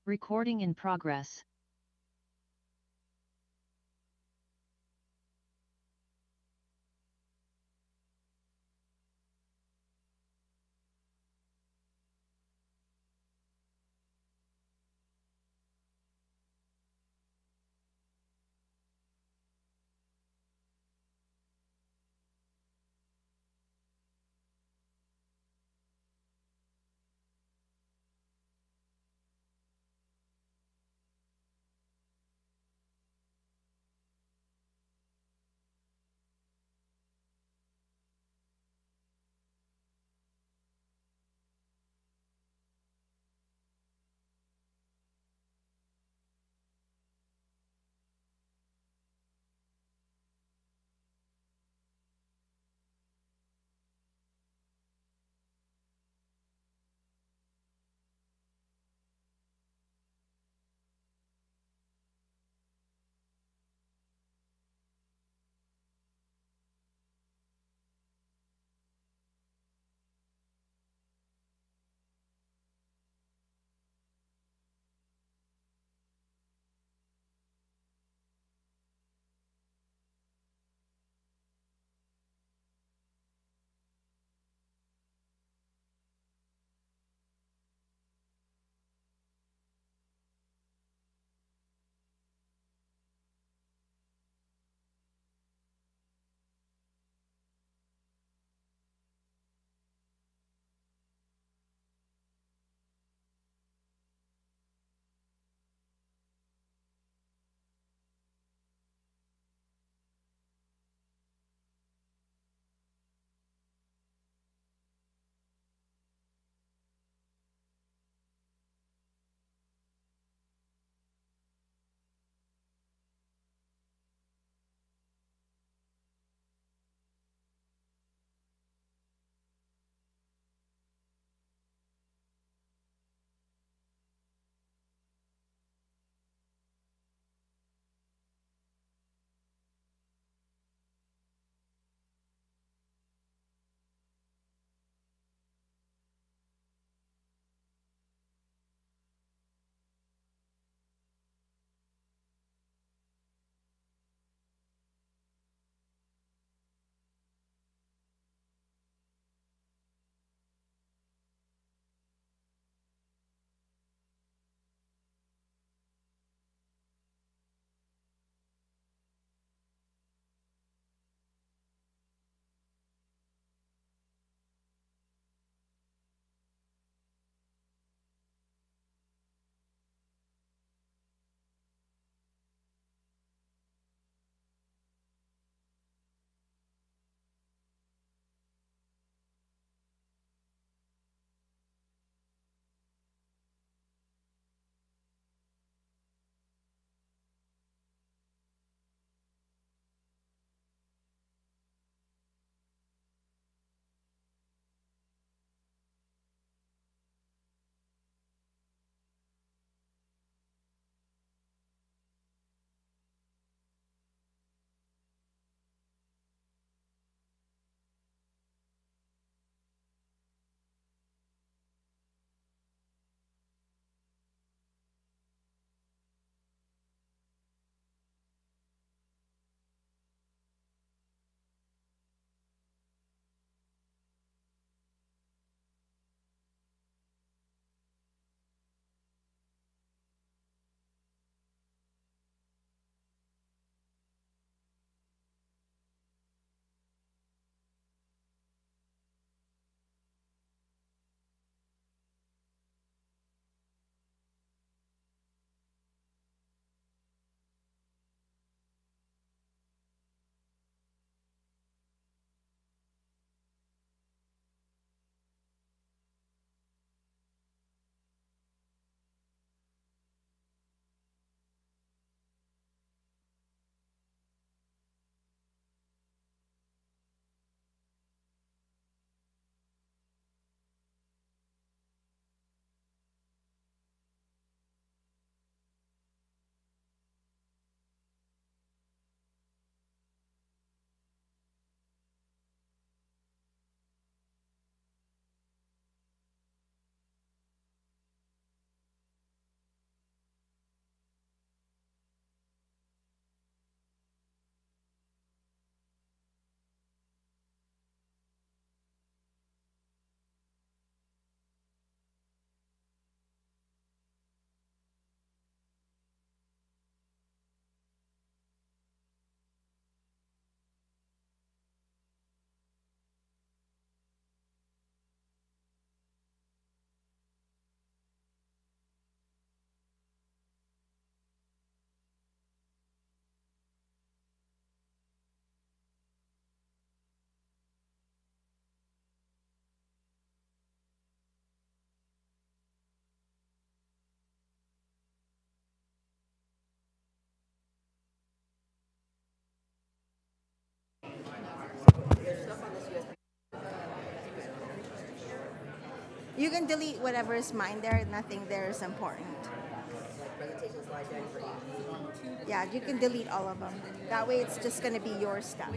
Recording in progress. You can delete whatever is mine there. Nothing there is important. Like presentation slide deck for each. Yeah, you can delete all of them. That way it's just going to be your stuff.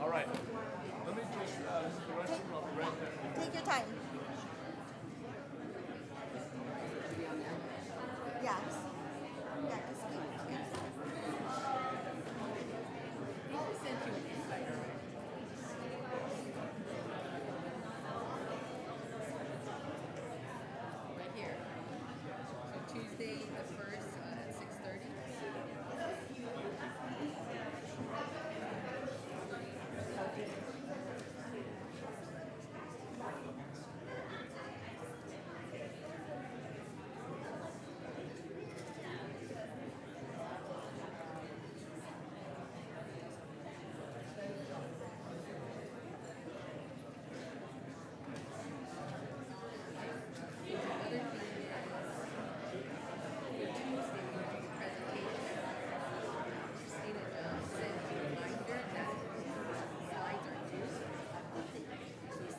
All right. Let me just, the restroom, I'll be right there. Take your time. Yes. Yeah, just keep. Right here. So Tuesday the 1st at 6:30.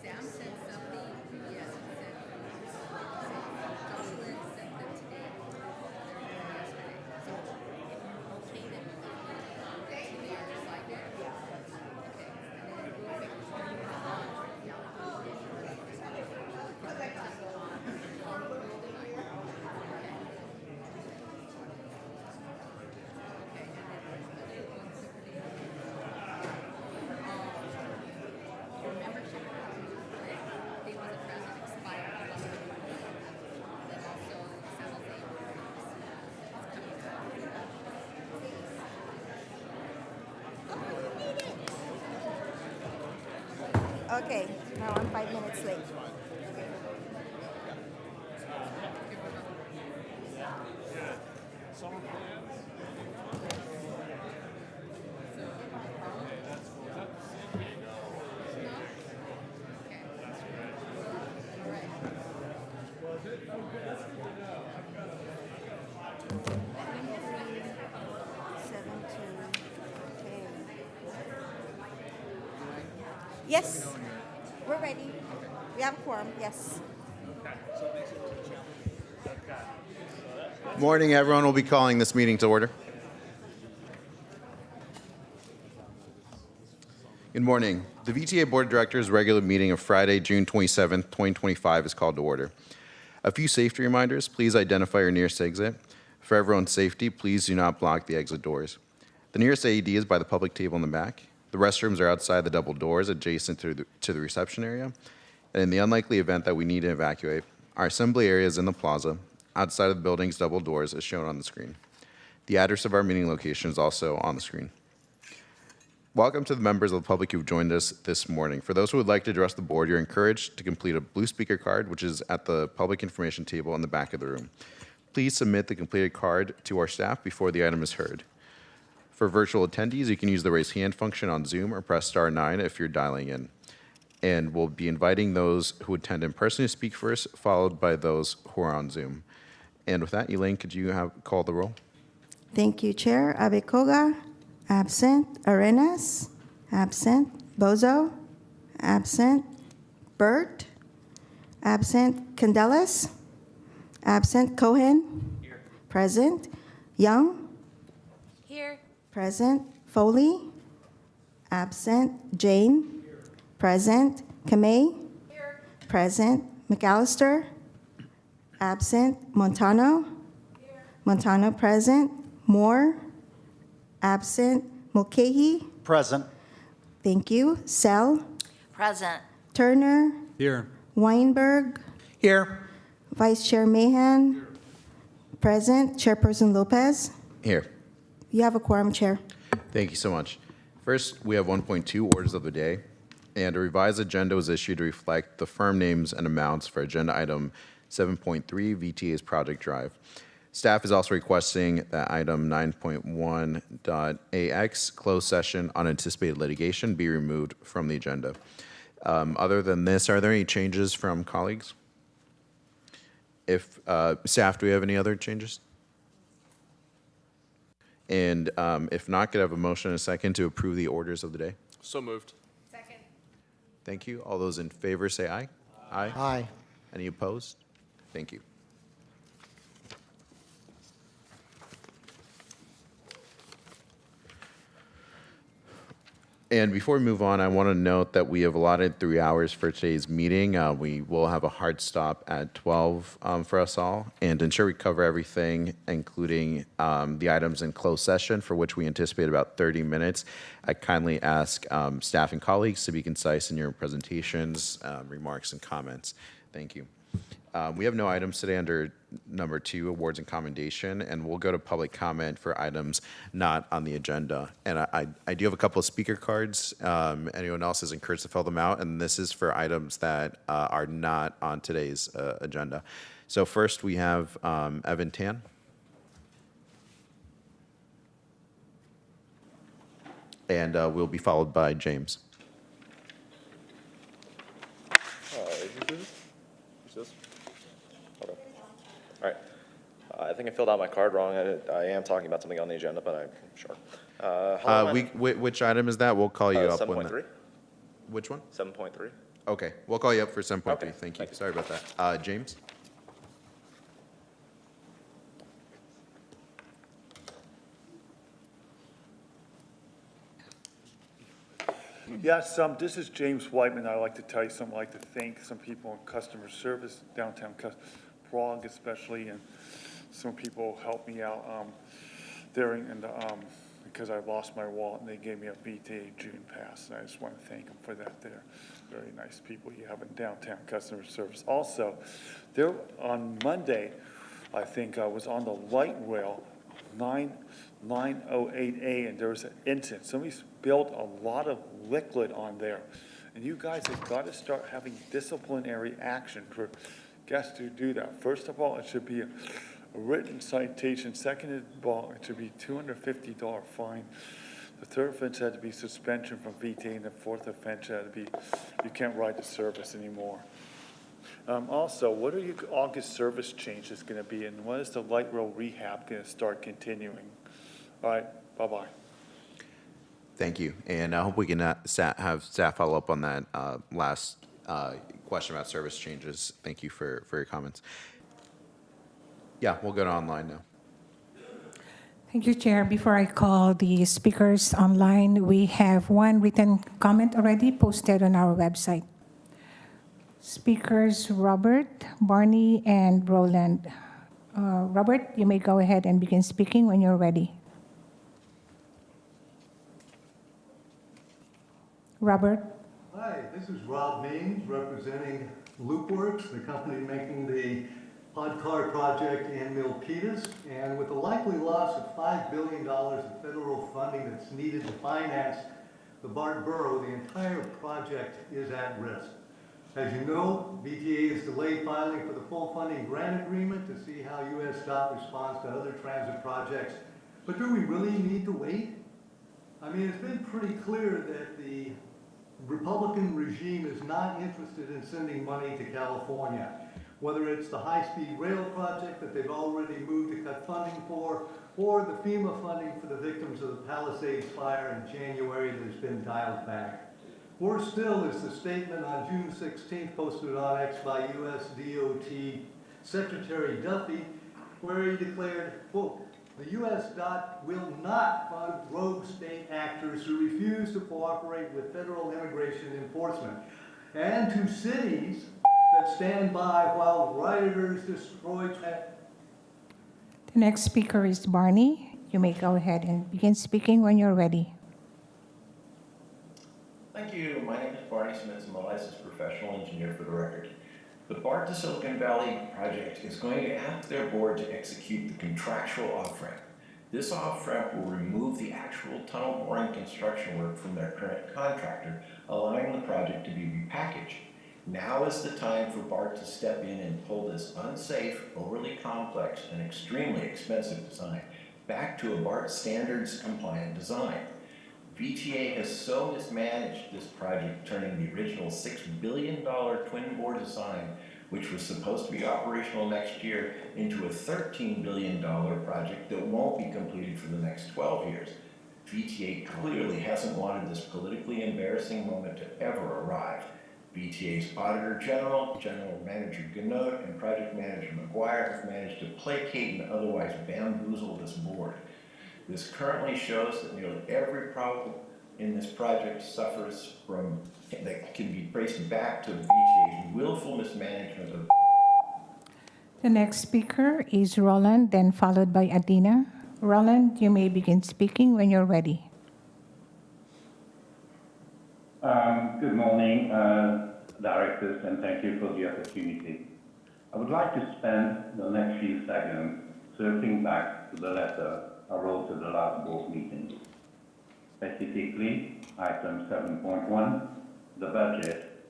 Sam sent something. Yes, he sent. Joshua sent them today. Yesterday. So if you okay them, to their slide deck. Okay. And then we'll make sure you have on. Okay, now I'm 5 minutes late. Summer plans? Yes, we're ready. We have a quorum, yes. Morning, everyone. We'll be calling this meeting to order. Good morning. The VTA Board of Directors regular meeting of Friday, June 27th, 2025 is called to order. A few safety reminders. Please identify your nearest exit. For everyone's safety, please do not block the exit doors. The nearest AED is by the public table in the back. The restrooms are outside the double doors adjacent to the reception area. And in the unlikely event that we need to evacuate, our assembly area is in the plaza, outside of the building's double doors as shown on the screen. The address of our meeting location is also on the screen. Welcome to the members of the public who've joined us this morning. For those who would like to address the board, you're encouraged to complete a blue speaker card, which is at the public information table in the back of the room. Please submit the completed card to our staff before the item is heard. For virtual attendees, you can use the raise hand function on Zoom or press *9 if you're dialing in. And we'll be inviting those who attend in person to speak first, followed by those who are on Zoom. And with that, Elaine, could you call the roll? Thank you, Chair. Abekoga, absent. Arenas, absent. Bozo, Absent. Burt. Absent. Candelas. Absent. Cohen. Here. Present. Young. Here. Present. Foley. Absent. Jane. Here. Present. Kamei. Here. Present. McAllister. Absent. Montano. Here. Montano present. Moore. Absent. Mulcahy. Present. Thank you. Sell. Present. Turner. Here. Weinberg. Here. Vice Chair Mahan. Present. Chairperson Lopez. Here. You have a quorum, Chair. Thank you so much. First, we have 1.2 orders of the day, and a revised agenda was issued to reflect the firm names and amounts for agenda item 7.3 VTA's Project Drive. Staff is also requesting that item 9.1.AX, closed session unanticipated litigation, be removed from the agenda. Other than this, are there any changes from colleagues? If staff, do we have any other changes? And if not, could I have a motion and a second to approve the orders of the day? So moved. Second. Thank you. All those in favor say aye. Aye. Aye. Any opposed? Thank you. And before we move on, I want to note that we have allotted 3 hours for today's meeting. We will have a hard stop at 12 for us all. And to ensure we cover everything, including the items in closed session, for which we anticipate about 30 minutes, I kindly ask staff and colleagues to be concise in your presentations, remarks, and comments. Thank you. We have no items today under number 2, awards and commendation, and we'll go to public comment for items not on the agenda. And I do have a couple of speaker cards. Anyone else is encouraged to fill them out, and this is for items that are not on today's agenda. So first we have Evan Tan. And we'll be followed by James. All right. I think I filled out my card wrong. I am talking about something on the agenda, but I'm sure. Which item is that? We'll call you up when 7.3. Which one? 7.3. Okay, we'll call you up for 7.3. Okay, Thank you. thank you. Sorry about that. James? Yes, this is James Whiteman. I'd like to tell you something. I'd like to thank some people in customer service, downtown Prague especially, and some people helped me out because I lost my wallet, and they gave me a VTA June pass. And I just want to thank them for that. They're very nice people you have in downtown customer service. Also, there on Monday, I think I was on the light rail, 908A, and there was an incident. Somebody spilled a lot of liquid on there. And you guys have got to start having disciplinary action for guests to do that. First of all, it should be a written citation. Second of all, it should be $250 fine. The third offense had to be suspension from VTA, and the fourth offense had to be you can't ride the service anymore. Also, what are your August service changes going to be, and when is the light rail rehab going to start continuing? All right, bye-bye. Thank you. And I hope we can have staff follow up on that last question about service changes. Thank you for your comments. Yeah, we'll go to online now. Thank you, Chair. Before I call the speakers online, we have one written comment already posted on our website. Speakers Robert, Barney, and Roland. Robert, you may go ahead and begin speaking when you're ready. Robert. Hi, this is Rob Means representing Loopworks, the company making the pod car project in Milpitas. And with the likely loss of $5 billion of federal funding that's needed to finance the BART Borough, the entire project is at risk. As you know, VTA is delayed filing for the full funding grant agreement to see how US DOT responds to other transit projects. But do we really need to wait? I mean, it's been pretty clear that the Republican regime is not interested in sending money to California, whether it's the high-speed rail project that they've already moved to cut funding for, or the FEMA funding for the victims of the Palisades fire in January that has been dialed back. Worse still is the statement on June 16th posted on X by US DOT Secretary Duffy, where he declared, quote, "The US DOT will not fund rogue state actors who refuse to cooperate with federal immigration enforcement, and to cities that stand by while rioters destroy." The next speaker is Barney. You may go ahead and begin speaking when you're ready. Thank you. My name is Barney Smith. I'm a licensed professional engineer for the record. The BART to Silicon Valley project is going to ask their board to execute the contractual off-ramp. This off-ramp will remove the actual tunnel boring construction work from their current contractor, allowing the project to be repackaged. Now is the time for BART to step in and pull this unsafe, overly complex, and extremely expensive design back to a BART standards compliant design. VTA has so mismanaged this project, turning the original $6 billion twin bore design, which was supposed to be operational next year, into a $13 billion project that won't be completed for the next 12 years. VTA clearly hasn't wanted this politically embarrassing moment to ever arrive. VTA's Auditor General, General Manager Ganot, and Project Manager McGuire have managed to placate and otherwise bamboozle this board. This currently shows that nearly every problem in this project suffers from, that can be traced back to VTA's willful mismanagement of. The next speaker is Roland, then followed by Adina. Roland, you may begin speaking when you're ready. Good morning, directors, and thank you for the opportunity. I would like to spend the next few seconds circling back to the letter I wrote to the last board meeting. Specifically, item 7.1, the budget,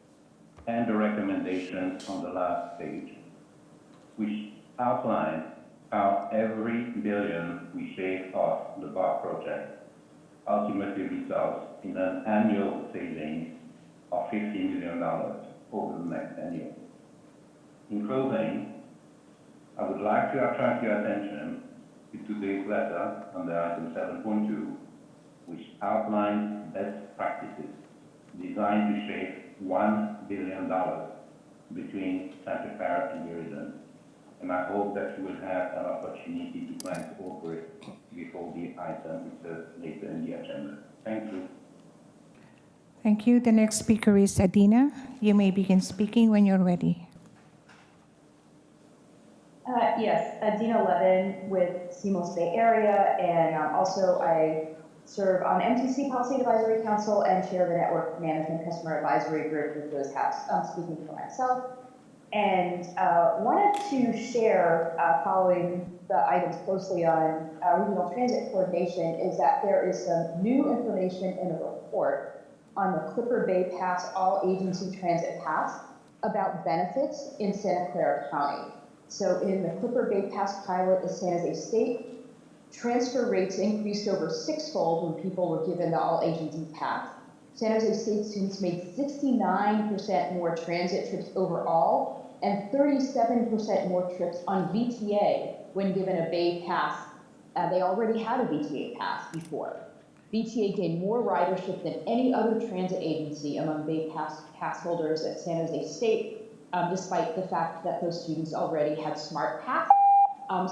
and the recommendations on the last page, which outline how every billion we shave off the BART project ultimately results in an annual savings of $50 million over the next 10 years. In closing, I would like to attract your attention to today's letter under item 7.2, which outlines best practices designed to shave $1 billion between Santa Clara and Meriden. And I hope that you will have an opportunity to glance over it before the item is later in the agenda. Thank you. Thank you. The next speaker is Adina. You may begin speaking when you're ready. Yes, Adina Levin with CMOS Bay Area, and also I serve on MTC Policy Advisory Council and chair the Network Management Customer Advisory Group with those hats. I'm speaking for myself. And wanted to share, following the items closely on regional transit coordination, is that there is some new information in a report on the Clipper Bay Pass All Agency Transit Pass about benefits in Santa Clara County. So in the Clipper Bay Pass pilot in San Jose State, transfer rates increased over sixfold when people were given the All Agency Pass. San Jose State students made 69% more transit trips overall and 37% more trips on VTA when given a Bay Pass. They already had a VTA pass before. VTA gained more ridership than any other transit agency among Bay Pass holders at San Jose State, despite the fact that those students already had Smart Pass.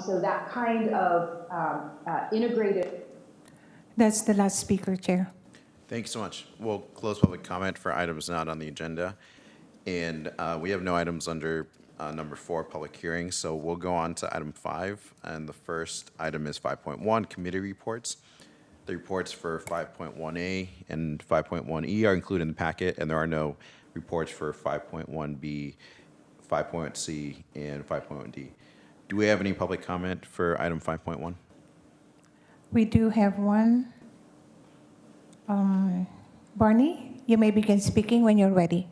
So that kind of integrated. That's the last speaker, Chair. Thank you so much. We'll close public comment for items not on the agenda. And we have no items under number 4, public hearings. So we'll go on to item 5. And the first item is 5.1, committee reports. The reports for 5.1A and 5.1E are included in the packet, and there are no reports for 5.1B, 5.C, and 5.1D. Do we have any public comment for item 5.1? We do have one. Barney, you may begin speaking when you're ready.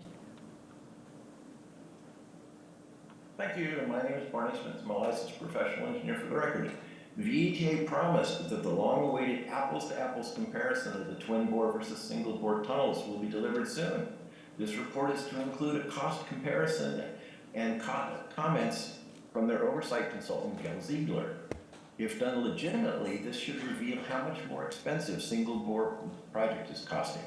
Thank you. My name is Barney Smith. I'm a licensed professional engineer for the record. VTA promised that the long-awaited apples-to-apples comparison of the twin-bore versus single-bore tunnels will be delivered soon. This report is to include a cost comparison and comments from their oversight consultant, Gail Ziegler. If done legitimately, this should reveal how much more expensive single-bore project is costing.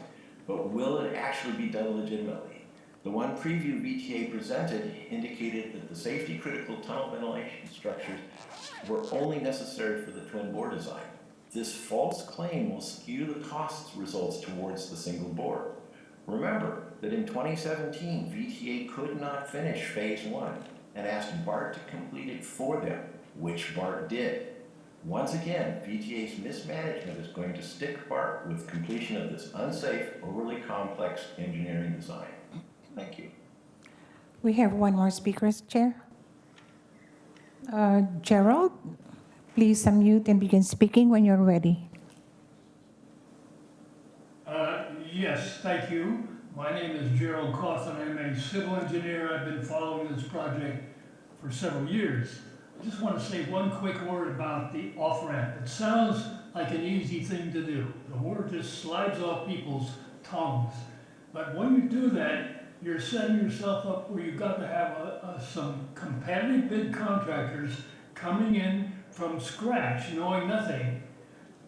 But will it actually be done legitimately? The one preview VTA presented indicated that the safety critical tunnel ventilation structures were only necessary for the twin bore design. This false claim will skew the cost results towards the single bore. Remember that in 2017, VTA could not finish phase 1 and asked BART to complete it for them, which BART did. Once again, VTA's mismanagement is going to stick BART with completion of this unsafe, overly complex engineering design. Thank you. We have one more speaker, Chair. Gerald, please unmute and begin speaking when you're ready. Yes, thank you. My name is Gerald Cawthon. I'm a civil engineer. I've been following this project for several years. I just want to say one quick word about the off-ramp. It sounds like an easy thing to do. The word just slides off people's tongues. But when you do that, you're setting yourself up where you've got to have some competitive bid contractors coming in from scratch, knowing nothing,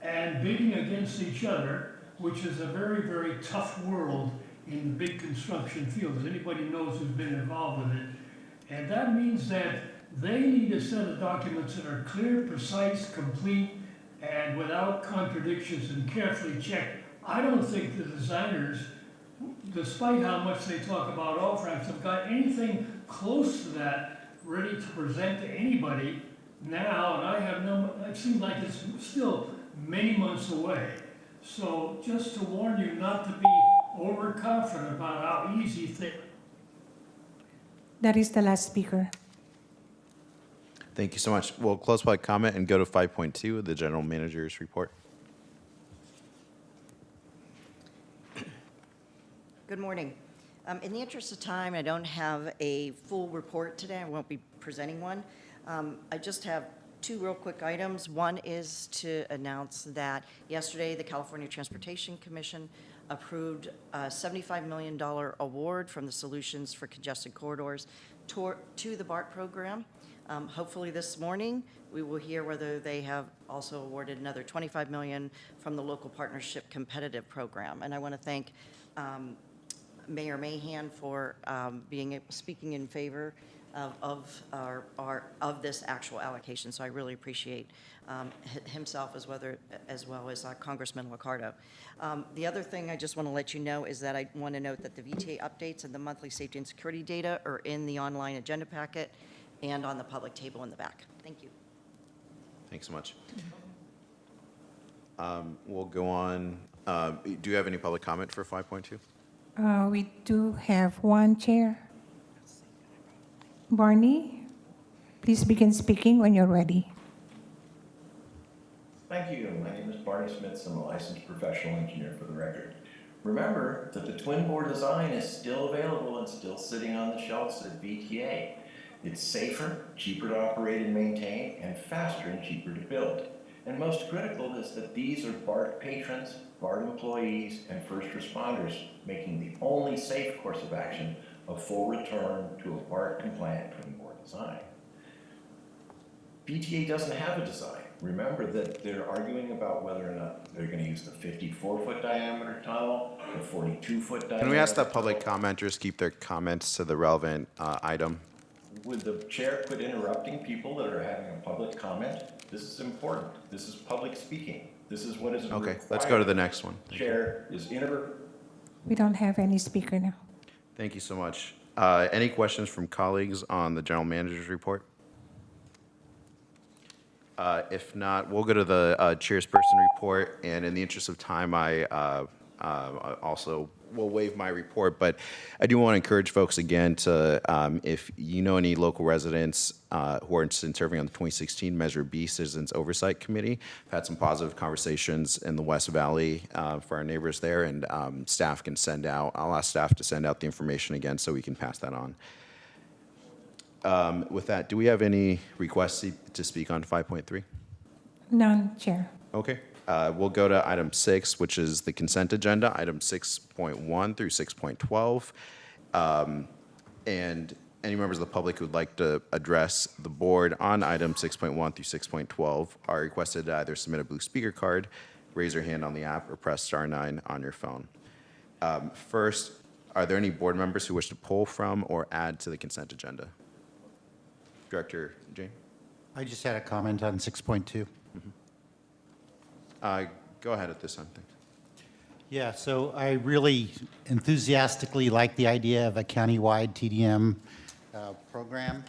and bidding against each other, which is a very, very tough world in the big construction field, as anybody knows who's been involved with it. And that means that they need a set of documents that are clear, precise, complete, and without contradictions and carefully checked. I don't think the designers, despite how much they talk about off-ramps, have got anything close to that ready to present to anybody now, and it seems like it's still many months away. So just to warn you not to be overconfident about how easy things. That is the last speaker. Thank you so much. We'll close public comment and go to 5.2, the general manager's report. Good morning. In the interest of time, I don't have a full report today. I won't be presenting one. I just have two real quick items. One is to announce that yesterday the California Transportation Commission approved a $75 million award from the Solutions for Congested Corridors to the BART program. Hopefully this morning we will hear whether they have also awarded another $25 million from the Local Partnership Competitive Program. And I want to thank Mayor Mahan for speaking in favor of this actual allocation. So I really appreciate himself as well as Congressman Liccardo. The other thing I just want to let you know is that I want to note that the VTA updates and the monthly safety and security data are in the online agenda packet and on the public table in the back. Thank you. Thanks so much. We'll go on. Do you have any public comment for 5.2? We do have one, Chair. Barney, please begin speaking when you're ready. Thank you. My name is Barney Smith. I'm a licensed professional engineer for the record. Remember that the twin bore design is still available and still sitting on the shelves at VTA. It's safer, cheaper to operate and maintain, and faster and cheaper to build. And most critical is that these are BART patrons, BART employees, and first responders, making the only safe course of action a full return to a BART-compliant twin bore design. VTA doesn't have a design. Remember that they're arguing about whether or not they're going to use the 54-foot diameter tunnel, the 42-foot diameter. Can we ask that public commenters keep their comments to the relevant item? Would the chair quit interrupting people that are having a public comment? This is important. This is public speaking. This is what is required. Okay, let's go to the next one. Chair is We don't have any speaker now. Thank you so much. Any questions from colleagues on the general manager's report? If not, we'll go to the chairperson report. And in the interest of time, I also will waive my report. But I do want to encourage folks again to, if you know any local residents who are interested in serving on the 2016 Measure B Citizens Oversight Committee, I've had some positive conversations in the West Valley for our neighbors there, and staff can send out, I'll ask staff to send out the information again so we can pass that on. With that, do we have any requests to speak on 5.3? None, Chair. Okay. We'll go to item 6, which is the consent agenda, item 6.1 through 6.12. And any members of the public who would like to address the board on item 6.1 through 6.12 are requested to either submit a blue speaker card, raise your hand on the app, or press *9 on your phone. First, are there any board members who wish to pull from or add to the consent agenda? Director Jane? I just had a comment on 6.2. Go ahead at this time. Thanks. Yeah, so I really enthusiastically like the idea of a countywide TDM program.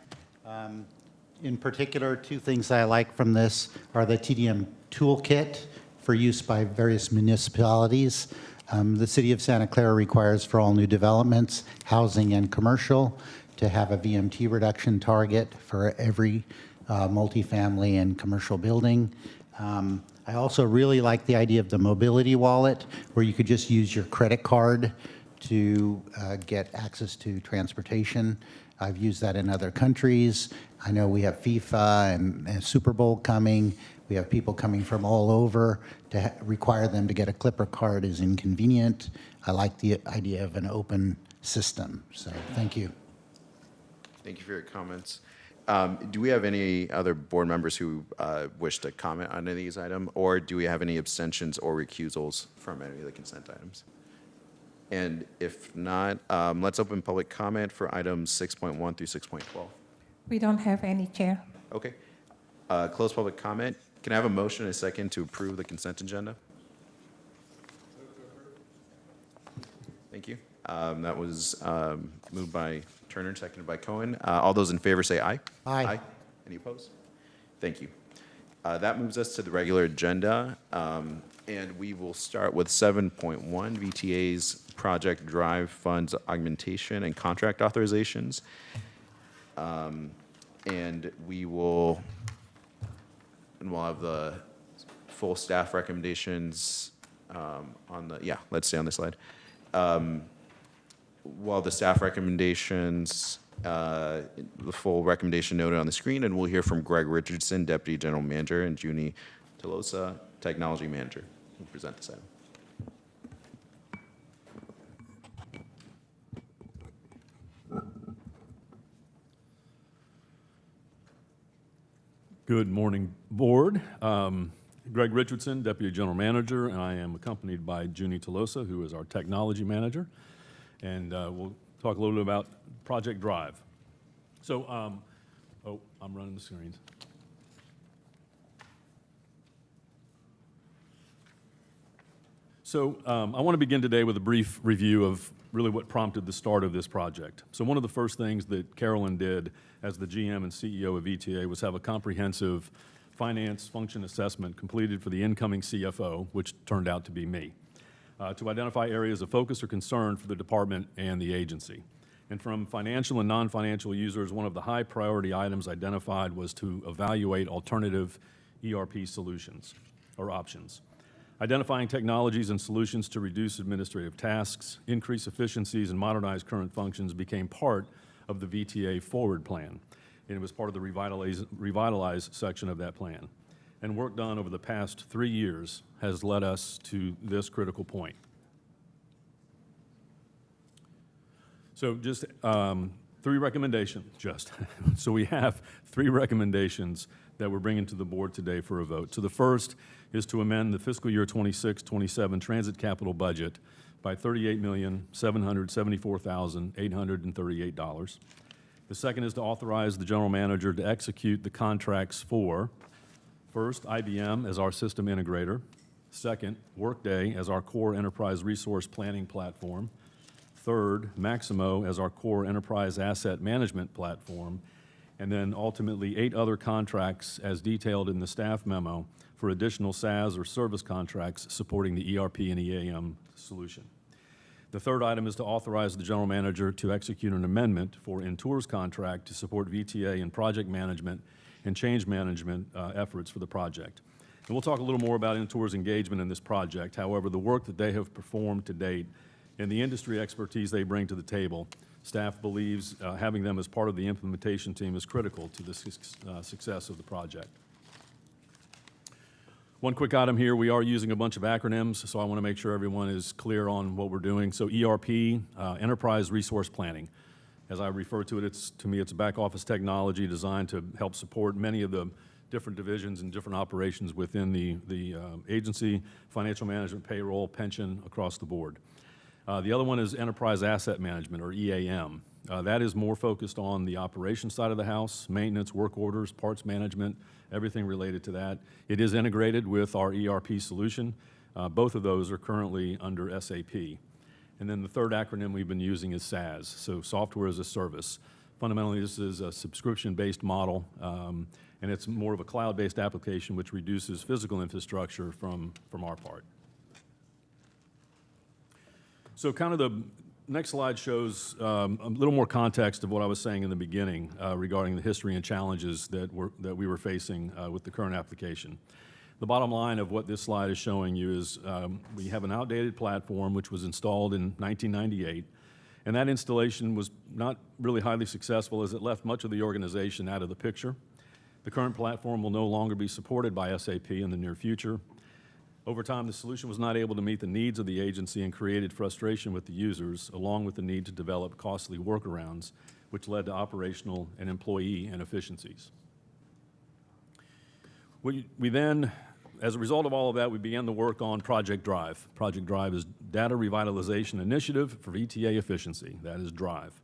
In particular, two things I like from this are the TDM toolkit for use by various municipalities. The city of Santa Clara requires for all new developments, housing and commercial, to have a VMT reduction target for every multifamily and commercial building. I also really like the idea of the mobility wallet, where you could just use your credit card to get access to transportation. I've used that in other countries. I know we have FIFA and Super Bowl coming. We have people coming from all over. To require them to get a Clipper card is inconvenient. I like the idea of an open system. So thank you. Thank you for your comments. Do we have any other board members who wish to comment on any of these items, or do we have any abstentions or recusals from any of the consent items? And if not, let's open public comment for items 6.1 through 6.12. We don't have any, Chair. Okay. Close public comment. Can I have a motion and a second to approve the consent agenda? Thank you. That was moved by Turner, seconded by Cohen. All those in favor say aye. Aye. Any opposed? Thank you. That moves us to the regular agenda, and we will start with 7.1, VTA's Project Drive Funds Augmentation and Contract Authorizations. And we'll have the full staff recommendations on the, let's stay on this slide. While the staff recommendations, the full recommendation noted on the screen, and we'll hear from Greg Richardson, Deputy General Manager, and Junie Tolosa, Technology Manager, who will present this item. Good morning, Board. Greg Richardson, Deputy General Manager, and I am accompanied by Junie Tolosa, who is our Technology Manager. And we'll talk a little bit about Project Drive. So, I'm running the screens. So I want to begin today with a brief review of really what prompted the start of this project. So one of the first things that Carolyn did as the GM and CEO of VTA was have a comprehensive finance function assessment completed for the incoming CFO, which turned out to be me, to identify areas of focus or concern for the department and the agency. And from financial and non-financial users, one of the high priority items identified was to evaluate alternative ERP solutions or options. Identifying technologies and solutions to reduce administrative tasks, increase efficiencies, and modernize current functions became part of the VTA Forward Plan, and it was part of the Revitalize section of that plan. And work done over the past 3 years has led us to this critical point. So just 3 recommendations, so we have 3 recommendations that we're bringing to the board today for a vote. So the first is to amend the fiscal year 26-27 transit capital budget by $38,774,838. The second is to authorize the general manager to execute the contracts for, first, IBM as our system integrator, second, Workday as our core enterprise resource planning platform, third, Maximo as our core enterprise asset management platform, and then ultimately 8 other contracts as detailed in the staff memo for additional SaaS or service contracts supporting the ERP and EAM solution. The third item is to authorize the general manager to execute an amendment for Intour's contract to support VTA in project management and change management efforts for the project. And we'll talk a little more about Intour's engagement in this project. However, the work that they have performed to date and the industry expertise they bring to the table, staff believes having them as part of the implementation team is critical to the success of the project. One quick item here, we are using a bunch of acronyms, so I want to make sure everyone is clear on what we're doing. So ERP, Enterprise Resource Planning. As I refer to it, it's a back office technology designed to help support many of the different divisions and different operations within the agency, financial management, payroll, pension, across the board. The other one is Enterprise Asset Management, or EAM. That is more focused on the operation side of the house, maintenance, work orders, parts management, everything related to that. It is integrated with our ERP solution. Both of those are currently under SAP. And then the third acronym we've been using is SaaS, so Software as a Service. Fundamentally, this is a subscription-based model, and it's more of a cloud-based application which reduces physical infrastructure from our part. So kind of the next slide shows a little more context of what I was saying in the beginning regarding the history and challenges that we were facing with the current application. The bottom line of what this slide is showing you is we have an outdated platform which was installed in 1998, and that installation was not really highly successful as it left much of the organization out of the picture. The current platform will no longer be supported by SAP in the near future. Over time, the solution was not able to meet the needs of the agency and created frustration with the users, along with the need to develop costly workarounds, which led to operational and employee inefficiencies. We then, as a result of all of that, we began to work on Project Drive. Project Drive is Data Revitalization Initiative for VTA Efficiency. That is DRIVE.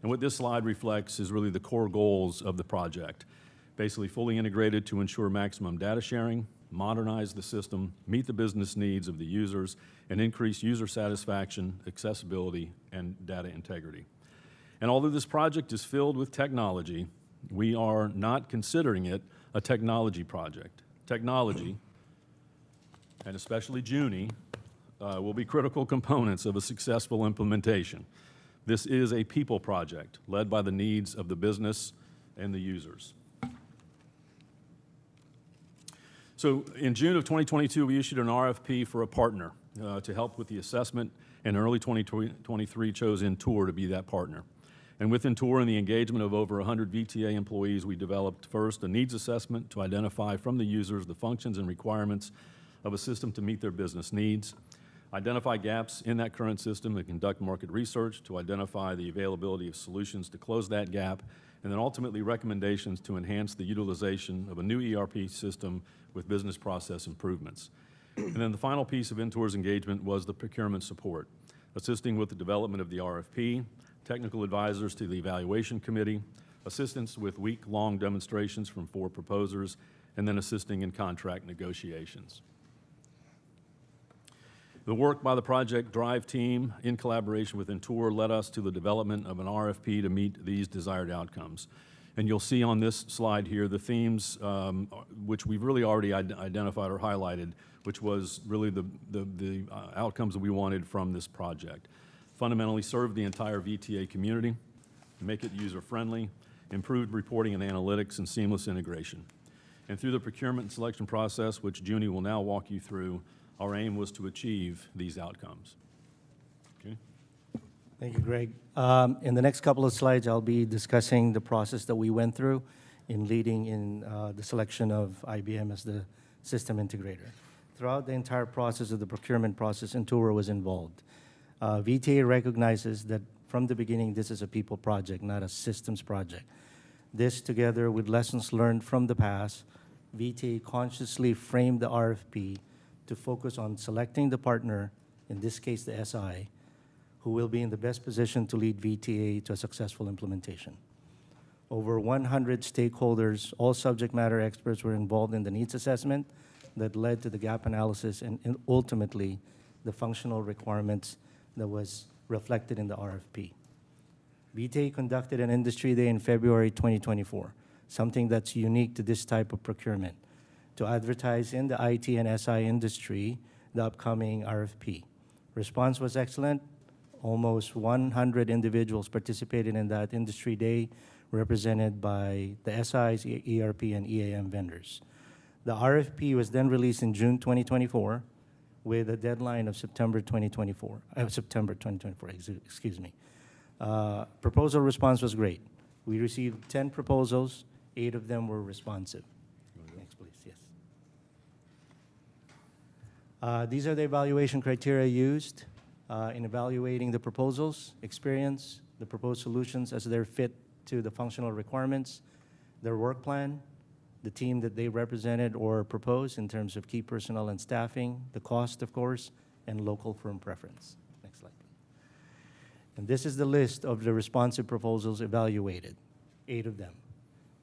And what this slide reflects is really the core goals of the project. Basically fully integrated to ensure maximum data sharing, modernize the system, meet the business needs of the users, and increase user satisfaction, accessibility, and data integrity. And although this project is filled with technology, we are not considering it a technology project. Technology, and especially Junie, will be critical components of a successful implementation. This is a people project led by the needs of the business and the users. So in June of 2022, we issued an RFP for a partner to help with the assessment, and in early 2023 chose Intour to be that partner. And with Intour and the engagement of over 100 VTA employees, we developed first a needs assessment to identify from the users the functions and requirements of a system to meet their business needs, identify gaps in that current system and conduct market research to identify the availability of solutions to close that gap, and then ultimately recommendations to enhance the utilization of a new ERP system with business process improvements. And then the final piece of Intour's engagement was the procurement support, assisting with the development of the RFP, technical advisors to the evaluation committee, assistance with week-long demonstrations from 4 proposers, and then assisting in contract negotiations. The work by the Project Drive team in collaboration with Intour led us to the development of an RFP to meet these desired outcomes. And you'll see on this slide here the themes which we've really already identified or highlighted, which was really the outcomes that we wanted from this project. Fundamentally serve the entire VTA community, make it user-friendly, improved reporting and analytics, and seamless integration. And through the procurement and selection process, which Junie will now walk you through, our aim was to achieve these outcomes. Okay. Thank you, Greg. In the next couple of slides, I'll be discussing the process that we went through in leading in the selection of IBM as the system integrator. Throughout the entire process of the procurement process, Intour was involved. VTA recognizes that from the beginning, this is a people project, not a systems project. This, together with lessons learned from the past, VTA consciously framed the RFP to focus on selecting the partner, in this case the SI, who will be in the best position to lead VTA to a successful implementation. Over 100 stakeholders, all subject matter experts, were involved in the needs assessment that led to the gap analysis and ultimately the functional requirements that was reflected in the RFP. VTA conducted an industry day in February 2024, something that's unique to this type of procurement, to advertise in the IT and SI industry the upcoming RFP. Response was excellent. Almost 100 individuals participated in that industry day, represented by the SIs, ERP, and EAM vendors. The RFP was then released in June 2024 with a deadline of September 2024, excuse me. Proposal response was great. We received 10 proposals, 8 of them were responsive. Next, please, yes. These are the evaluation criteria used in evaluating the proposals: experience, the proposed solutions as they're fit to the functional requirements, their work plan, the team that they represented or proposed in terms of key personnel and staffing, the cost, of course, and local firm preference. Next slide, please. And this is the list of the responsive proposals evaluated, 8 of them.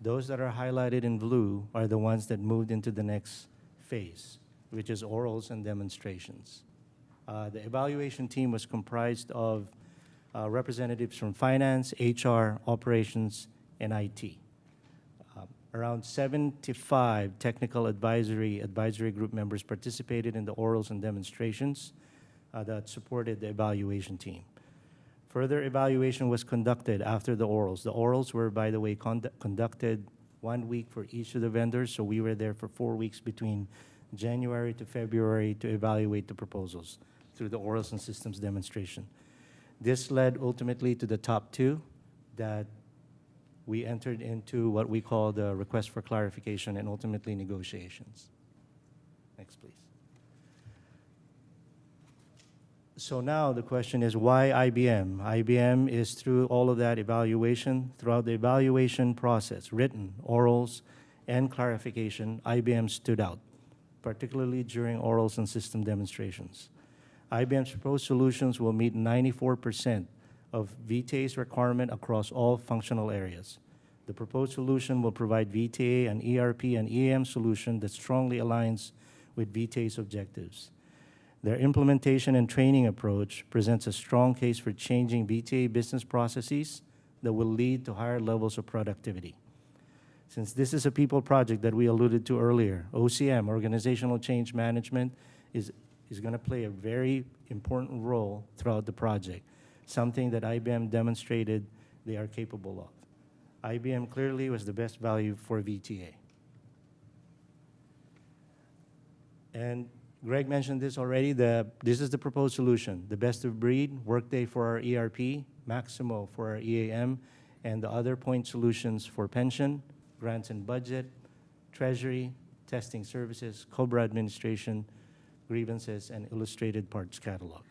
Those that are highlighted in blue are the ones that moved into the next phase, which is orals and demonstrations. The evaluation team was comprised of representatives from finance, HR, operations, and IT. Around 75 technical advisory group members participated in the orals and demonstrations that supported the evaluation team. Further evaluation was conducted after the orals. The orals were, by the way, conducted 1 week for each of the vendors, so we were there for 4 weeks between January to February to evaluate the proposals through the orals and systems demonstration. This led ultimately to the top 2 that we entered into what we call the request for clarification and ultimately negotiations. Next, please. So now the question is, why IBM? IBM is through all of that evaluation, throughout the evaluation process, written, orals, and clarification, IBM stood out, particularly during orals and system demonstrations. IBM's proposed solutions will meet 94% of VTA's requirement across all functional areas. The proposed solution will provide VTA an ERP and EAM solution that strongly aligns with VTA's objectives. Their implementation and training approach presents a strong case for changing VTA business processes that will lead to higher levels of productivity. Since this is a people project that we alluded to earlier, OCM, Organizational Change Management, is going to play a very important role throughout the project, something that IBM demonstrated they are capable of. IBM clearly was the best value for VTA. And Greg mentioned this already. This is the proposed solution, the best of breed, Workday for our ERP, Maximo for our EAM, and the other point solutions for pension, grants and budget, treasury, testing services, COBRA administration, grievances, and illustrated parts catalog.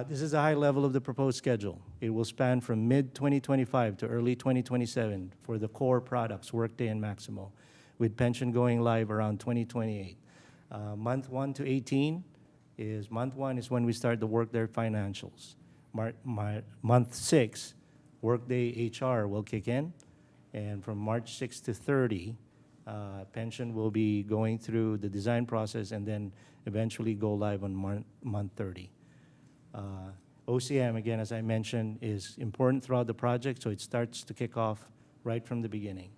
This is a high level of the proposed schedule. It will span from mid-2025 to early 2027 for the core products, Workday and Maximo, with pension going live around 2028. Month 1 to 18 is, month 1 is when we start to work their financials. Month 6, Workday HR will kick in, and from March 6 to 30, pension will be going through the design process and then eventually go live on month 30. OCM, again, as I mentioned, is important throughout the project, so it starts to kick off right from the beginning.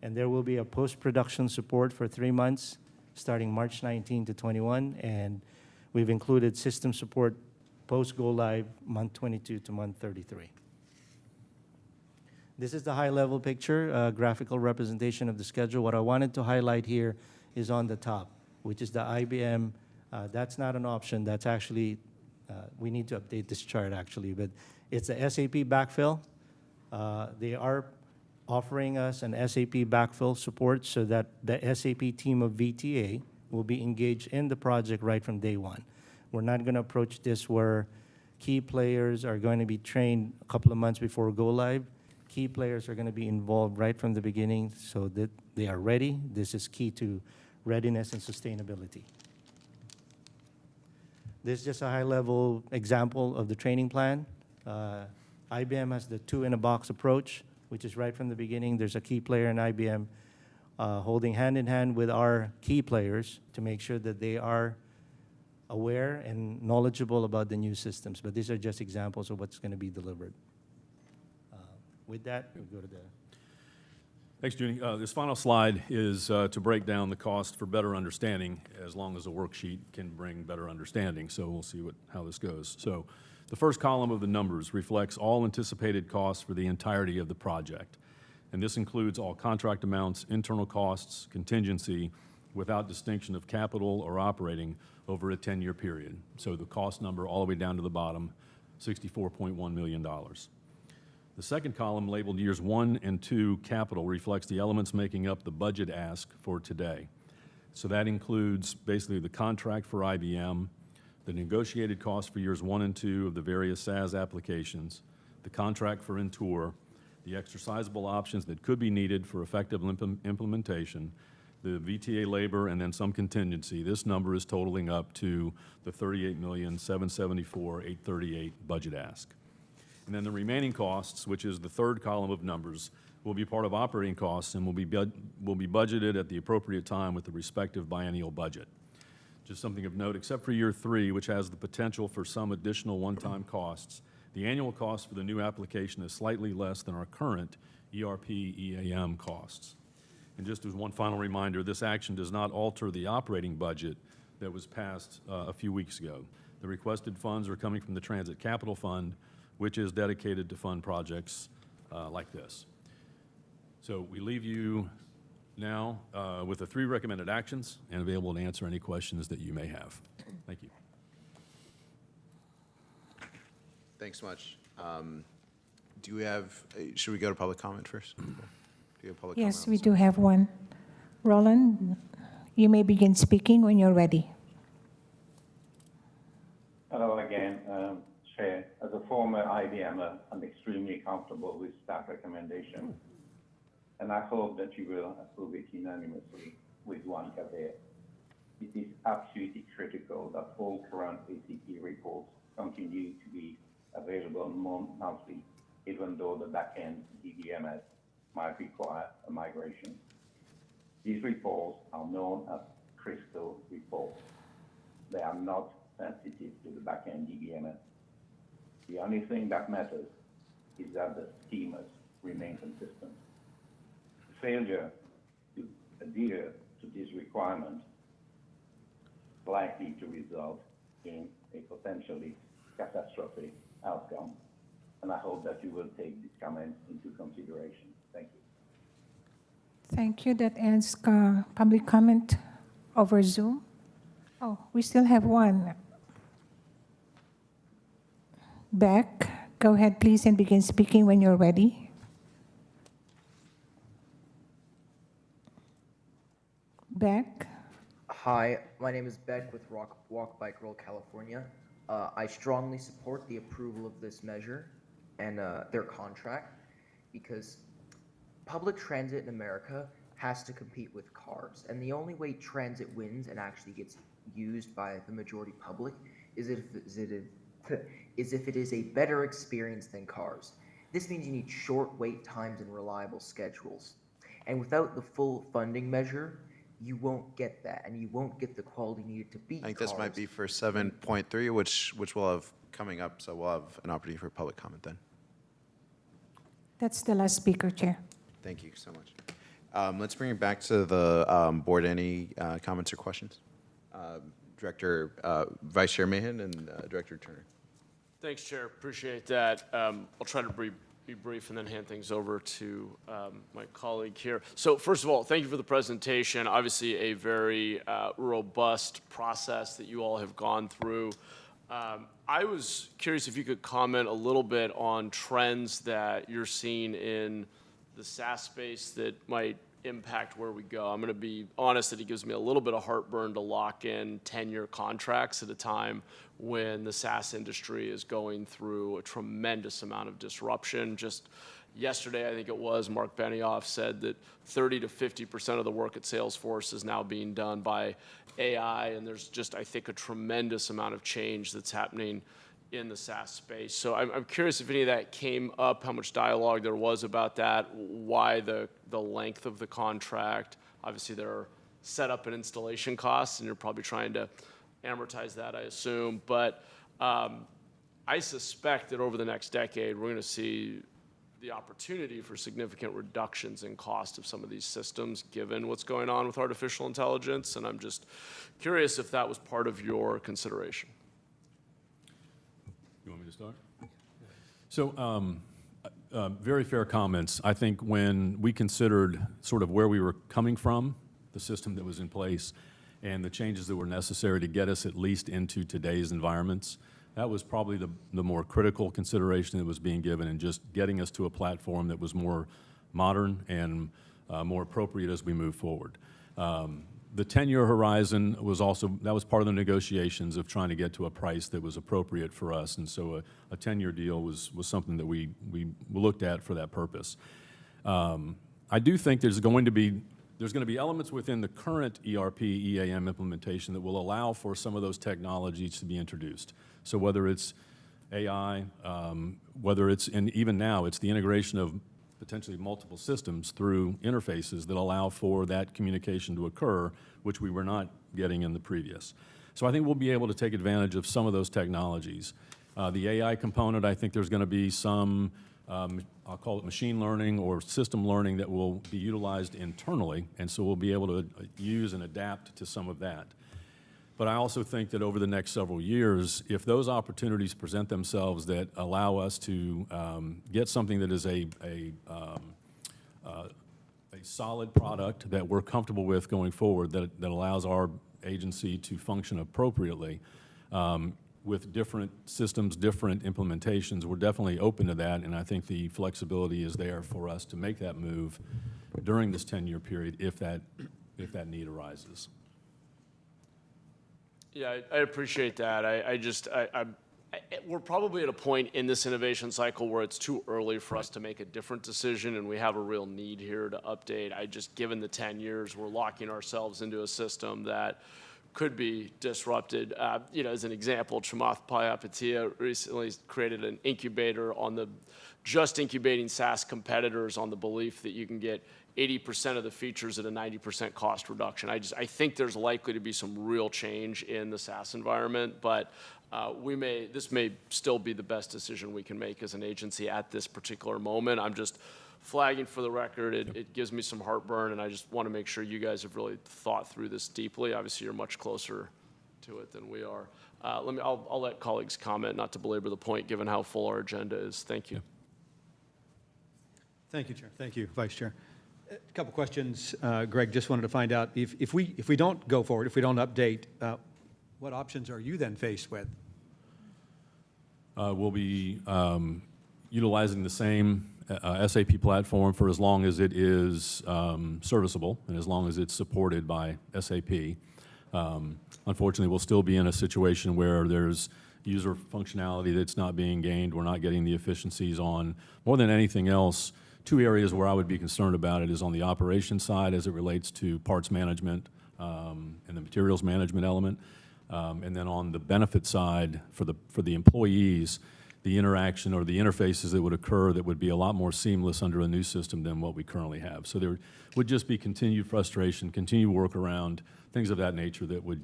And there will be a post-production support for 3 months, starting March 19 to 21, and we've included system support post-go-live month 22 to month 33. This is the high-level picture, graphical representation of the schedule. What I wanted to highlight here is on the top, which is the IBM. That's not an option. That's actually, we need to update this chart, actually, but it's a SAP backfill. They are offering us an SAP backfill support so that the SAP team of VTA will be engaged in the project right from day one. We're not going to approach this where key players are going to be trained a couple of months before go live. Key players are going to be involved right from the beginning so that they are ready. This is key to readiness and sustainability. This is just a high-level example of the training plan. IBM has the two-in-a-box approach, which is right from the beginning. There's a key player in IBM holding hand-in-hand with our key players to make sure that they are aware and knowledgeable about the new systems. But these are just examples of what's going to be delivered. With that, we'll go to the... Thanks, Junie. This final slide is to break down the cost for better understanding, as long as a worksheet can bring better understanding. So we'll see how this goes. So the first column of the numbers reflects all anticipated costs for the entirety of the project. And this includes all contract amounts, internal costs, contingency, without distinction of capital or operating over a 10-year period. So the cost number all the way down to the bottom, $64.1 million. The second column, labeled years 1 and 2 capital, reflects the elements making up the budget ask for today. So that includes basically the contract for IBM, the negotiated cost for years 1 and 2 of the various SaaS applications, the contract for Intour, the exercisable options that could be needed for effective implementation, the VTA labor, and then some contingency, this number is totaling up to the $38,774,838 budget ask. And then the remaining costs, which is the third column of numbers, will be part of operating costs and will be budgeted at the appropriate time with the respective biennial budget. Just something of note, except for year 3, which has the potential for some additional one-time costs, the annual cost for the new application is slightly less than our current ERP EAM costs. And just as one final reminder, this action does not alter the operating budget that was passed a few weeks ago. The requested funds are coming from the Transit Capital Fund, which is dedicated to fund projects like this. So we leave you now with the 3 recommended actions and available to answer any questions that you may have. Thank you. Thanks so much. Do we have, should we go to public comment first? Do you have public comment? Yes, we do have one. Roland, you may begin speaking when you're ready. Hello again, Chair. As a former IBMer, I'm extremely comfortable with staff recommendation, and I hope that you will approve it unanimously with one caveat. It is absolutely critical that all current ACP reports continue to be available monthly, even though the back-end DBMS might require a migration. These reports are known as crystal reports. They are not sensitive to the back-end DBMS. The only thing that matters is that the schemas remain consistent. Failure to adhere to this requirement is likely to result in a potentially catastrophic outcome, and I hope that you will take these comments into consideration. Thank you. Thank you. That ends public comment over Zoom. Oh, we still have one. Beck, go ahead, please, and begin speaking when you're ready. Beck? Hi, my name is Beck with Walk Bike Roll California. I strongly support the approval of this measure and their contract because public transit in America has to compete with cars. And the only way transit wins and actually gets used by the majority public is if it is a better experience than cars. This means you need short wait times and reliable schedules. And without the full funding measure, you won't get that, and you won't get the quality needed to beat I think cars. this might be for 7.3, which we'll have coming up, so we'll have an opportunity for public comment then. That's the last speaker, Chair. Thank you so much. Let's bring it back to the board. Any comments or questions? Vice Chair Mahan and Director Turner. Thanks, Chair. Appreciate that. I'll try to be brief and then hand things over to my colleague here. So first of all, thank you for the presentation. Obviously a very robust process that you all have gone through. I was curious if you could comment a little bit on trends that you're seeing in the SaaS space that might impact where we go. I'm going to be honest that it gives me a little bit of heartburn to lock in 10-year contracts at a time when the SaaS industry is going through a tremendous amount of disruption. Just yesterday, I think it was, Mark Benioff said that 30 to 50% of the work at Salesforce is now being done by AI, and there's just, I think, a tremendous amount of change that's happening in the SaaS space. So I'm curious if any of that came up, how much dialogue there was about that, why the length of the contract. Obviously, there are setup and installation costs, and you're probably trying to amortize that, I assume. But I suspect that over the next decade, we're going to see the opportunity for significant reductions in cost of some of these systems, given what's going on with artificial intelligence. And I'm just curious if that was part of your consideration. You want me to start? So, very fair comments. I think when we considered sort of where we were coming from, the system that was in place, and the changes that were necessary to get us at least into today's environments, that was probably the more critical consideration that was being given, and just getting us to a platform that was more modern and more appropriate as we move forward. The 10-year horizon was also, that was part of the negotiations of trying to get to a price that was appropriate for us, and so a 10-year deal was something that we looked at for that purpose. I do think there's going to be there's going to be elements within the current ERP EAM implementation that will allow for some of those technologies to be introduced. So whether it's AI, whether it's, and even now, it's the integration of potentially multiple systems through interfaces that allow for that communication to occur, which we were not getting in the previous. So I think we'll be able to take advantage of some of those technologies. The AI component, I think there's going to be some, I'll call it machine learning or system learning that will be utilized internally, and so we'll be able to use and adapt to some of that. But I also think that over the next several years, if those opportunities present themselves that allow us to get something that is a solid product that we're comfortable with going forward, that allows our agency to function appropriately with different systems, different implementations, we're definitely open to that, and I think the flexibility is there for us to make that move during this 10-year period if that need arises. Yeah, I appreciate that. We're probably at a point in this innovation cycle where it's too early for us to make a different decision, and we have a real need here to update. Given the 10 years, we're locking ourselves into a system that could be disrupted. As an example, Chamath Palihapitiya recently created an incubator just incubating SaaS competitors on the belief that you can get 80% of the features at a 90% cost reduction. I think there's likely to be some real change in the SaaS environment, but this may still be the best decision we can make as an agency at this particular moment. I'm just flagging for the record. It gives me some heartburn, and I just want to make sure you guys have really thought through this deeply. Obviously, you're much closer to it than we are. I'll let colleagues comment, not to belabor the point, given how full our agenda is. Thank you. Thank you, Chair. Thank you, Vice Chair. A couple questions, Greg. Just wanted to find out if we don't go forward, if we don't update, what options are you then faced with? We'll be utilizing the same SAP platform for as long as it is serviceable and as long as it's supported by SAP. Unfortunately, we'll still be in a situation where there's user functionality that's not being gained. We're not getting the efficiencies on. More than anything else, two areas where I would be concerned about it is on the operations side as it relates to parts management and the materials management element. And then on the benefit side for the employees, the interaction or the interfaces that would occur that would be a lot more seamless under a new system than what we currently have. So there would just be continued frustration, continued workaround, things of that nature that would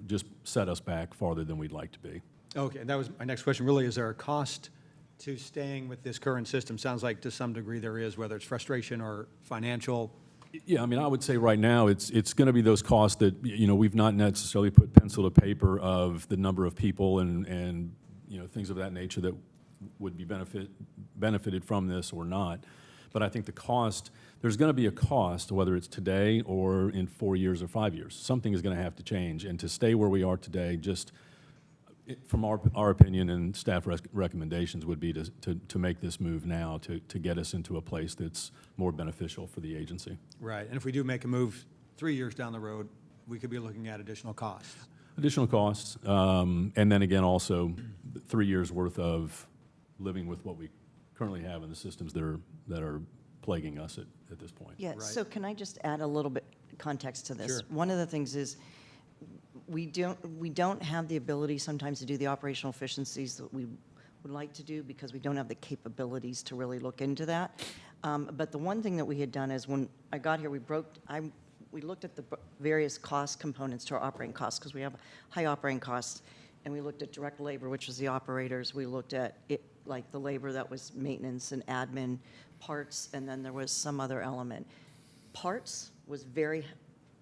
just set us back farther than we'd like to be. Okay, and that was my next question. Really, is there a cost to staying with this current system? Sounds like to some degree there is, whether it's frustration or financial. Yeah, I mean, I would say right now it's going to be those costs that, we've not necessarily put pencil to paper of the number of people and things of that nature that would be benefited from this or not. But I think the cost, there's going to be a cost, whether it's today or in 4 years or 5 years. Something is going to have to change. And to stay where we are today, just from our opinion and staff recommendations would be to make this move now to get us into a place that's more beneficial for the agency. Right, and if we do make a move 3 years down the road, we could be looking at additional costs. Additional costs, and then again also 3 years worth of living with what we currently have in the systems that are plaguing us at this point. Yeah, so can I just add a little bit context to this? Sure. One of the things is we don't have the ability sometimes to do the operational efficiencies that we would like to do because we don't have the capabilities to really look into that. But the one thing that we had done is when I got here, we looked at the various cost components to our operating costs because we have high operating costs, and we looked at direct labor, which was the operators. We looked at it, like the labor that was maintenance and admin, parts, and then there was some other element. Parts was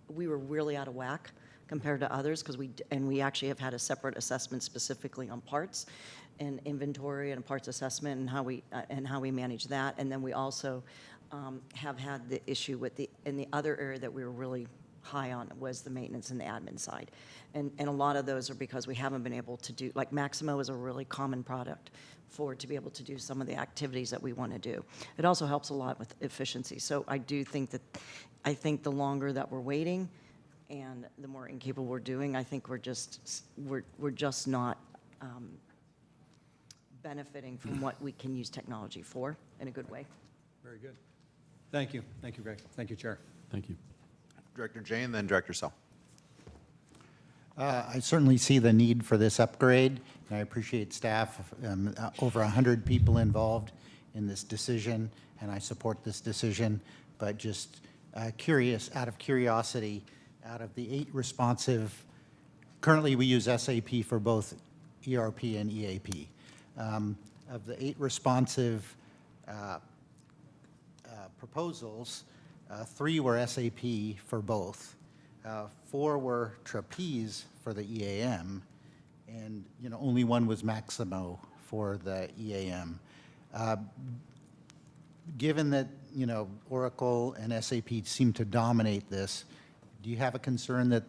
we were really out of whack compared to others because we actually have had a separate assessment specifically on parts and inventory and parts assessment and how we manage that. And then we also have had the issue with the other area that we were really high on was the maintenance and the admin side. And a lot of those are because we haven't been able to do, like Maximo is a really common product to be able to do some of the activities that we want to do. It also helps a lot with efficiency. So I think the longer that we're waiting and the more incapable we're doing, I think we're just not benefiting from what we can use technology for in a good way. Very good. Thank you. Thank you, Greg. Thank you, Chair. Thank you. Director Jay and then Director Sell. I certainly see the need for this upgrade, and I appreciate staff, over 100 people involved in this decision, and I support this decision, but just curious, out of curiosity, out of the 8 responsive, currently we use SAP for both ERP and EAP. Of the 8 responsive proposals, 3 were SAP for both. 4 were Trapeze for the EAM, and only 1 was Maximo for the EAM. Given that Oracle and SAP seem to dominate this, do you have a concern that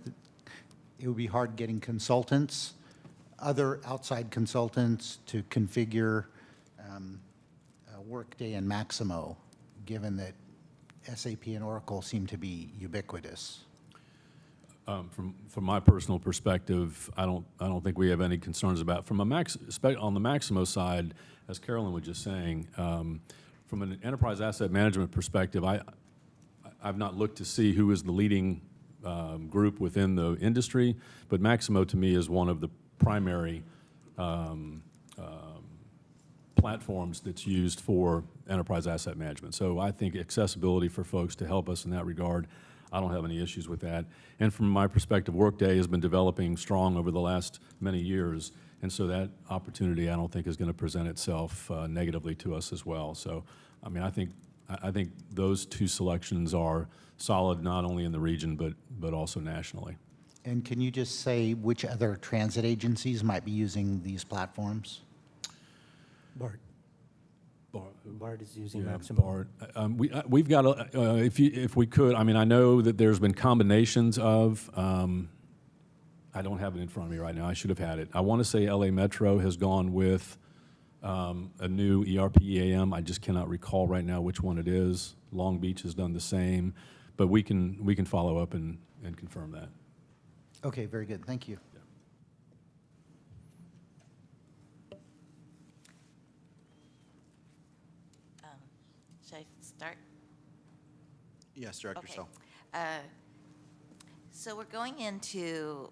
it would be hard getting consultants, other outside consultants, to configure Workday and Maximo, given that SAP and Oracle seem to be ubiquitous? From my personal perspective, I don't think we have any concerns about on the Maximo side, as Carolyn was just saying. From an enterprise asset management perspective, I've not looked to see who is the leading group within the industry, but Maximo to me is one of the primary platforms that's used for enterprise asset management. So I think accessibility for folks to help us in that regard, I don't have any issues with that. And from my perspective, Workday has been developing strong over the last many years, and so that opportunity I don't think is going to present itself negatively to us as well. So, I mean, I think those 2 selections are solid not only in the region but also nationally. And can you just say which other transit agencies might be using these platforms? BART is using Maximo. BART. We've got, if we could, I mean, I know that there's been combinations of, I don't have it in front of me right now. I should have had it. I want to say LA Metro has gone with a new ERP EAM. I just cannot recall right now which one it is. Long Beach has done the same, but we can follow up and confirm that. Okay, very good. Thank you. Should I start? Yes, Director Okay. Sell. So we're going into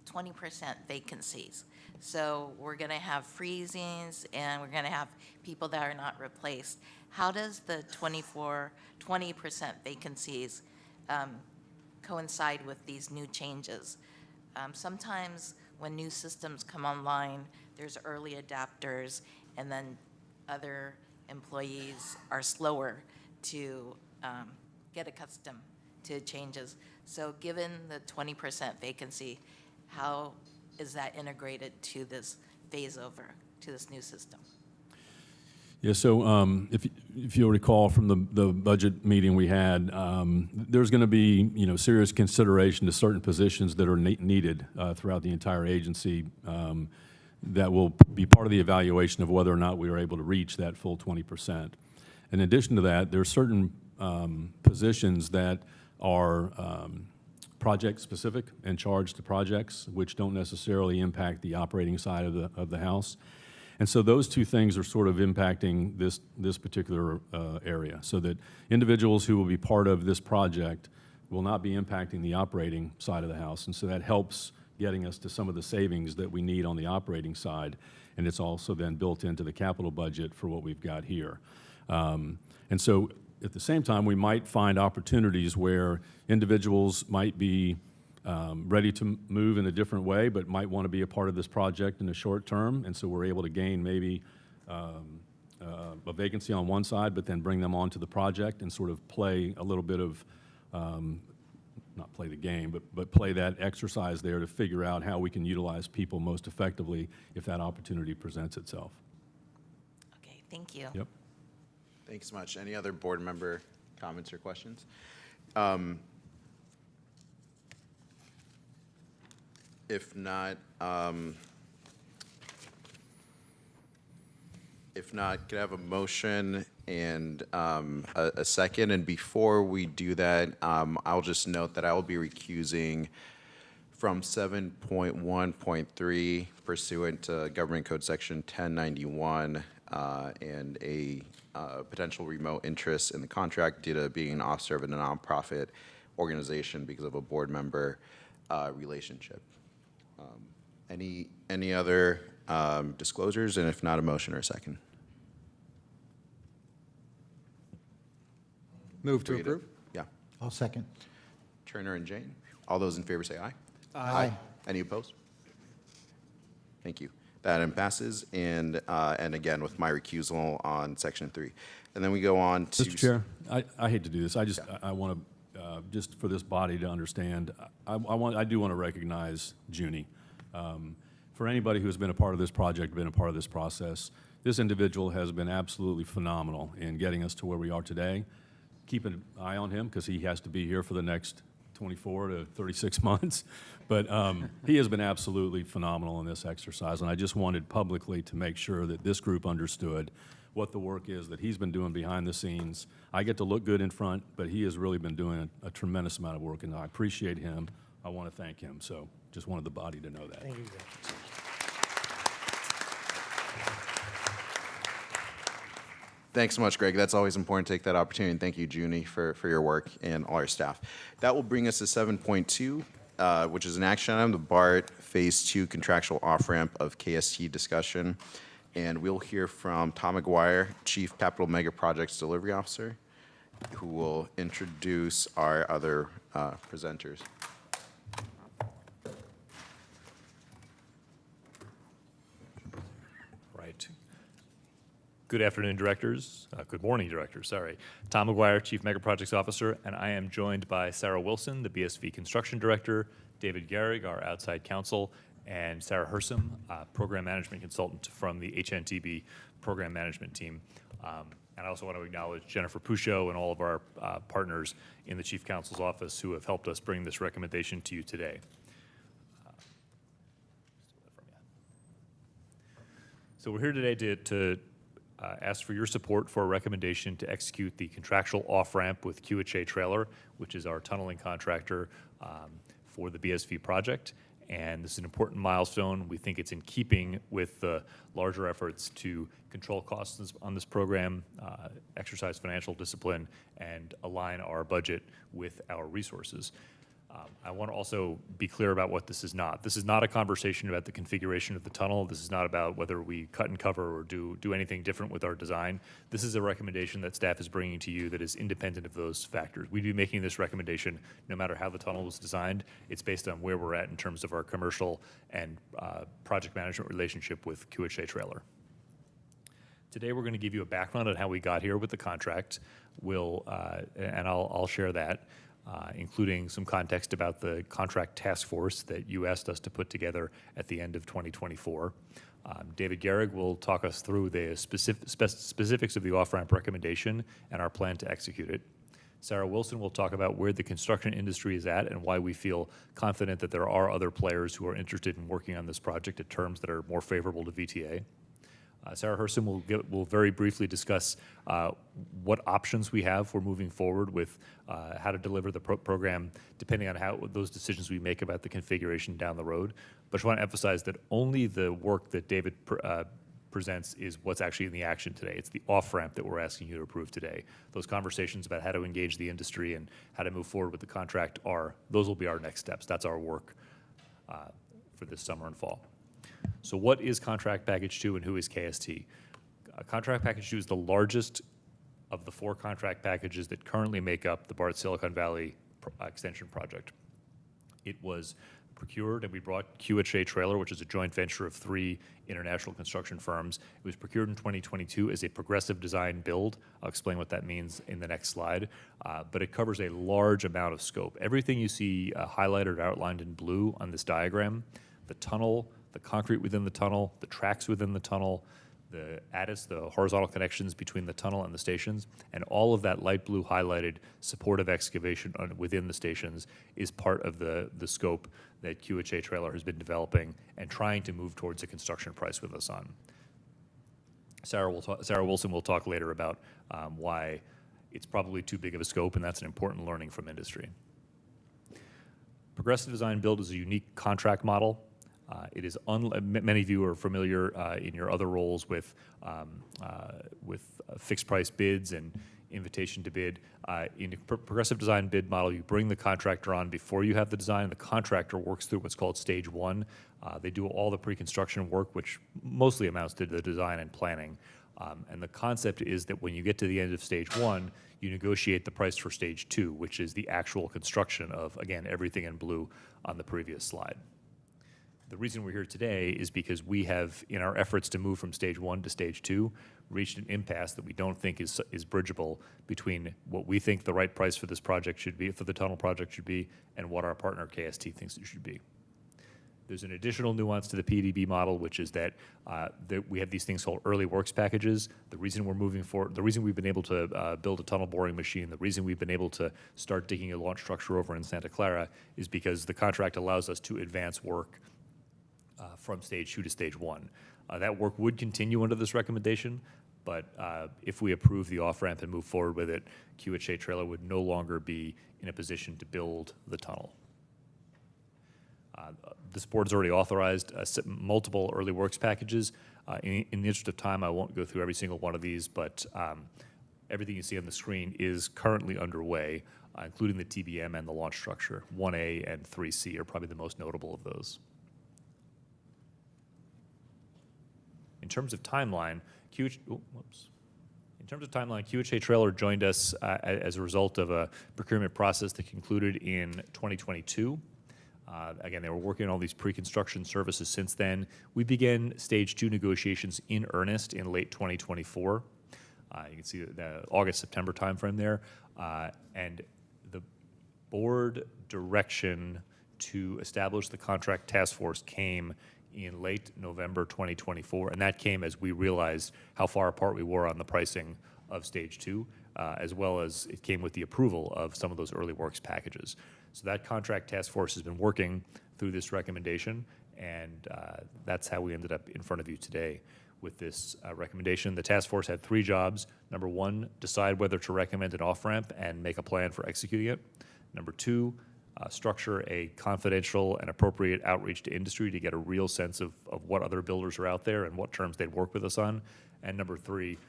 20% vacancies. So we're going to have freezings and we're going to have people that are not replaced. How does the 20% vacancies coincide with these new changes? Sometimes when new systems come online, there's early adapters, and then other employees are slower to get accustomed to changes. So given the 20% vacancy, how is that integrated to this phase over, to this new system? Yeah, so if you'll recall from the budget meeting we had, there's going to be serious consideration to certain positions that are needed throughout the entire agency that will be part of the evaluation of whether or not we are able to reach that full 20%. In addition to that, there are certain positions that are project-specific and charged to projects, which don't necessarily impact the operating side of the house. And so those 2 things are sort of impacting this particular area, so that individuals who will be part of this project will not be impacting the operating side of the house. And so that helps getting us to some of the savings that we need on the operating side, and it's also then built into the capital budget for what we've got here. And so at the same time, we might find opportunities where individuals might be ready to move in a different way, but might want to be a part of this project in the short term, and so we're able to gain maybe a vacancy on one side, but then bring them onto the project and sort of play a little bit of, not play the game, but play that exercise there to figure out how we can utilize people most effectively if that opportunity presents itself. Okay, thank you. Yep. Thanks so much. Any other board member comments or questions? If not, could I have a motion and a second? And before we do that, I'll just note that I will be recusing from 7.1.3 pursuant to Government Code Section 1091 and a potential remote interest in the contract due to being an officer of a nonprofit organization because of a board member relationship. Any other disclosures, and if not, a motion or a second? Move to approve? Yeah. I'll second. Turner and Jane. All those in favor say aye. Aye. Any opposed? Thank you. That item passes, and again, with my recusal on section 3. And then we go on to... Mr. Chair, I hate to do this. I want to, just for this body to understand, I do want to recognize Junie. For anybody who has been a part of this project, been a part of this process, this individual has been absolutely phenomenal in getting us to where we are today. Keep an eye on him because he has to be here for the next 24 to 36 months. But he has been absolutely phenomenal in this exercise, and I just wanted publicly to make sure that this group understood what the work is that he's been doing behind the scenes. I get to look good in front, but he has really been doing a tremendous amount of work, and I appreciate him. I want to thank him. So just wanted the body to know that. Thank you. Thanks so much, Greg. That's always important to take that opportunity, and thank you, Junie, for your work and all our staff. That will bring us to 7.2, which is an action item, the BART Phase 2 contractual off-ramp of KST discussion. And we'll hear from Tom McGuire, Chief Capital Mega Projects Delivery Officer, who will introduce our other presenters. Right. Good afternoon, directors. Good morning, directors, sorry. Tom McGuire, Chief Mega Projects Officer, and I am joined by Sarah Wilson, the BSV Construction Director, David Gehrig, our outside counsel, and Sarah Hersom, Program Management Consultant from the HNTB Program Management Team. And I also want to acknowledge Jennifer Puccio and all of our partners in the Chief Counsel's Office who have helped us bring this recommendation to you today. So we're here today to ask for your support for a recommendation to execute the contractual off-ramp with QHA Trailer, which is our tunneling contractor for the BSV project. And this is an important milestone. We think it's in keeping with the larger efforts to control costs on this program, exercise financial discipline, and align our budget with our resources. I want to also be clear about what this is not. This is not a conversation about the configuration of the tunnel. This is not about whether we cut and cover or do anything different with our design. This is a recommendation that staff is bringing to you that is independent of those factors. We'd be making this recommendation no matter how the tunnel was designed. It's based on where we're at in terms of our commercial and project management relationship with QHA Trailer. Today, we're going to give you a background on how we got here with the contract. I'll share that. Including some context about the contract task force that you asked us to put together at the end of 2024. David Gehrig will talk us through the specifics of the off-ramp recommendation and our plan to execute it. Sarah Wilson will talk about where the construction industry is at and why we feel confident that there are other players who are interested in working on this project at terms that are more favorable to VTA. Sarah Hersom will very briefly discuss what options we have for moving forward with how to deliver the program, depending on how those decisions we make about the configuration down the road. But I just want to emphasize that only the work that David presents is what's actually in the action today. It's the off-ramp that we're asking you to approve today. Those conversations about how to engage the industry and how to move forward with the contract those will be our next steps. That's our work for this summer and fall. So what is Contract Package 2 and who is KST? Contract Package 2 is the largest of the 4 contract packages that currently make up the BART Silicon Valley extension project. It was procured, and we brought QHA Trailer, which is a joint venture of 3 international construction firms. It was procured in 2022 as a progressive design build. I'll explain what that means in the next slide. But it covers a large amount of scope. Everything you see highlighted or outlined in blue on this diagram, the tunnel, the concrete within the tunnel, the tracks within the tunnel, the ADIS, the horizontal connections between the tunnel and the stations, and all of that light blue highlighted supportive excavation within the stations is part of the scope that QHA Trailer has been developing and trying to move towards a construction price with us on. Sarah Wilson will talk later about why it's probably too big of a scope, and that's an important learning from industry. Progressive design build is a unique contract model. It is, many of you are familiar in your other roles with fixed price bids and invitation to bid. In a progressive design bid model, you bring the contractor on before you have the design. The contractor works through what's called stage one. They do all the pre-construction work, which mostly amounts to the design and planning. And the concept is that when you get to the end of stage one, you negotiate the price for stage two, which is the actual construction of, again, everything in blue on the previous slide. The reason we're here today is because we have, in our efforts to move from stage one to stage two, reached an impasse that we don't think is bridgeable between what we think the right price for this project should be, for the tunnel project should be, and what our partner KST thinks it should be. There's an additional nuance to the PDB model, which is that, we have these things called early works packages. The reason we're moving forward, the reason we've been able to build a tunnel boring machine, the reason we've been able to start digging a launch structure over in Santa Clara is because the contract allows us to advance work from stage two to stage one. That work would continue under this recommendation, but if we approve the off-ramp and move forward with it, QHA Trailer would no longer be in a position to build the tunnel. This board has already authorized multiple early works packages. In the interest of time, I won't go through every single one of these, but everything you see on the screen is currently underway, including the TBM and the launch structure. 1A and 3C are probably the most notable of those. In terms of timeline, QHA Trailer joined us as a result of a procurement process that concluded in 2022. Again, they were working on all these pre-construction services since then. We began stage two negotiations in earnest in late 2024. You can see the August-September timeframe there. And the board direction to establish the contract task force came in late November 2024, and that came as we realized how far apart we were on the pricing of stage two, as well as it came with the approval of some of those early works packages. So that contract task force has been working through this recommendation, and that's how we ended up in front of you today with this recommendation. The task force had three jobs. Number one, decide whether to recommend an off-ramp and make a plan for executing it. Number two, structure a confidential and appropriate outreach to industry to get a real sense of what other builders are out there and what terms they'd work with us on. And number three,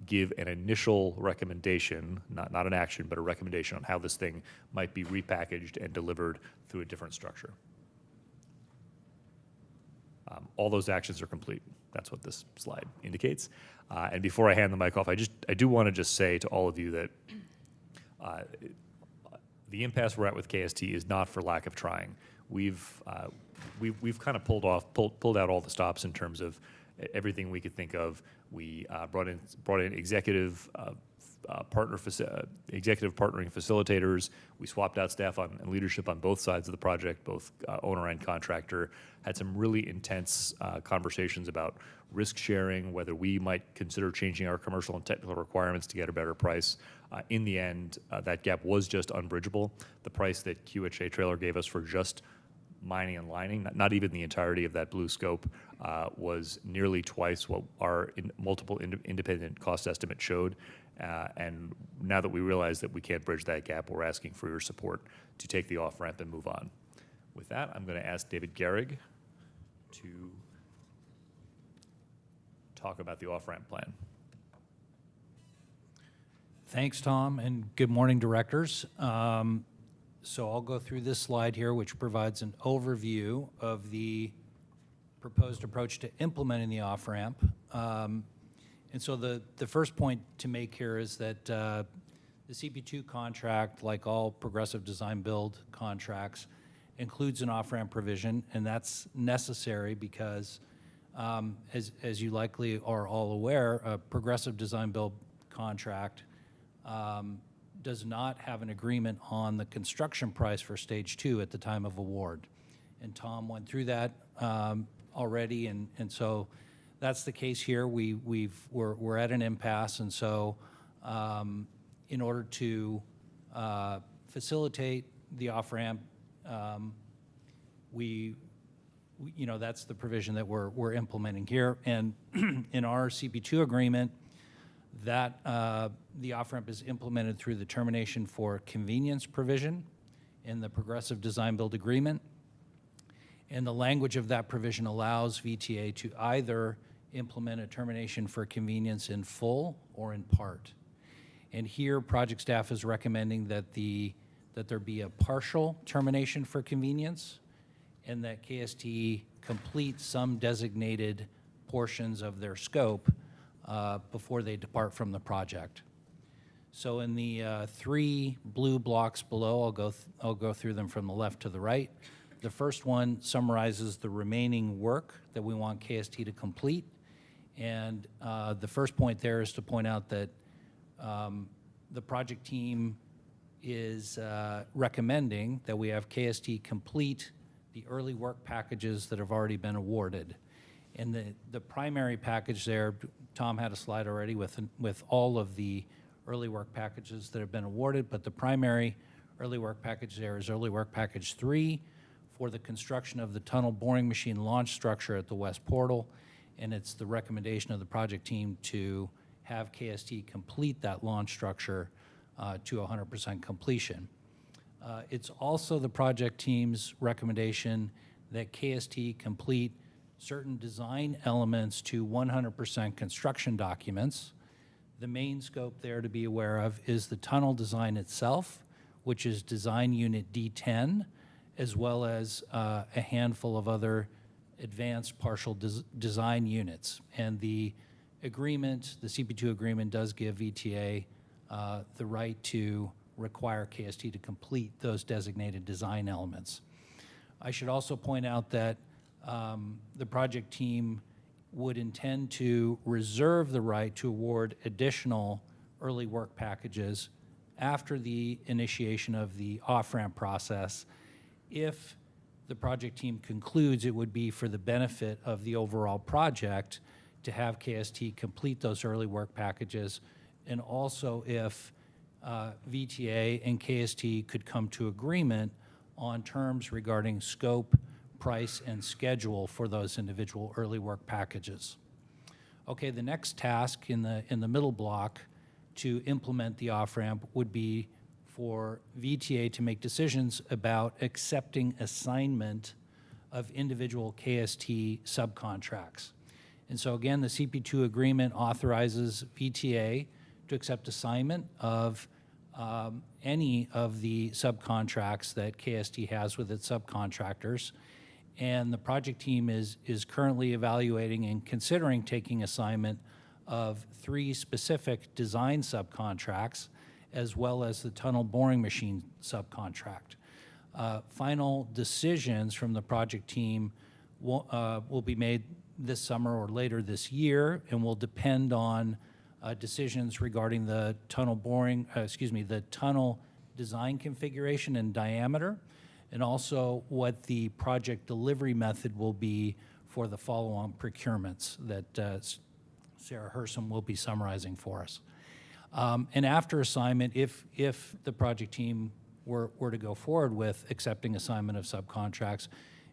give an initial recommendation, not an action, but a recommendation on how this thing might be repackaged and delivered through a different structure. All those actions are complete. That's what this slide indicates. And before I hand the mic off, I do want to just say to all of you that the impasse we're at with KST is not for lack of trying. We've kind of pulled out all the stops in terms of everything we could think of. We brought in executive partnering facilitators. We swapped out staff and leadership on both sides of the project, both owner and contractor. Had some really intense conversations about risk sharing, whether we might consider changing our commercial and technical requirements to get a better price. In the end, that gap was just unbridgeable. The price that QHA Trailer gave us for just mining and lining, not even the entirety of that blue scope, was nearly twice what our multiple independent cost estimate showed. And now that we realize that we can't bridge that gap, we're asking for your support to take the off-ramp and move on. With that, I'm going to ask David Gehrig to talk about the off-ramp plan. Thanks, Tom, and good morning, directors. So I'll go through this slide here, which provides an overview of the proposed approach to implementing the off-ramp. And so the first point to make here is that the CP2 contract, like all progressive design build contracts, includes an off-ramp provision, and that's necessary because, as you likely are all aware, a progressive design build contract does not have an agreement on the construction price for stage two at the time of award. And Tom went through that already, and so that's the case here. We're at an impasse, and so in order to facilitate the off-ramp, that's the provision that we're implementing here. And in our CP2 agreement, that the off-ramp is implemented through the termination for convenience provision in the progressive design build agreement. And the language of that provision allows VTA to either implement a termination for convenience in full or in part. And here, project staff is recommending that there be a partial termination for convenience, and that KST complete some designated portions of their scope before they depart from the project. So in the three blue blocks below, I'll go through them from the left to the right. The first one summarizes the remaining work that we want KST to complete. And the first point there is to point out that the project team is recommending that we have KST complete the early work packages that have already been awarded. And the primary package there, Tom had a slide already with all of the early work packages that have been awarded, but the primary early work package there is early work package 3 for the construction of the tunnel boring machine launch structure at the west portal. And it's the recommendation of the project team to have KST complete that launch structure to 100% completion. It's also the project team's recommendation that KST complete certain design elements to 100% construction documents. The main scope there to be aware of is the tunnel design itself, which is design unit D10, as well as a handful of other advanced partial design units. And the agreement, the CP2 agreement, does give VTA the right to require KST to complete those designated design elements. I should also point out that the project team would intend to reserve the right to award additional early work packages after the initiation of the off-ramp process. If the project team concludes it would be for the benefit of the overall project to have KST complete those early work packages, and also if VTA and KST could come to agreement on terms regarding scope, price, and schedule for those individual early work packages. Okay, the next task in the middle block to implement the off-ramp would be for VTA to make decisions about accepting assignment of individual KST subcontracts. And so again, the CP2 agreement authorizes VTA to accept assignment of any of the subcontracts that KST has with its subcontractors. And the project team is currently evaluating and considering taking assignment of 3 specific design subcontracts, as well as the tunnel boring machine subcontract. Final decisions from the project team will be made this summer or later this year, and will depend on decisions regarding the tunnel the tunnel design configuration and diameter, and also what the project delivery method will be for the follow-on procurements that Sarah Hersom will be summarizing for us. And after assignment, if the project team were to go forward with accepting assignment of subcontracts,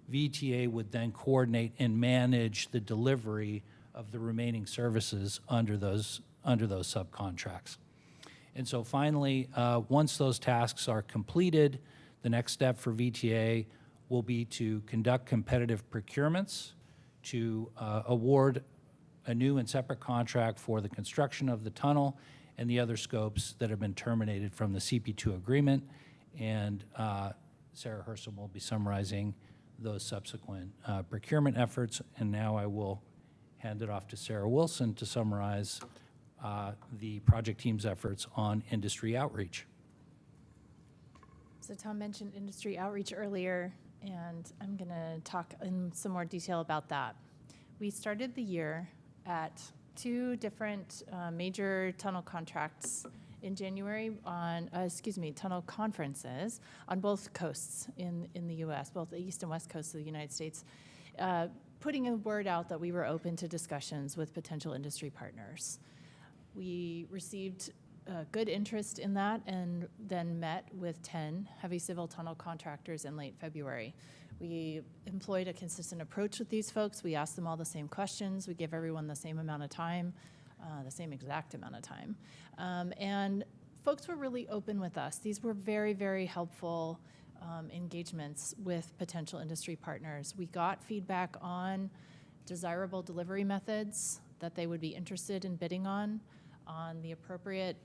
VTA would then coordinate and manage the delivery of the remaining services under those subcontracts. And so finally, once those tasks are completed, the next step for VTA will be to conduct competitive procurements, to award a new and separate contract for the construction of the tunnel and the other scopes that have been terminated from the CP2 agreement. And Sarah Hersom will be summarizing those subsequent procurement efforts. And now I will hand it off to Sarah Wilson to summarize the project team's efforts on industry outreach. So Tom mentioned industry outreach earlier, and I'm going to talk in some more detail about that. We started the year at 2 different major tunnel contracts in January on, tunnel conferences on both coasts in the U.S., both the east and west coasts of the United States, putting a word out that we were open to discussions with potential industry partners. We received good interest in that and then met with 10 heavy civil tunnel contractors in late February. We employed a consistent approach with these folks. We asked them all the same questions. We gave everyone the same amount of time, the same exact amount of time. And folks were really open with us. These were very, very helpful engagements with potential industry partners. We got feedback on desirable delivery methods that they would be interested in bidding on the appropriate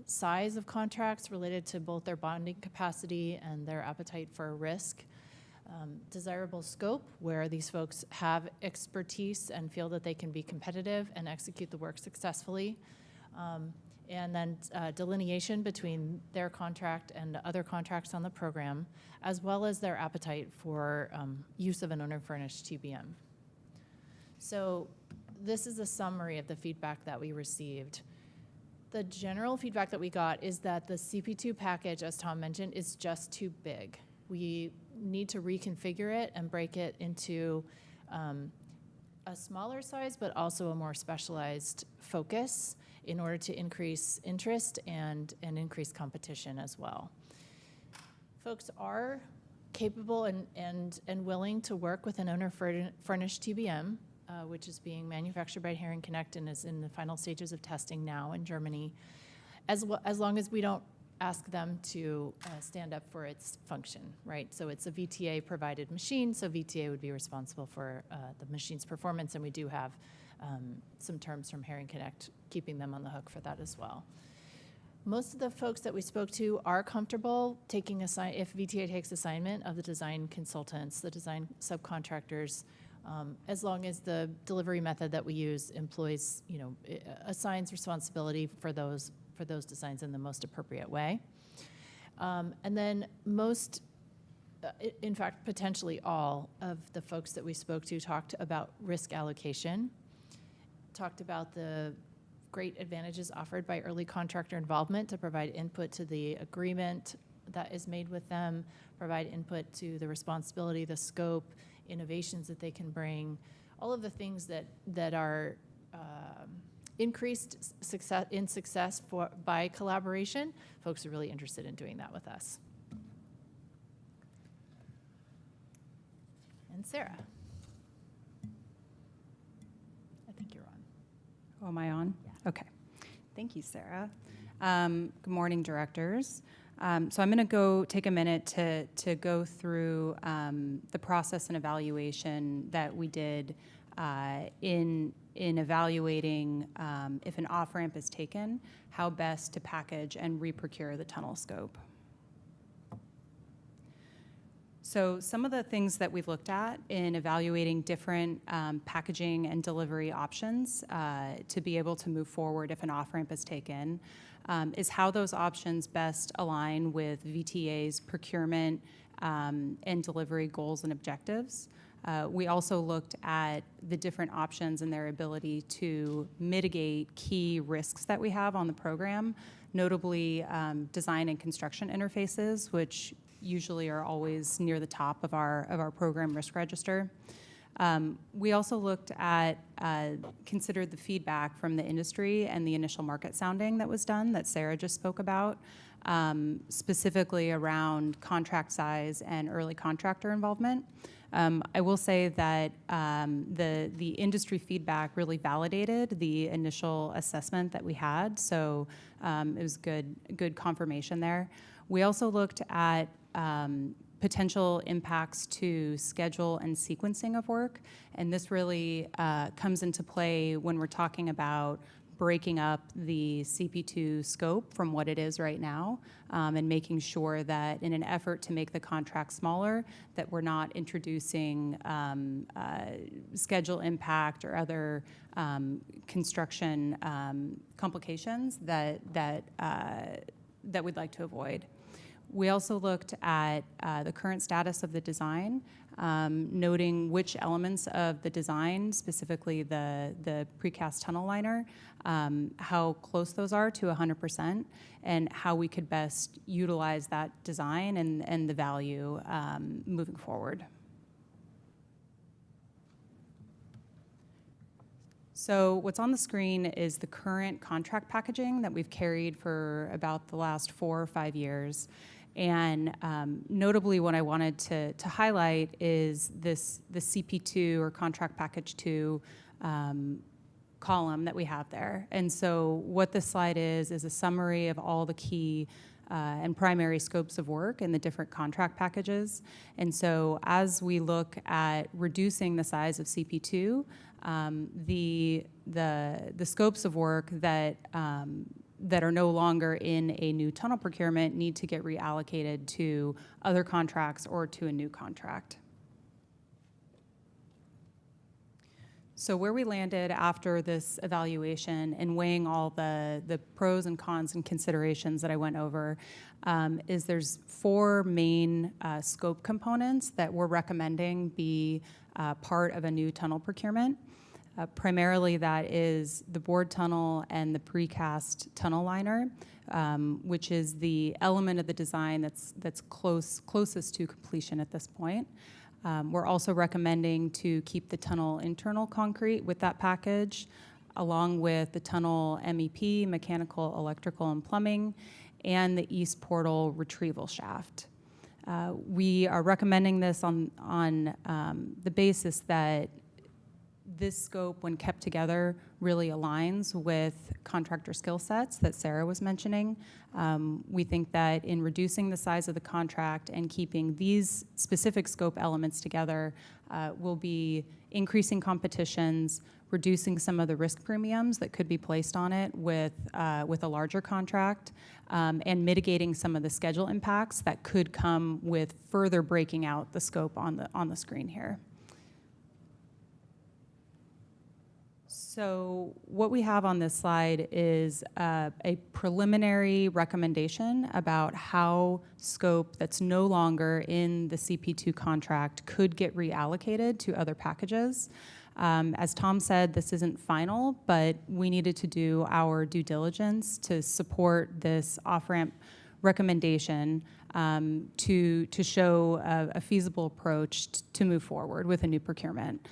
size of contracts related to both their bonding capacity and their appetite for risk. Desirable scope, where these folks have expertise and feel that they can be competitive and execute the work successfully. And then delineation between their contract and other contracts on the program, as well as their appetite for use of an owner-furnished TBM. So this is a summary of the feedback that we received. The general feedback that we got is that the CP2 package, as Tom mentioned, is just too big. We need to reconfigure it and break it into a smaller size, but also a more specialized focus in order to increase interest and increase competition as well. Folks are capable and willing to work with an owner-furnished TBM, which is being manufactured by Herring Connect and is in the final stages of testing now in Germany, as long as we don't ask them to stand up for its function, right? So it's a VTA-provided machine, so VTA would be responsible for the machine's performance, and we do have some terms from Herring Connect keeping them on the hook for that as well. Most of the folks that we spoke to are comfortable taking if VTA takes assignment of the design consultants, the design subcontractors, as long as the delivery method that we use employs, assigns responsibility for those designs in the most appropriate way. And then in fact, potentially all of the folks that we spoke to talked about risk allocation, talked about the great advantages offered by early contractor involvement to provide input to the agreement that is made with them, provide input to the responsibility, the scope, innovations that they can bring, all of the things that are increased success by collaboration. Folks are really interested in doing that with us. And Sarah, I think you're on. Oh, am I on? Yeah. Okay. Thank you, Sarah. Good morning, directors. So I'm going to take a minute to go through the process and evaluation that we did in evaluating if an off-ramp is taken, how best to package and reprocure the tunnel scope. So some of the things that we've looked at in evaluating different packaging and delivery options to be able to move forward if an off-ramp is taken is how those options best align with VTA's procurement and delivery goals and objectives. We also looked at the different options and their ability to mitigate key risks that we have on the program, notably design and construction interfaces, which usually are always near the top of our program risk register. We also looked at, considered the feedback from the industry and the initial market sounding that was done that Sarah just spoke about, specifically around contract size and early contractor involvement. I will say that the industry feedback really validated the initial assessment that we had, so it was good confirmation there. We also looked at potential impacts to schedule and sequencing of work, and this really comes into play when we're talking about breaking up the CP2 scope from what it is right now, and making sure that in an effort to make the contract smaller, that we're not introducing schedule impact or other construction complications that we'd like to avoid. We also looked at the current status of the design, noting which elements of the design, specifically the precast tunnel liner, how close those are to 100%, and how we could best utilize that design and the value moving forward. So what's on the screen is the current contract packaging that we've carried for about the last 4 or 5 years. And notably, what I wanted to highlight is the CP2 or contract package 2 column that we have there. And so what this slide is a summary of all the key and primary scopes of work in the different contract packages. And so as we look at reducing the size of CP2, the scopes of work that that are no longer in a new tunnel procurement need to get reallocated to other contracts or to a new contract. So where we landed after this evaluation and weighing all the pros and cons and considerations that I went over is there's 4 main scope components that we're recommending be part of a new tunnel procurement. Primarily that is the bored tunnel and the precast tunnel liner, which is the element of the design that's closest to completion at this point. We're also recommending to keep the tunnel internal concrete with that package, along with the tunnel MEP, mechanical, electrical, and plumbing, and the east portal retrieval shaft. We are recommending this on the basis that this scope, when kept together, really aligns with contractor skill sets that Sarah was mentioning. We think that in reducing the size of the contract and keeping these specific scope elements together will be increasing competitions, reducing some of the risk premiums that could be placed on it with a larger contract, and mitigating some of the schedule impacts that could come with further breaking out the scope on the screen here. So what we have on this slide is a preliminary recommendation about how scope that's no longer in the CP2 contract could get reallocated to other packages. As Tom said, this isn't final, but we needed to do our due diligence to support this off-ramp recommendation to show a feasible approach to move forward with a new procurement.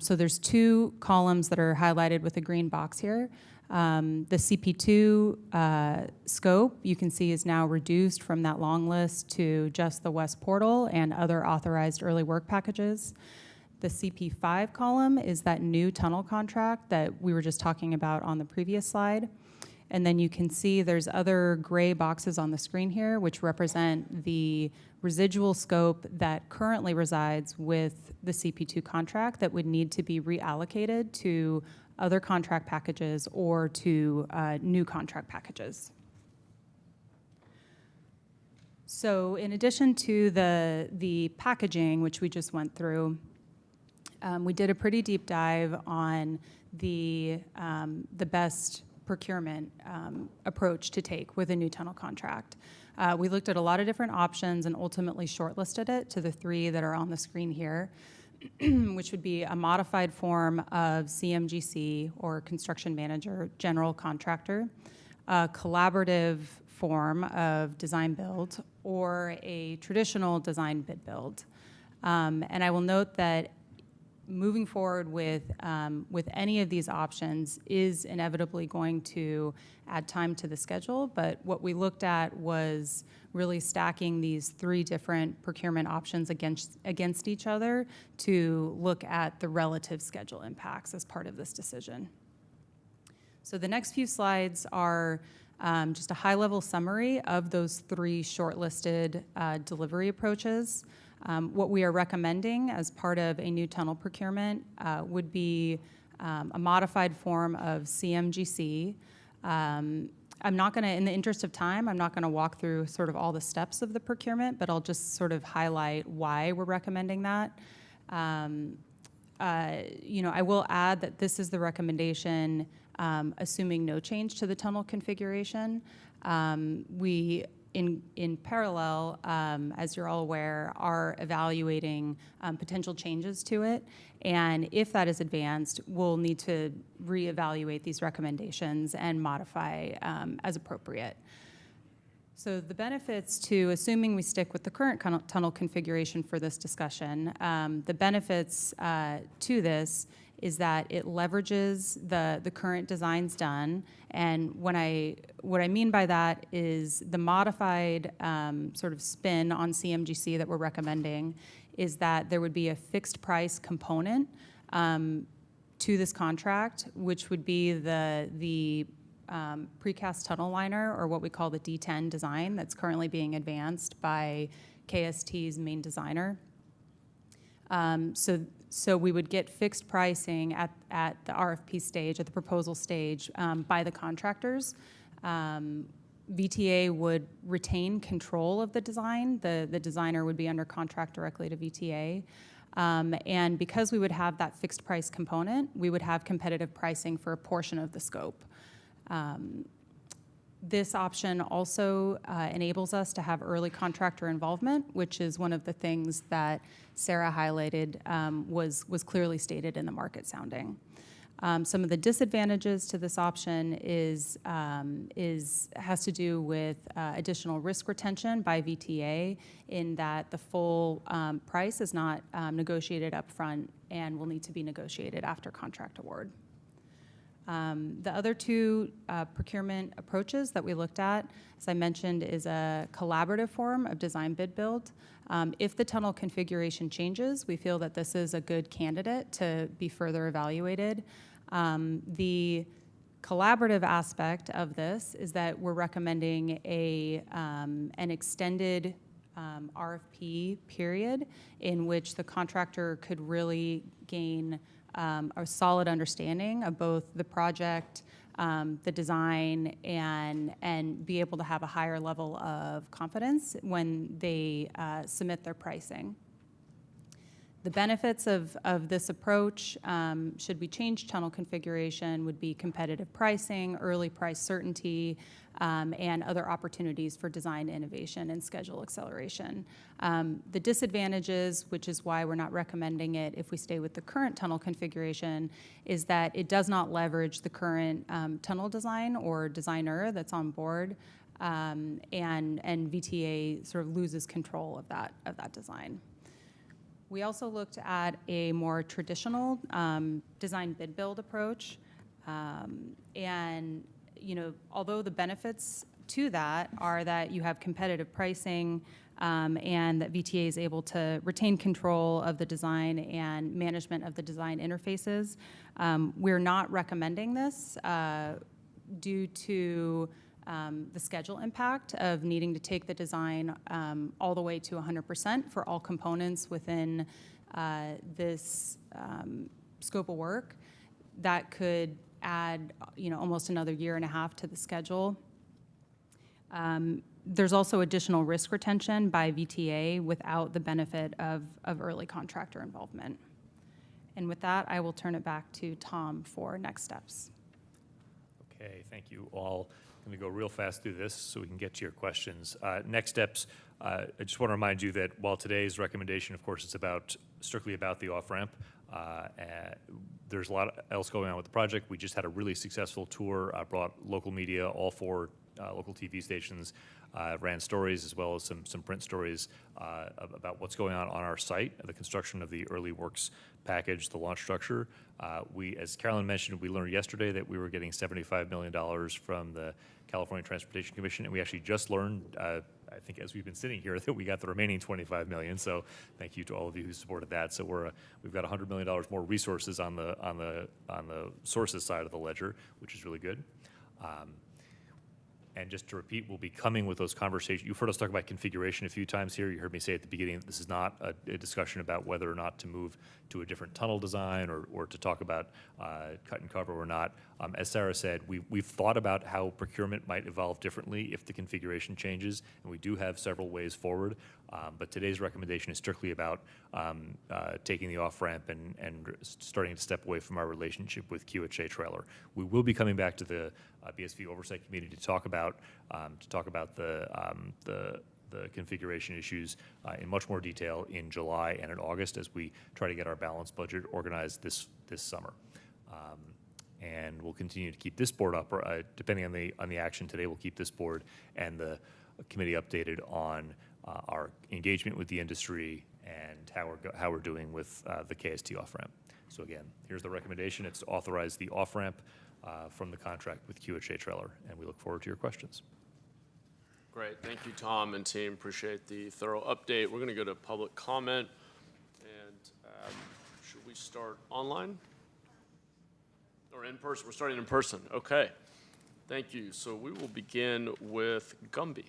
So there's 2 columns that are highlighted with a green box here. The CP2 scope, you can see, is now reduced from that long list to just the West Portal and other authorized early work packages. The CP5 column is that new tunnel contract that we were just talking about on the previous slide. And then you can see there's other gray boxes on the screen here, which represent the residual scope that currently resides with the CP2 contract that would need to be reallocated to other contract packages or to new contract packages. So in addition to the packaging, which we just went through, we did a pretty deep dive on the best procurement approach to take with a new tunnel contract. We looked at a lot of different options and ultimately shortlisted it to the 3 that are on the screen here, which would be a modified form of CMGC, or construction manager general contractor, a collaborative form of design build, or a traditional design bid build. And I will note that moving forward with any of these options is inevitably going to add time to the schedule, but what we looked at was really stacking these 3 different procurement options against each other to look at the relative schedule impacts as part of this decision. So the next few slides are just a high-level summary of those 3 shortlisted delivery approaches. What we are recommending as part of a new tunnel procurement would be a modified form of CMGC. I'm not going to, in the interest of time, I'm not going to walk through sort of all the steps of the procurement, but I'll just sort of highlight why we're recommending that. I will add that this is the recommendation assuming no change to the tunnel configuration. We in parallel, as you're all aware, are evaluating potential changes to it. And if that is advanced, we'll need to reevaluate these recommendations and modify as appropriate. So the benefits to, assuming we stick with the current tunnel configuration for this discussion, the benefits to this is that it leverages the current designs done. And what I mean by that is the modified sort of spin on CMGC that we're recommending is that there would be a fixed price component to this contract, which would be the precast tunnel liner, or what we call the D10 design, that's currently being advanced by KST's main designer. So we would get fixed pricing at the RFP stage, at the proposal stage, by the contractors. VTA would retain control of the design. The designer would be under contract directly to VTA. And because we would have that fixed price component, we would have competitive pricing for a portion of the scope. This option also enables us to have early contractor involvement, which is one of the things that Sarah highlighted, was clearly stated in the market sounding. Some of the disadvantages to this option has to do with additional risk retention by VTA, in that the full price is not negotiated upfront and will need to be negotiated after contract award. The other two procurement approaches that we looked at, as I mentioned, is a collaborative form of design bid build. If the tunnel configuration changes, we feel that this is a good candidate to be further evaluated. The collaborative aspect of this is that we're recommending an extended RFP period in which the contractor could really gain a solid understanding of both the project, the design, and be able to have a higher level of confidence when they submit their pricing. The benefits of this approach, should we change tunnel configuration, would be competitive pricing, early price certainty, and other opportunities for design innovation and schedule acceleration. The disadvantages, which is why we're not recommending it if we stay with the current tunnel configuration, is that it does not leverage the current tunnel design or designer that's on board, and VTA sort of loses control of that design. We also looked at a more traditional design bid build approach, and although the benefits to that are that you have competitive pricing, and that VTA is able to retain control of the design and management of the design interfaces, we're not recommending this due to the schedule impact of needing to take the design all the way to 100% for all components within this scope of work. That could add, almost another year and a half to the schedule. There's also additional risk retention by VTA without the benefit of early contractor involvement. And with that, I will turn it back to Tom for next steps. Okay, thank you all. I'm going to go real fast through this so we can get to your questions. Next steps, I just want to remind you that while today's recommendation, of course, is strictly about the off-ramp, there's a lot else going on with the project. We just had a really successful tour, brought local media, all 4 local TV stations, ran stories as well as some print stories about what's going on our site, the construction of the early works package, the launch structure. As Carolyn mentioned, we learned yesterday that we were getting $75 million from the California Transportation Commission, and we actually just learned, I think as we've been sitting here, that we got the remaining $25 million. So thank you to all of you who supported that. So we've got $100 million more resources on the sources side of the ledger, which is really good. And just to repeat, we'll be coming with those conversations. You've heard us talk about configuration a few times here. You heard me say at the beginning that this is not a discussion about whether or not to move to a different tunnel design or to talk about cut and cover or not. As Sarah said, we've thought about how procurement might evolve differently if the configuration changes, and we do have several ways forward. But today's recommendation is strictly about taking the off-ramp and starting to step away from our relationship with QHA Trailer. We will be coming back to the BSV Oversight Committee to talk about the configuration issues in much more detail in July and in August as we try to get our balanced budget organized this summer. And we'll continue to keep this board up, depending on the action today. We'll keep this board and the committee updated on our engagement with the industry and how we're doing with the KST off-ramp. So again, here's the recommendation. It's to authorize the off-ramp from the contract with QHA Trailer, and we look forward to your questions. Great. Thank you, Tom and team. Appreciate the thorough update. We're going to go to public comment. And should we start online? Or in person? We're starting in person. Okay. Thank you. So we will begin with Gumby.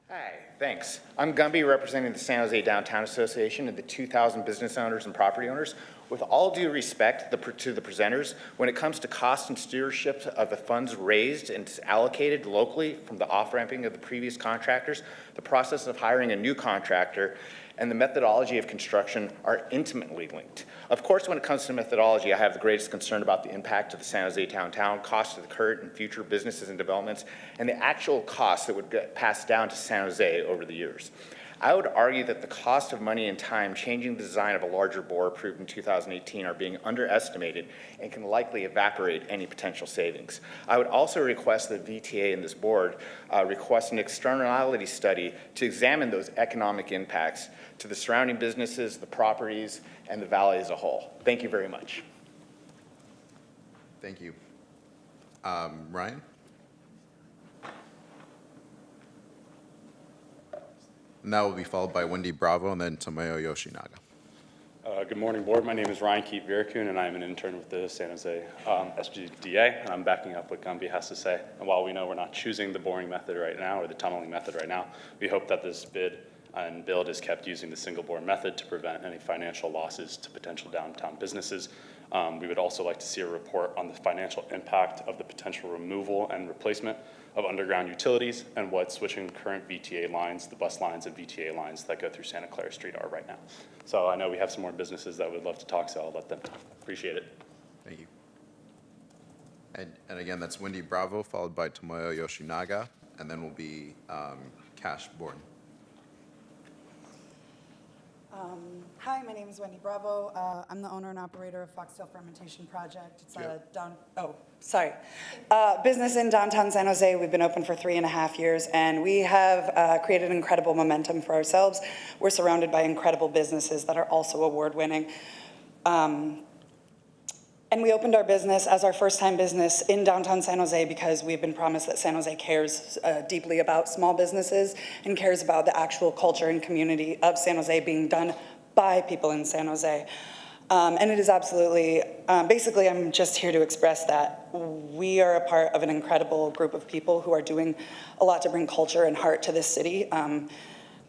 Hi, thanks. I'm Gumby, representing the San Jose Downtown Association and the 2,000 business owners and property owners. With all due respect to the presenters, when it comes to cost and stewardship of the funds raised and allocated locally from the off-ramping of the previous contractors, the process of hiring a new contractor and the methodology of construction are intimately linked. Of course, when it comes to methodology, I have the greatest concern about the impact of the San Jose downtown, cost of the current and future businesses and developments, and the actual costs that would get passed down to San Jose over the years. I would argue that the cost of money and time changing the design of a larger bore approved in 2018 are being underestimated and can likely evaporate any potential savings. I would also request that VTA and this board request an externality study to examine those economic impacts to the surrounding businesses, the properties, and the valley as a whole. Thank you very much. Thank you. Ryan? And that will be followed by Wendy Bravo and then Tomoyo Yoshinaga. Good morning, board. My name is Ryan Keith Virakun, and I'm an intern with the San Jose SGDA, and I'm backing up what Gumby has to say. And while we know we're not choosing the boring method right now, or the tunneling method right now, we hope that this bid and build is kept using the single bore method to prevent any financial losses to potential downtown businesses. We would also like to see a report on the financial impact of the potential removal and replacement of underground utilities and what switching current VTA lines, the bus lines and VTA lines that go through Santa Clara Street are right now. So I know we have some more businesses that would love to talk, so I'll let them. Appreciate it. Thank you. And again, that's Wendy Bravo, followed by Tomoyo Yoshinaga, and then will be Cash Bourne. Hi, my name is Wendy Bravo. I'm the owner and operator of Foxtail Fermentation Project. It's a business in downtown San Jose. We've been open for 3.5 years, and we have created incredible momentum for ourselves. We're surrounded by incredible businesses that are also award-winning. And we opened our business as our first-time business in downtown San Jose because we've been promised that San Jose cares deeply about small businesses and cares about the actual culture and community of San Jose being done by people in San Jose. And it is absolutely, basically I'm just here to express that we are a part of an incredible group of people who are doing a lot to bring culture and heart to this city.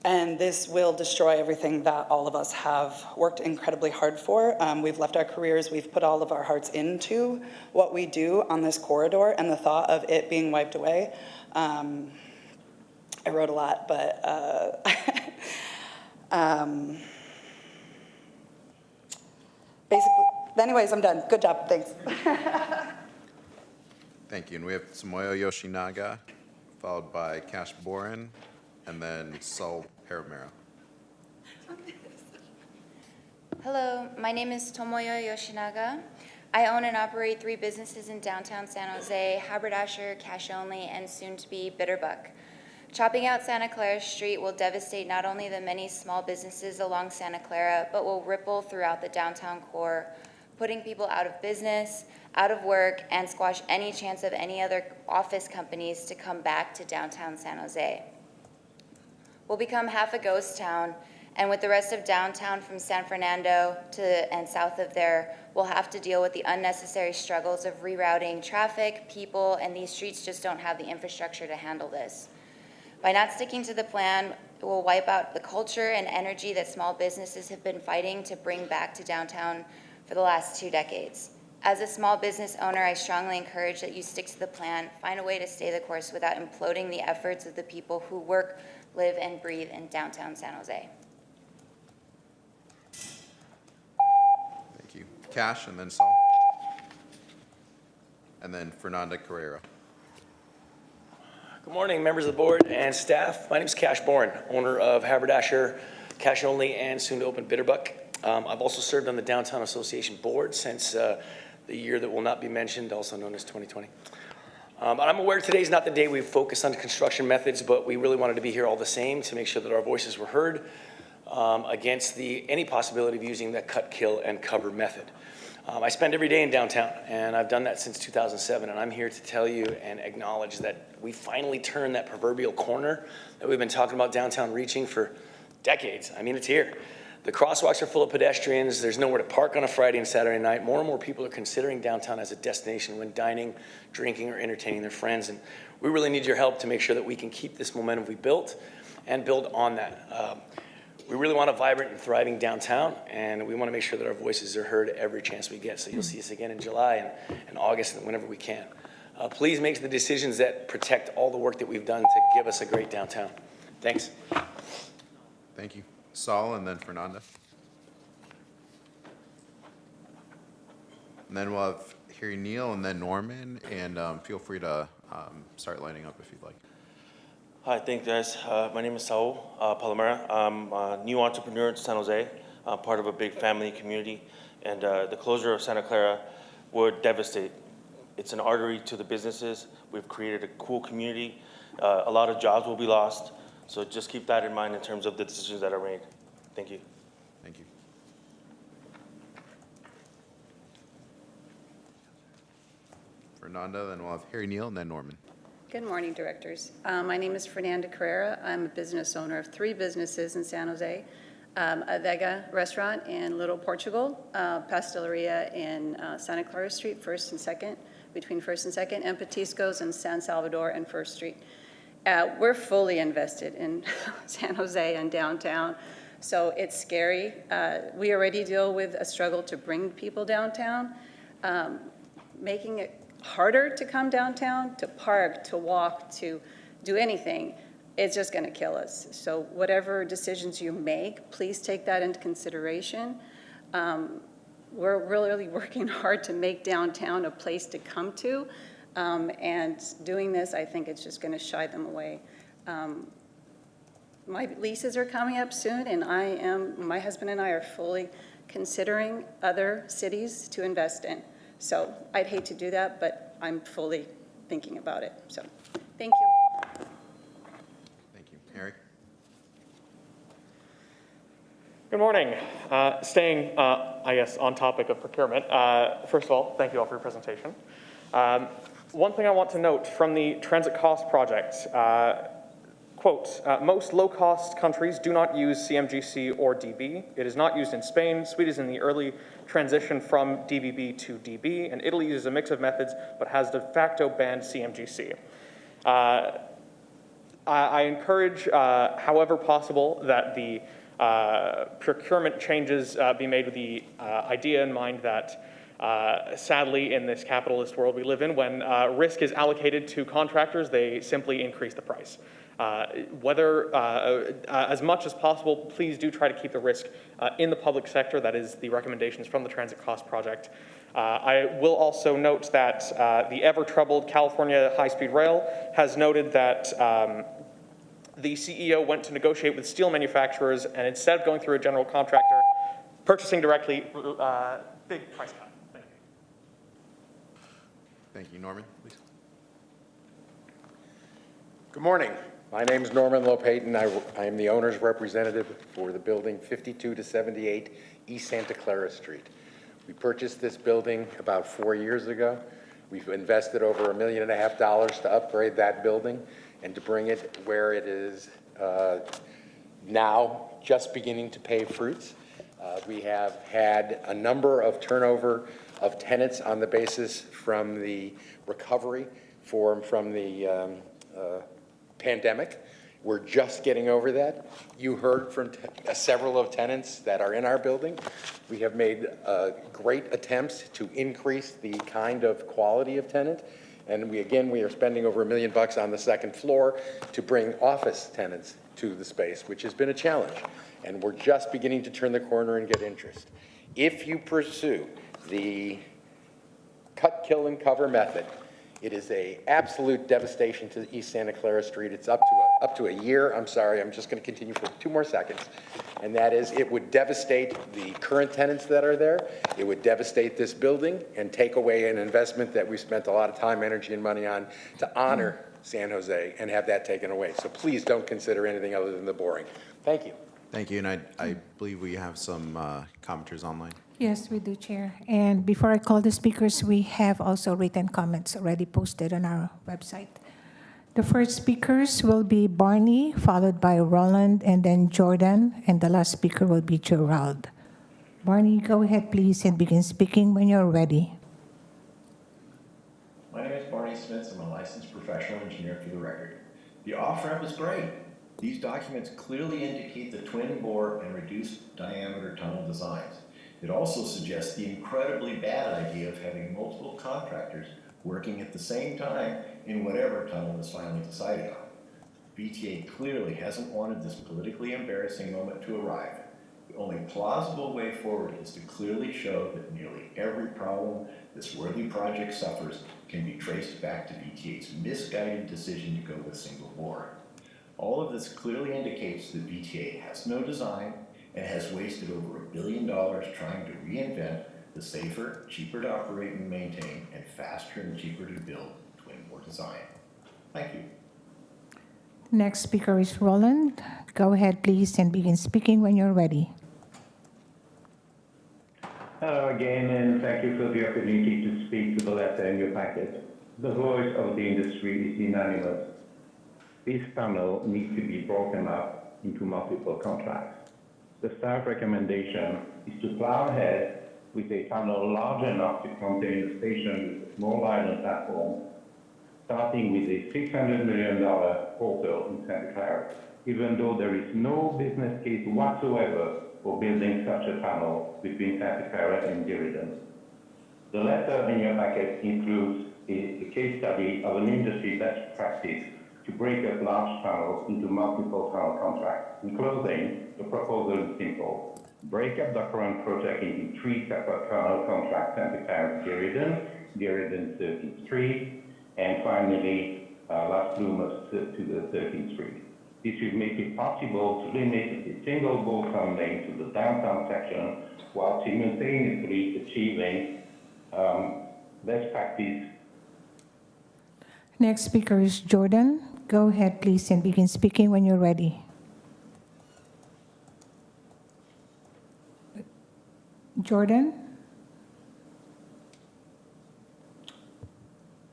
And this will destroy everything that all of us have worked incredibly hard for. We've left our careers, we've put all of our hearts into what we do on this corridor, and the thought of it being wiped away. I wrote a lot, but basically, anyways, I'm done. Good job, thanks. Thank you. And we have Tomoyo Yoshinaga, followed by Cash Boren, and then Saul Paramero. Hello, my name is Tomoyo Yoshinaga. I own and operate 3 businesses in downtown San Jose: Haberdasher, Cash Only, and soon-to-be Bitterbuck. Chopping out Santa Clara Street will devastate not only the many small businesses along Santa Clara, but will ripple throughout the downtown core, putting people out of business, out of work, and squash any chance of any other office companies to come back to downtown San Jose. We'll become half a ghost town, and with the rest of downtown from San Fernando to and south of there, we'll have to deal with the unnecessary struggles of rerouting traffic, people, and these streets just don't have the infrastructure to handle this. By not sticking to the plan, it will wipe out the culture and energy that small businesses have been fighting to bring back to downtown for the last 2 decades. As a small business owner, I strongly encourage that you stick to the plan, find a way to stay the course without imploding the efforts of the people who work, live, and breathe in downtown San Jose. Thank you. Cash, and then Saul. And then Fernanda Carrera. Good morning, members of the board and staff. My name is Cash Bourne, owner of Haberdasher, Cash Only, and soon to open Bitterbuck. I've also served on the Downtown Association board since the year that will not be mentioned, also known as 2020. I'm aware today's not the day we focus on construction methods, but we really wanted to be here all the same to make sure that our voices were heard against any possibility of using the cut, kill, and cover method. I spend every day in downtown, and I've done that since 2007, and I'm here to tell you and acknowledge that we finally turned that proverbial corner that we've been talking about downtown reaching for decades. I mean, it's here. The crosswalks are full of pedestrians. There's nowhere to park on a Friday and Saturday night. More and more people are considering downtown as a destination when dining, drinking, or entertaining their friends. And we really need your help to make sure that we can keep this momentum we built and build on that. We really want a vibrant and thriving downtown, and we want to make sure that our voices are heard every chance we get. So you'll see us again in July and August and whenever we can. Please make the decisions that protect all the work that we've done to give us a great downtown. Thanks. Thank you. Saul and then Fernanda. And then we'll have Harry Neal and then Norman, and feel free to start lining up if you'd like. Hi, thank you guys. My name is Saul Palomera. I'm a new entrepreneur in San Jose, part of a big family community, and the closure of Santa Clara would devastate. It's an artery to the businesses. We've created a cool community. A lot of jobs will be lost, so just keep that in mind in terms of the decisions that are made. Thank you. Thank you. Fernanda, then we'll have Harry Neal and then Norman. Good morning, directors. My name is Fernanda Carrera. I'm a business owner of 3 businesses in San Jose, a Vega restaurant in Little Portugal, Pasteleria in Santa Clara Street, 1st and 2nd, between 1st and 2nd, and Patisco's in San Salvador and 1st Street. We're fully invested in San Jose and downtown, so it's scary. We already deal with a struggle to bring people downtown, making it harder to come downtown, to park, to walk, to do anything. It's just going to kill us. So whatever decisions you make, please take that into consideration. We're really working hard to make downtown a place to come to, and doing this, I think it's just going to shy them away. My leases are coming up soon, and my husband and I are fully considering other cities to invest in. So I'd hate to do that, but I'm fully thinking about it. So thank you. Thank you. Eric? Good morning. Staying, I guess, on topic of procurement. First of all, thank you all for your presentation. One thing I want to note from the transit cost project, quote, most low-cost countries do not use CMGC or DB. It is not used in Spain. Sweden is in the early transition from DBB to DB, and Italy uses a mix of methods but has de facto banned CMGC. I encourage, however possible, that the procurement changes be made with the idea in mind that sadly in this capitalist world we live in, when risk is allocated to contractors, they simply increase the price. As much as possible, please do try to keep the risk in the public sector. That is the recommendations from the Transit Cost Project. I will also note that the ever-troubled California High-Speed Rail has noted that the CEO went to negotiate with steel manufacturers, and instead of going through a general contractor, purchasing directly, big price cut. Thank you. Thank you. Norman, please. Good morning. My name is Norman Lopayton. I am the owner's representative for the building 52 to 78 East Santa Clara Street. We purchased this building about 4 years ago. We've invested over $1.5 million to upgrade that building and to bring it where it is now just beginning to pay fruits. We have had a number of turnover of tenants on the basis from the recovery from the pandemic. We're just getting over that. You heard from several of tenants that are in our building. We have made great attempts to increase the kind of quality of tenant. And we are spending over $1 million on the second floor to bring office tenants to the space, which has been a challenge. And we're just beginning to turn the corner and get interest. If you pursue the cut, kill, and cover method, it is an absolute devastation to East Santa Clara Street. It's up to a year. I'm sorry, I'm just going to continue for 2 more seconds. And that is, it would devastate the current tenants that are there. It would devastate this building and take away an investment that we spent a lot of time, energy, and money on to honor San Jose and have that taken away. So please don't consider anything other than the boring. Thank you. Thank you. And I believe we have some commenters online. Yes, we do, Chair. And before I call the speakers, we have also written comments already posted on our website. The first speakers will be Barney, followed by Roland, and then Jordan, and the last speaker will be Gerald. Barney, go ahead, please, and begin speaking when you're ready. My name is Barney Smith. I'm a licensed professional engineer for the record. The off-ramp is great. These documents clearly indicate the twin bore and reduced diameter tunnel designs. It also suggests the incredibly bad idea of having multiple contractors working at the same time in whatever tunnel is finally decided on. VTA clearly hasn't wanted this politically embarrassing moment to arrive. The only plausible way forward is to clearly show that nearly every problem this worthy project suffers can be traced back to VTA's misguided decision to go with single bore. All of this clearly indicates that VTA has no design and has wasted over $1 billion trying to reinvent the safer, cheaper to operate and maintain, and faster and cheaper to build twin bore design. Thank you. Next speaker is Roland. Go ahead, please, and begin speaking when you're ready. Hello again, and thank you for the opportunity to speak to the letter in your packet. The voice of the industry is unanimous. This tunnel needs to be broken up into multiple contracts. The staff recommendation is to plow ahead with a tunnel large enough to contain a station with a small island platform, starting with a $600 million portal in Santa Clara, even though there is no business case whatsoever for building such a tunnel between Santa Clara and Diridan. The letter in your packet includes a case study of an industry best practice to break up large tunnels into multiple tunnel contracts. In closing, the proposal is simple. Break up the current project into 3 separate tunnel contracts, Santa Clara to Diridan, Diridan 13th Street, and finally Las Plumas to the 13th Street. This would make it possible to limit the single bore tunneling to the downtown section while simultaneously achieving best practice. Next speaker is Jordan. Go ahead, please, and begin speaking when you're ready. Jordan?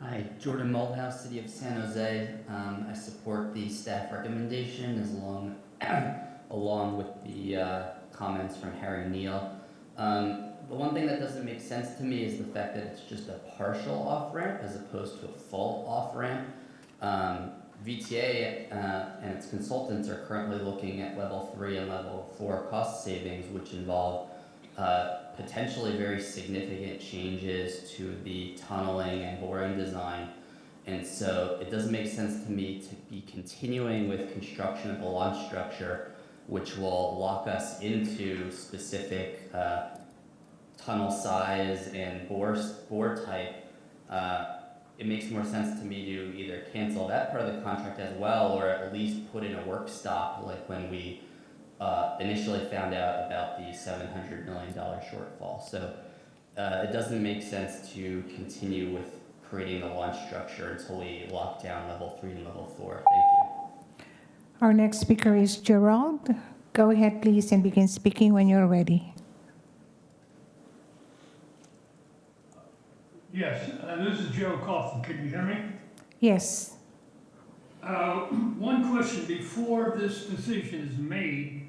Hi, Jordan Malthouse, City of San Jose. I support the staff recommendation along with the comments from Harry Neal. The one thing that doesn't make sense to me is the fact that it's just a partial off-ramp as opposed to a full off-ramp. VTA and its consultants are currently looking at level 3 and level 4 cost savings, which involve potentially very significant changes to the tunneling and boring design. And so it doesn't make sense to me to be continuing with construction of the launch structure, which will lock us into specific tunnel size and bore type. It makes more sense to me to either cancel that part of the contract as well, or at least put in a work stop, like when we initially found out about the $700 million shortfall. So it doesn't make sense to continue with creating the launch structure until we lock down level 3 and level 4. Thank you. Our next speaker is Gerald. Go ahead, please, and begin speaking when you're ready. Yes, this is Joe Coughlin. Can you hear me? Yes. One question before this decision is made.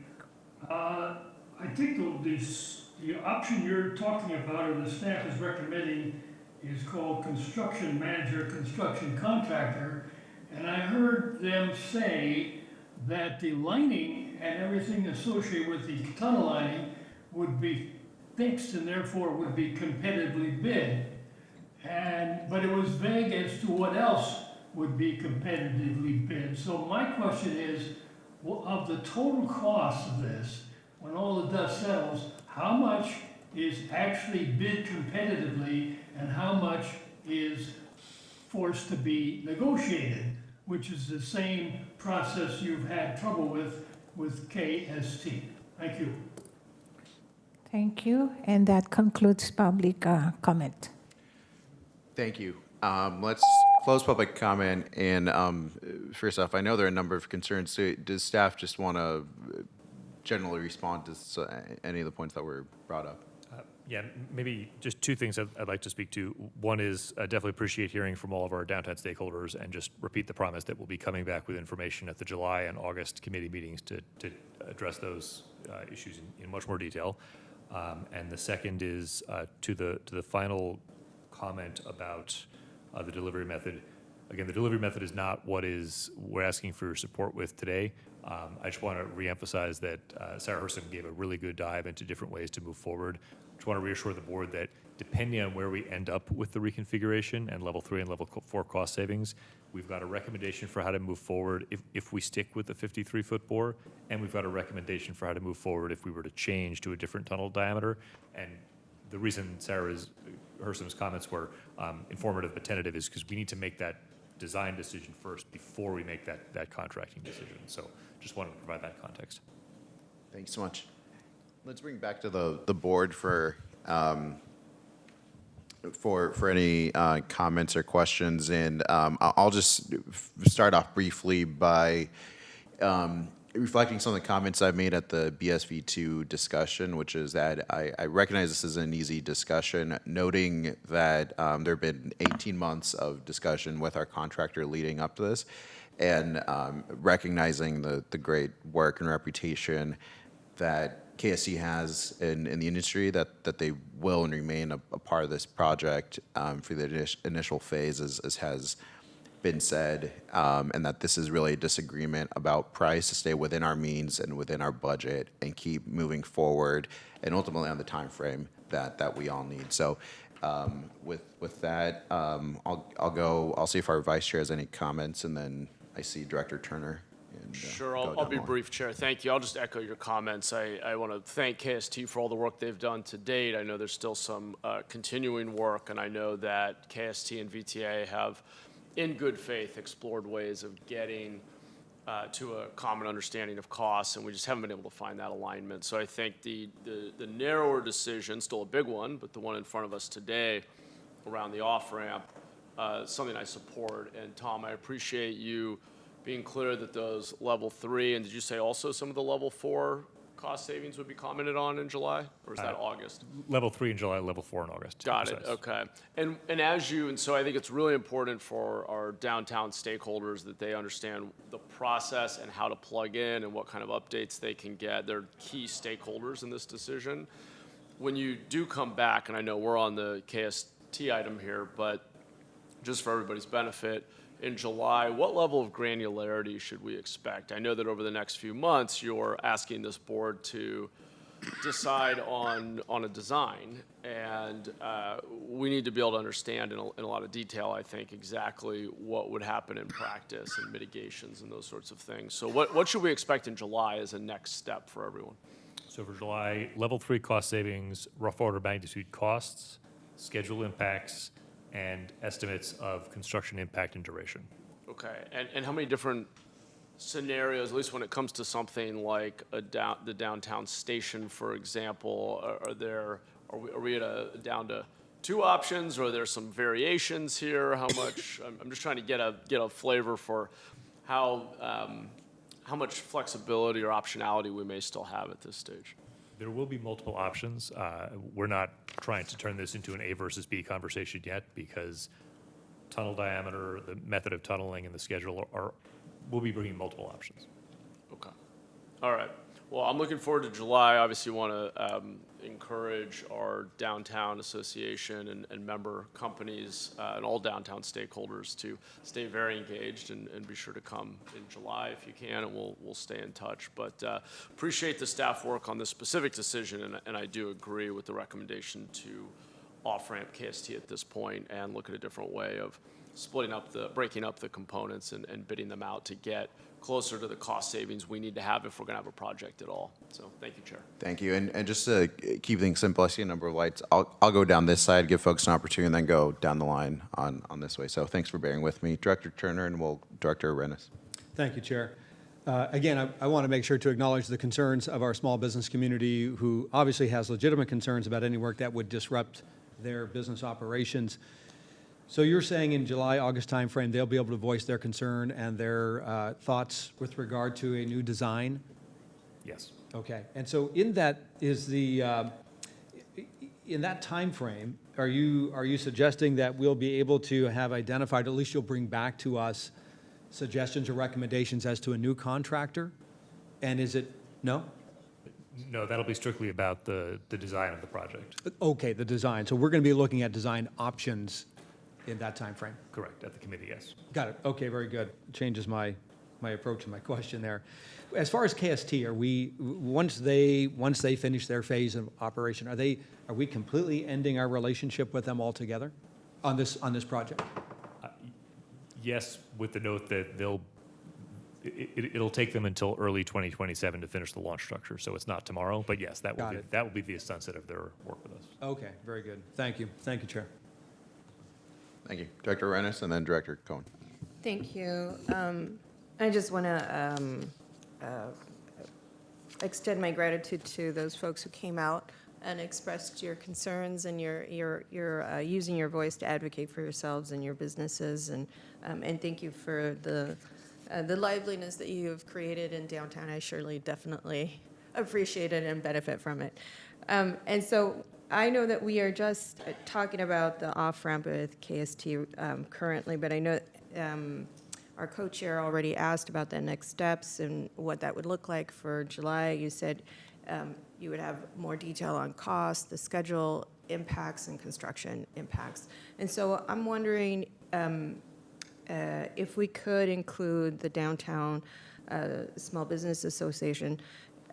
I think the option you're talking about, or the staff is recommending, is called construction manager, construction contractor. And I heard them say that the lining and everything associated with the tunnel lining would be fixed and therefore would be competitively bid. But it was vague as to what else would be competitively bid. So my question is, of the total cost of this, when all the dust settles, how much is actually bid competitively and how much is forced to be negotiated, which is the same process you've had trouble with KST? Thank you. Thank you. And that concludes public comment. Thank you. Let's close public comment. And first off, I know there are a number of concerns. So does staff just want to generally respond to any of the points that were brought up? Yeah, maybe just two things I'd like to speak to. One is definitely appreciate hearing from all of our downtown stakeholders and just repeat the promise that we'll be coming back with information at the July and August committee meetings to address those issues in much more detail. And the second is to the final comment about the delivery method. Again, the delivery method is not what we're asking for your support with today. I just want to reemphasize that Sarah Herson gave a really good dive into different ways to move forward. I just want to reassure the board that depending on where we end up with the reconfiguration and level 3 and level 4 cost savings, we've got a recommendation for how to move forward if we stick with the 53-foot bore, and we've got a recommendation for how to move forward if we were to change to a different tunnel diameter. And the reason Sarah Herson's comments were informative but tentative is because we need to make that design decision first before we make that contracting decision. So just wanted to provide that context. Thanks so much. Let's bring back to the board for any comments or questions. And I'll just start off briefly by reflecting some of the comments I've made at the BSV2 discussion, which is that I recognize this is an easy discussion, noting that there have been 18 months of discussion with our contractor leading up to this, and recognizing the great work and reputation that KST has in the industry, that they will and remain a part of this project for the initial phase, as has been said, and that this is really a disagreement about price to stay within our means and within our budget and keep moving forward, and ultimately on the time frame that we all need. So with that, I'll see if our vice chair has any comments, and then I see Director Turner. And, sure, I'll be brief, Chair. Thank you. I'll just echo your comments. I want to thank KST for all the work they've done to date. I know there's still some continuing work, and I know that KST and VTA have, in good faith, explored ways of getting to a common understanding of costs, and we just haven't been able to find that alignment. So I think the narrower decision, still a big one, but the one in front of us today around the off-ramp, something I support. And Tom, I appreciate you being clear that those level 3, and did you say also some of the level 4 cost savings would be commented on in July, or is that August? Level 3 in July, level 4 in August. Got it, okay. And so I think it's really important for our downtown stakeholders that they understand the process and how to plug in and what kind of updates they can get. They're key stakeholders in this decision. When you do come back, and I know we're on the KST item here, but just for everybody's benefit, in July, what level of granularity should we expect? I know that over the next few months, you're asking this board to decide on a design, and we need to be able to understand in a lot of detail, I think, exactly what would happen in practice and mitigations and those sorts of things. So what should we expect in July as a next step for everyone? So for July, level 3 cost savings, rough order of magnitude costs, schedule impacts, and estimates of construction impact and duration. Okay, and how many different scenarios, at least when it comes to something like the downtown station, for example, are we down to 2 options, or are there some variations here? How much? I'm just trying to get a flavor for how much flexibility or optionality we may still have at this stage. There will be multiple options. We're not trying to turn this into an A versus B conversation yet, because tunnel diameter, the method of tunneling, and the schedule we'll be bringing multiple options. Okay. All right. Well, I'm looking forward to July. Obviously, want to encourage our downtown association and member companies and all downtown stakeholders to stay very engaged and be sure to come in July if you can, and we'll stay in touch. But appreciate the staff work on this specific decision, and I do agree with the recommendation to off-ramp KST at this point and look at a different way of breaking up the components and bidding them out to get closer to the cost savings we need to have if we're going to have a project at all. So thank you, Chair. Thank you. And just to keep things simple, I see a number of lights. I'll go down this side, give folks an opportunity, and then go down the line on this way. So thanks for bearing with me. Director Turner, and Director Arenas. Thank you, Chair. Again, I want to make sure to acknowledge the concerns of our small business community, who obviously has legitimate concerns about any work that would disrupt their business operations. So you're saying in July, August timeframe, they'll be able to voice their concern and their thoughts with regard to a new design? Yes. Okay. And so in that is in that time frame, are you suggesting that we'll be able to have identified, at least you'll bring back to us suggestions or recommendations as to a new contractor? And is it, no? No, that'll be strictly about the design of the project. Okay, the design. So we're going to be looking at design options in that time frame. Correct, at the committee, yes. Got it. Okay, very good. Changes my approach and my question there. As far as KST, are we, once they finish their phase of operation, are we completely ending our relationship with them altogether on this project? Yes, with the note that it'll take them until early 2027 to finish the launch structure, so it's not tomorrow, but yes, that will be the sunset of their work with us. Okay, very good. Thank you. Thank you, Chair. Thank you. Director Rennis and then Director Cohen. Thank you. I just want to extend my gratitude to those folks who came out and expressed your concerns, and you're using your voice to advocate for yourselves and your businesses, and thank you for the liveliness that you have created in downtown. I surely definitely appreciate it and benefit from it. And so I know that we are just talking about the off-ramp with KST currently, but I know our co-chair already asked about the next steps and what that would look like for July. You said you would have more detail on cost, the schedule impacts, and construction impacts. And so I'm wondering if we could include the Downtown Small Business Association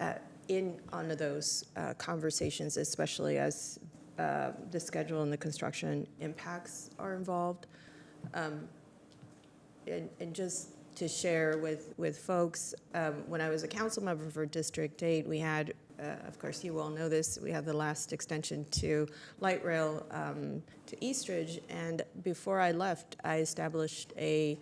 on those conversations, especially as the schedule and the construction impacts are involved. And just to share with folks, when I was a council member for District 8, we had, of course you all know this, we had the last extension to light rail to Eastridge, and before I left, I established a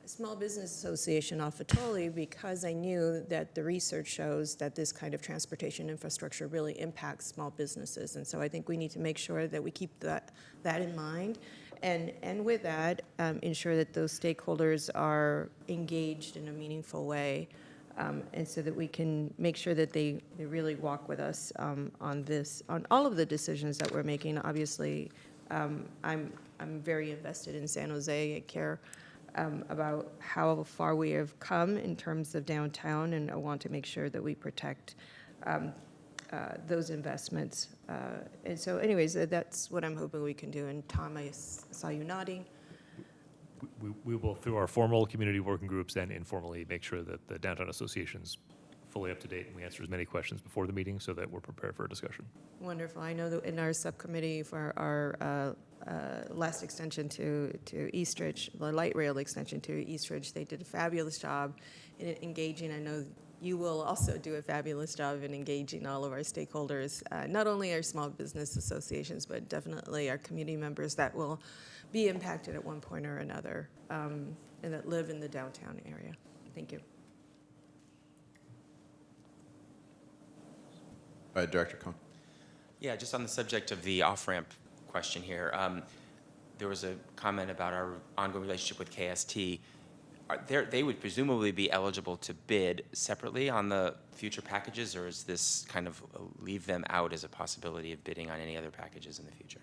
small business association off of Tully because I knew that the research shows that this kind of transportation infrastructure really impacts small businesses. And so I think we need to make sure that we keep that in mind. And with that, ensure that those stakeholders are engaged in a meaningful way, and so that we can make sure that they really walk with us on all of the decisions that we're making. Obviously, I'm very invested in San Jose. I care about how far we have come in terms of downtown, and I want to make sure that we protect those investments. And so anyways, that's what I'm hoping we can do. And Tom, I saw you nodding. We will, through our formal community working groups and informally, make sure that the Downtown Association's fully up to date and we answer as many questions before the meeting so that we're prepared for a discussion. Wonderful. I know that in our subcommittee for our last extension to Eastridge, the light rail extension to Eastridge, they did a fabulous job in engaging. I know you will also do a fabulous job in engaging all of our stakeholders, not only our small business associations, but definitely our community members that will be impacted at one point or another and that live in the downtown area. Thank you. Director Cohen. Yeah, just on the subject of the off-ramp question here, there was a comment about our ongoing relationship with KST. They would presumably be eligible to bid separately on the future packages, or is this kind of leave them out as a possibility of bidding on any other packages in the future?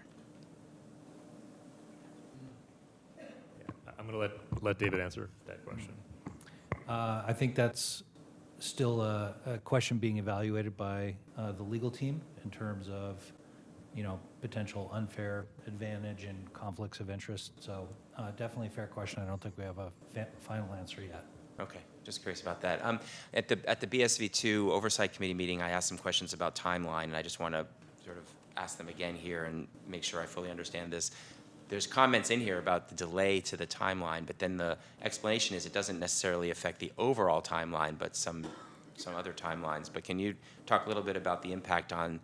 I'm going to let David answer that question. I think that's still a question being evaluated by the legal team in terms of, potential unfair advantage and conflicts of interest. So definitely a fair question. I don't think we have a final answer yet. Okay, just curious about that. At the BSV2 Oversight Committee meeting, I asked some questions about timeline, and I just want to sort of ask them again here and make sure I fully understand this. There's comments in here about the delay to the timeline, but then the explanation is it doesn't necessarily affect the overall timeline, but some other timelines. But can you talk a little bit about the impact on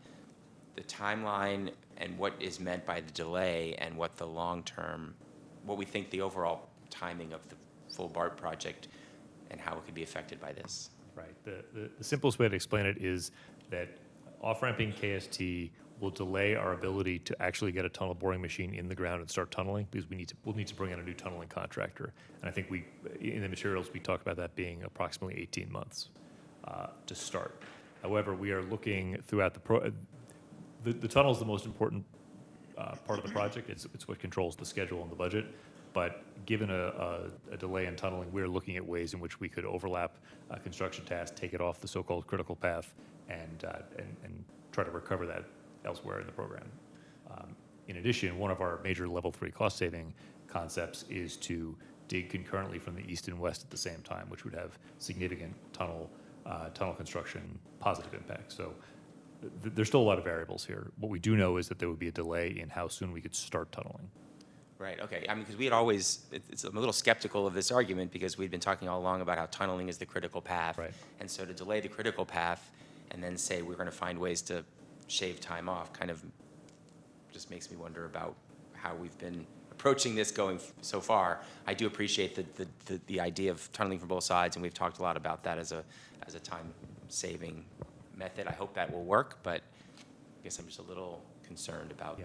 the timeline and what is meant by the delay and what the long-term, what we think the overall timing of the full BART project and how it could be affected by this? Right. The simplest way to explain it is that off-ramping KST will delay our ability to actually get a tunnel boring machine in the ground and start tunneling because we'll need to bring in a new tunneling contractor. And I think in the materials, we talk about that being approximately 18 months to start. However, we are looking throughout The tunnel is the most important part of the project. It's what controls the schedule and the budget. But given a delay in tunneling, we're looking at ways in which we could overlap construction tasks, take it off the so-called critical path, and try to recover that elsewhere in the program. In addition, one of our major level 3 cost-saving concepts is to dig concurrently from the east and west at the same time, which would have significant tunnel construction positive impact. So there's still a lot of variables here. What we do know is that there would be a delay in how soon we could start tunneling. Right, okay. I mean, because we had always, I'm a little skeptical of this argument because we'd been talking all along about how tunneling is the critical path. Right. And so to delay the critical path and then say we're going to find ways to shave time off kind of just makes me wonder about how we've been approaching this going so far. I do appreciate the idea of tunneling from both sides, and we've talked a lot about that as a time-saving method. I hope that will work, but I guess I'm just a little concerned about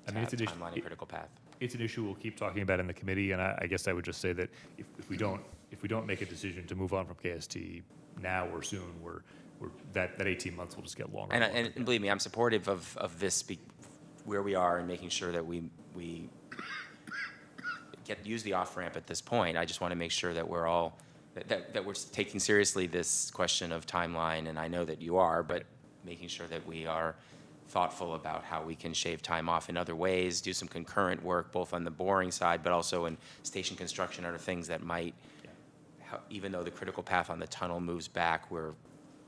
it's an issue. timeline and critical path. It's an issue we'll keep talking about in the committee, and I guess I would just say that if we don't make a decision to move on from KST now or soon, that 18 months will just get longer. And believe me, I'm supportive of this where we are and making sure that we use the off ramp at this point. I just want to make sure that we're all that we're taking seriously this question of timeline, and I know that you are, but making sure that we are thoughtful about how we can shave time off in other ways, do some concurrent work both on the boring side, but also in station construction, other things that might, even though the critical path on the tunnel moves back, we're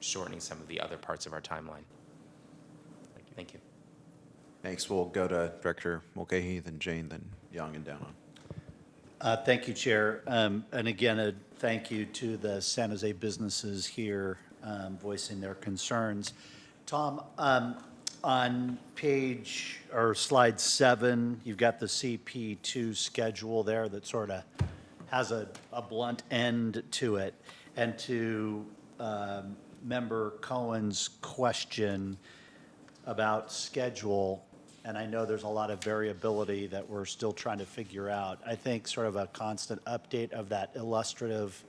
shortening some of the other parts of our timeline. Thank you. Thanks. We'll go to Director Mulcahy, then Jane, then Young, and down on. Thank you, Chair. And again, a thank you to the San Jose businesses here voicing their concerns. Tom, on page or slide 7, you've got the CP2 schedule there that sort of has a blunt end to it. And to Member Cohen's question about schedule, and I know there's a lot of variability that we're still trying to figure out. I think sort of a constant update of that illustrative,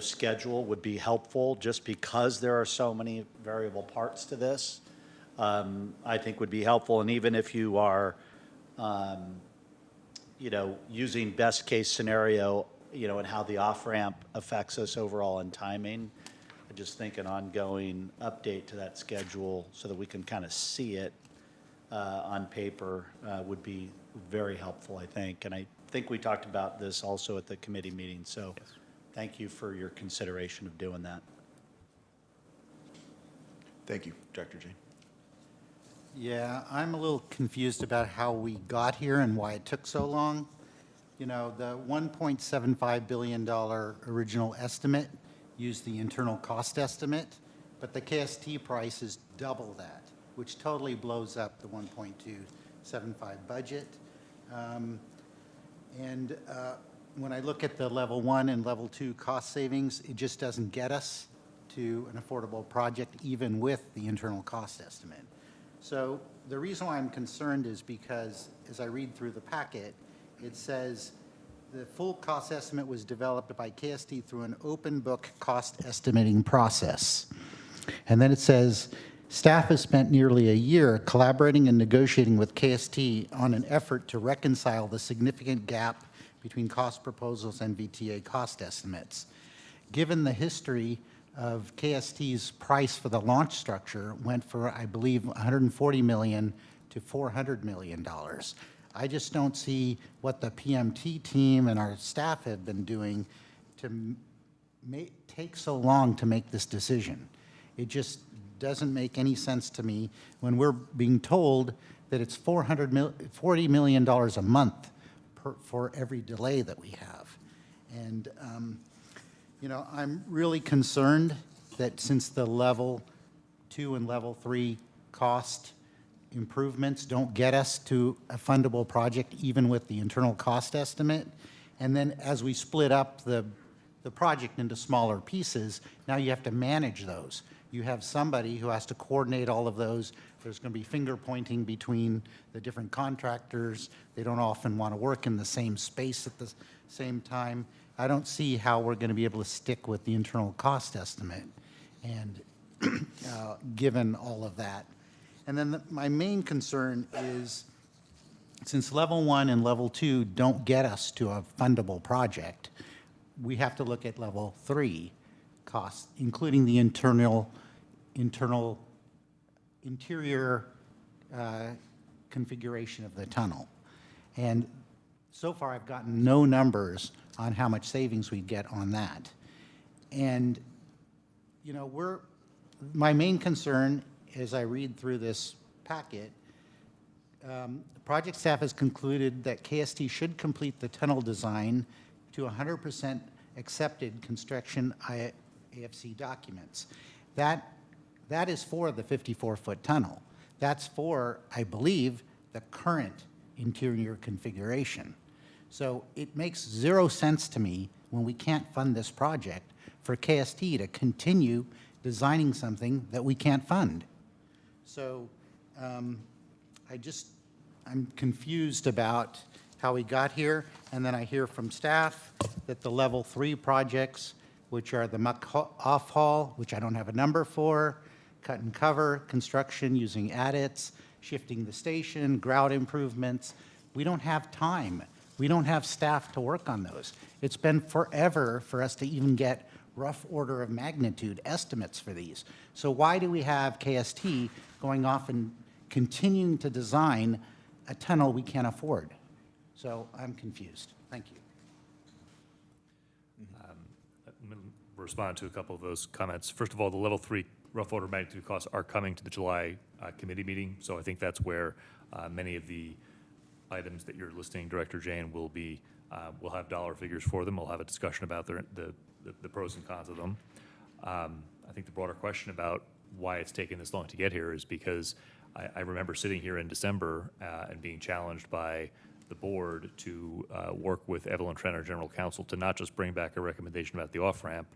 schedule would be helpful just because there are so many variable parts to this. I think would be helpful. And even if you are, using best case scenario, and how the off-ramp affects us overall in timing, I just think an ongoing update to that schedule so that we can kind of see it on paper would be very helpful, I think. And I think we talked about this also at the committee meeting. So thank you for your consideration of doing that. Thank you, Dr. Jane. Yeah, I'm a little confused about how we got here and why it took so long. The $1.75 billion original estimate used the internal cost estimate, but the KST price is double that, which totally blows up the 1.275 budget. When I look at the level 1 and level 2 cost savings, it just doesn't get us to an affordable project, even with the internal cost estimate. So the reason why I'm concerned is because as I read through the packet, it says the full cost estimate was developed by KST through an open book cost estimating process. And then it says, staff has spent nearly a year collaborating and negotiating with KST on an effort to reconcile the significant gap between cost proposals and VTA cost estimates. Given the history of KST's price for the launch structure went for, I believe, $140 million to $400 million. I just don't see what the PMT team and our staff have been doing to take so long to make this decision. It just doesn't make any sense to me when we're being told that it's $40 million a month for every delay that we have. And I'm really concerned that since the level 2 and level 3 cost improvements don't get us to a fundable project, even with the internal cost estimate, and then as we split up the project into smaller pieces, now you have to manage those. You have somebody who has to coordinate all of those. There's going to be finger pointing between the different contractors. They don't often want to work in the same space at the same time. I don't see how we're going to be able to stick with the internal cost estimate, and given all of that. And then my main concern is, since level 1 and level 2 don't get us to a fundable project, we have to look at level 3 costs, including the interior configuration of the tunnel. And so far, I've gotten no numbers on how much savings we'd get on that. And, you know, my main concern, as I read through this packet, project staff has concluded that KST should complete the tunnel design to 100% accepted construction AFC documents. That is for the 54-foot tunnel. That's for, I believe, the current interior configuration. So it makes zero sense to me when we can't fund this project for KST to continue designing something that we can't fund. So I'm confused about how we got here, and then I hear from staff that the level 3 projects, which are the muck off haul, which I don't have a number for, cut and cover, construction using adits, shifting the station, grout improvements, we don't have time. We don't have staff to work on those. It's been forever for us to even get rough order of magnitude estimates for these. So why do we have KST going off and continuing to design a tunnel we can't afford? So I'm confused. Thank you. I'm going to respond to a couple of those comments. First of all, the level 3 rough order of magnitude costs are coming to the July committee meeting, so I think that's where many of the items that you're listing, Director Jane, will be, we'll have dollar figures for them. We'll have a discussion about the pros and cons of them. I think the broader question about why it's taken this long to get here is because I remember sitting here in December and being challenged by the board to work with Evelyn Trent, our general counsel, to not just bring back a recommendation about the off-ramp,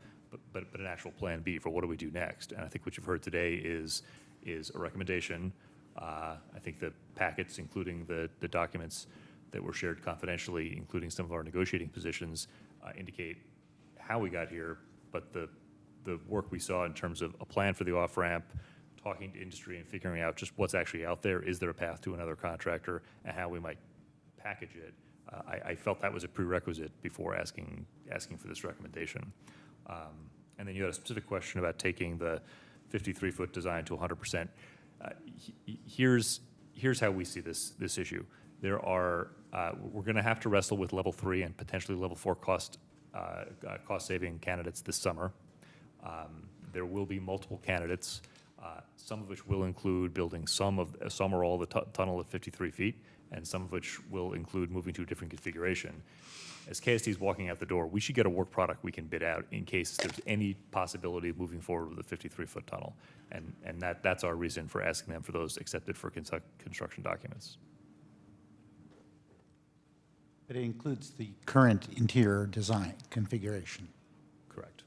but an actual plan B for what do we do next. And I think what you've heard today is a recommendation. I think the packets, including the documents that were shared confidentially, including some of our negotiating positions, indicate how we got here, but the work we saw in terms of a plan for the off-ramp, talking to industry and figuring out just what's actually out there, is there a path to another contractor, and how we might package it. I felt that was a prerequisite before asking for this recommendation. And then you had a specific question about taking the 53-foot design to 100%. Here's how we see this issue. There are we're going to have to wrestle with level 3 and potentially level 4 cost saving candidates this summer. There will be multiple candidates, some of which will include building some or all the tunnel at 53 feet, and some of which will include moving to a different configuration. As KST is walking out the door, we should get a work product we can bid out in case there's any possibility of moving forward with a 53-foot tunnel. And that's our reason for asking them for those accepted for construction documents. But it includes the current interior design configuration. Correct.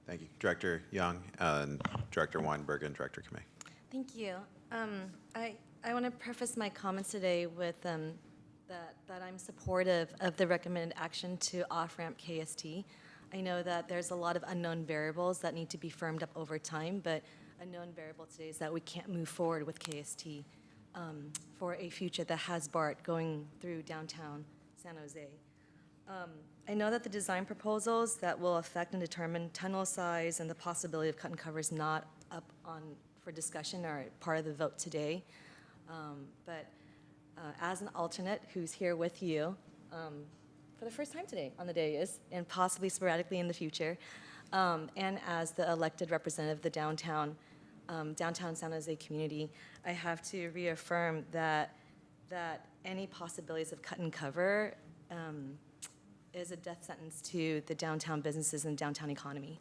Thank you. Director Young, and Director Weinberg, and Director Kamei. Thank you. I want to preface my comments today with that I'm supportive of the recommended action to off-ramp KST. I know that there's a lot of unknown variables that need to be firmed up over time, but a known variable today is that we can't move forward with KST for a future that has BART going through downtown San Jose. I know that the design proposals that will affect and determine tunnel size and the possibility of cut and cover is not up for discussion or part of the vote today. But as an alternate who's here with you for the first time today on the dais, and possibly sporadically in the future, and as the elected representative of the downtown San Jose community, I have to reaffirm that any possibilities of cut and cover is a death sentence to the downtown businesses and downtown economy.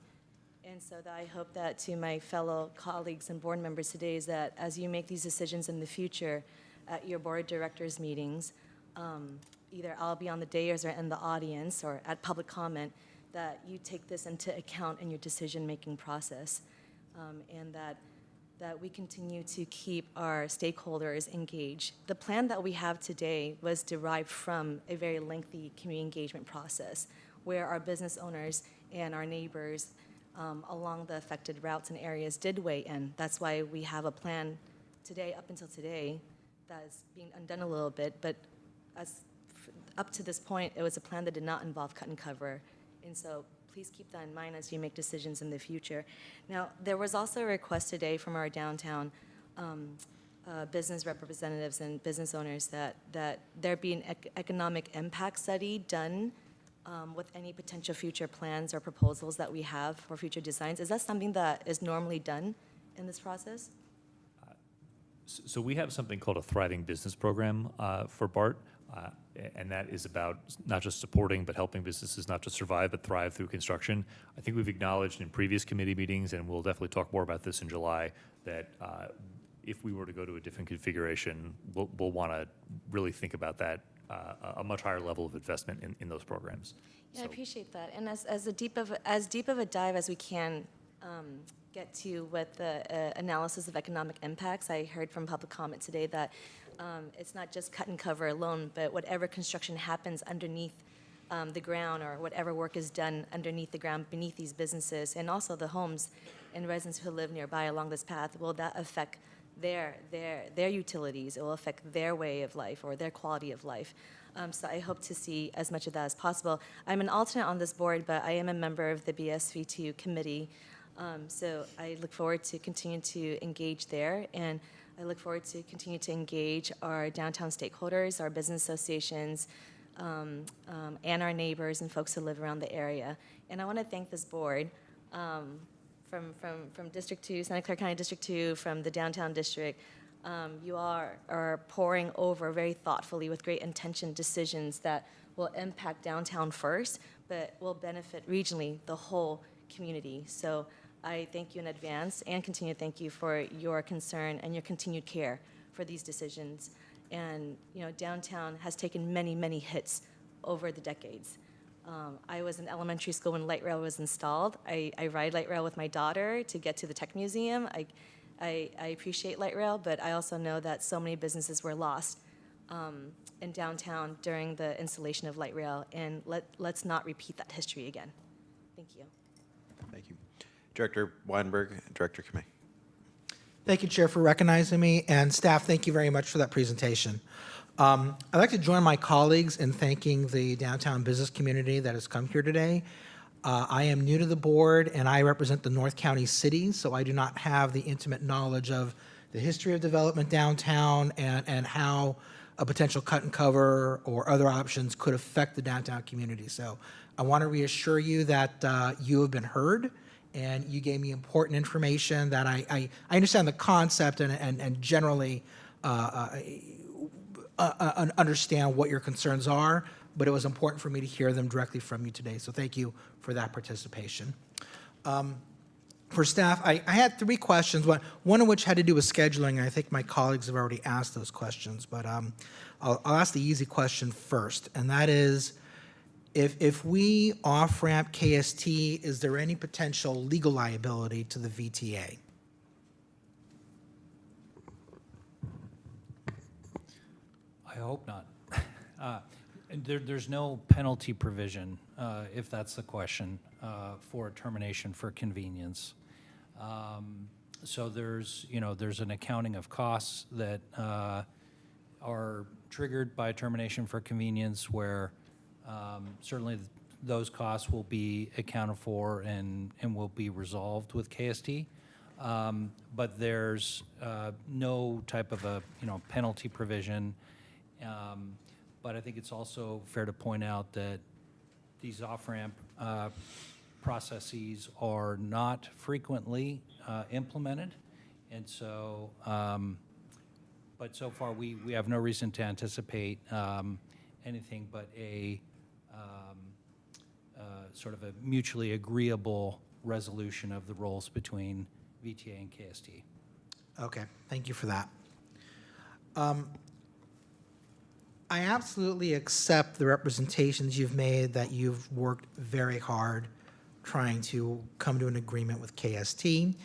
And so I hope that to my fellow colleagues and board members today is that as you make these decisions in the future at your board of directors meetings, either I'll be on the dais or in the audience or at public comment, that you take this into account in your decision-making process, and that we continue to keep our stakeholders engaged. The plan that we have today was derived from a very lengthy community engagement process where our business owners and our neighbors along the affected routes and areas did weigh in. That's why we have a plan today, up until today, that is being undone a little bit, but up to this point, it was a plan that did not involve cut and cover. And so please keep that in mind as you make decisions in the future. Now, there was also a request today from our downtown business representatives and business owners that there be an economic impact study done with any potential future plans or proposals that we have for future designs. Is that something that is normally done in this process? So we have something called a Thriving Business Program for BART, and that is about not just supporting, but helping businesses not just survive, but thrive through construction. I think we've acknowledged in previous committee meetings, and we'll definitely talk more about this in July, that if we were to go to a different configuration, we'll want to really think about that, a much higher level of investment in those programs. Yeah, I appreciate that. And as deep of a dive as we can get to with the analysis of economic impacts, I heard from public comment today that it's not just cut and cover alone, but whatever construction happens underneath the ground, or whatever work is done underneath the ground beneath these businesses, and also the homes and residents who live nearby along this path, will that affect their utilities? It will affect their way of life or their quality of life. So I hope to see as much of that as possible. I'm an alternate on this board, but I am a member of the BSV2 committee. So I look forward to continue to engage there, and I look forward to continue to engage our downtown stakeholders, our business associations, and our neighbors and folks who live around the area. And I want to thank this board from District 2, Santa Clara County District 2, from the downtown district. You are pouring over very thoughtfully with great intention decisions that will impact downtown first, but will benefit regionally the whole community. So I thank you in advance and continue to thank you for your concern and your continued care for these decisions. And downtown has taken many, many hits over the decades. I was in elementary school when light rail was installed. I ride light rail with my daughter to get to the Tech Museum. I appreciate light rail, but I also know that so many businesses were lost in downtown during the installation of light rail, and let's not repeat that history again. Thank you. Thank you. Director Weinberg, Director Kamei. Thank you, Chair, for recognizing me, and staff, thank you very much for that presentation. I'd like to join my colleagues in thanking the downtown business community that has come here today. I am new to the board, and I represent the North County cities, so I do not have the intimate knowledge of the history of development downtown and how a potential cut and cover or other options could affect the downtown community. So I want to reassure you that you have been heard, and you gave me important information that I understand the concept and generally understand what your concerns are, but it was important for me to hear them directly from you today. So thank you for that participation. For staff, I had 3 questions, one of which had to do with scheduling, and I think my colleagues have already asked those questions, but I'll ask the easy question first, and that is, if we off-ramp KST, is there any potential legal liability to the VTA? I hope not. There's no penalty provision, if that's the question, for termination for convenience. So there's an accounting of costs that are triggered by termination for convenience, where certainly those costs will be accounted for and will be resolved with KST. But there's no type of a penalty provision. But I think it's also fair to point out that these off-ramp processes are not frequently implemented. And so, but so far we have no reason to anticipate anything but a sort of a mutually agreeable resolution of the roles between VTA and KST. Okay, thank you for that. I absolutely accept the representations you've made, that you've worked very hard trying to come to an agreement with KST,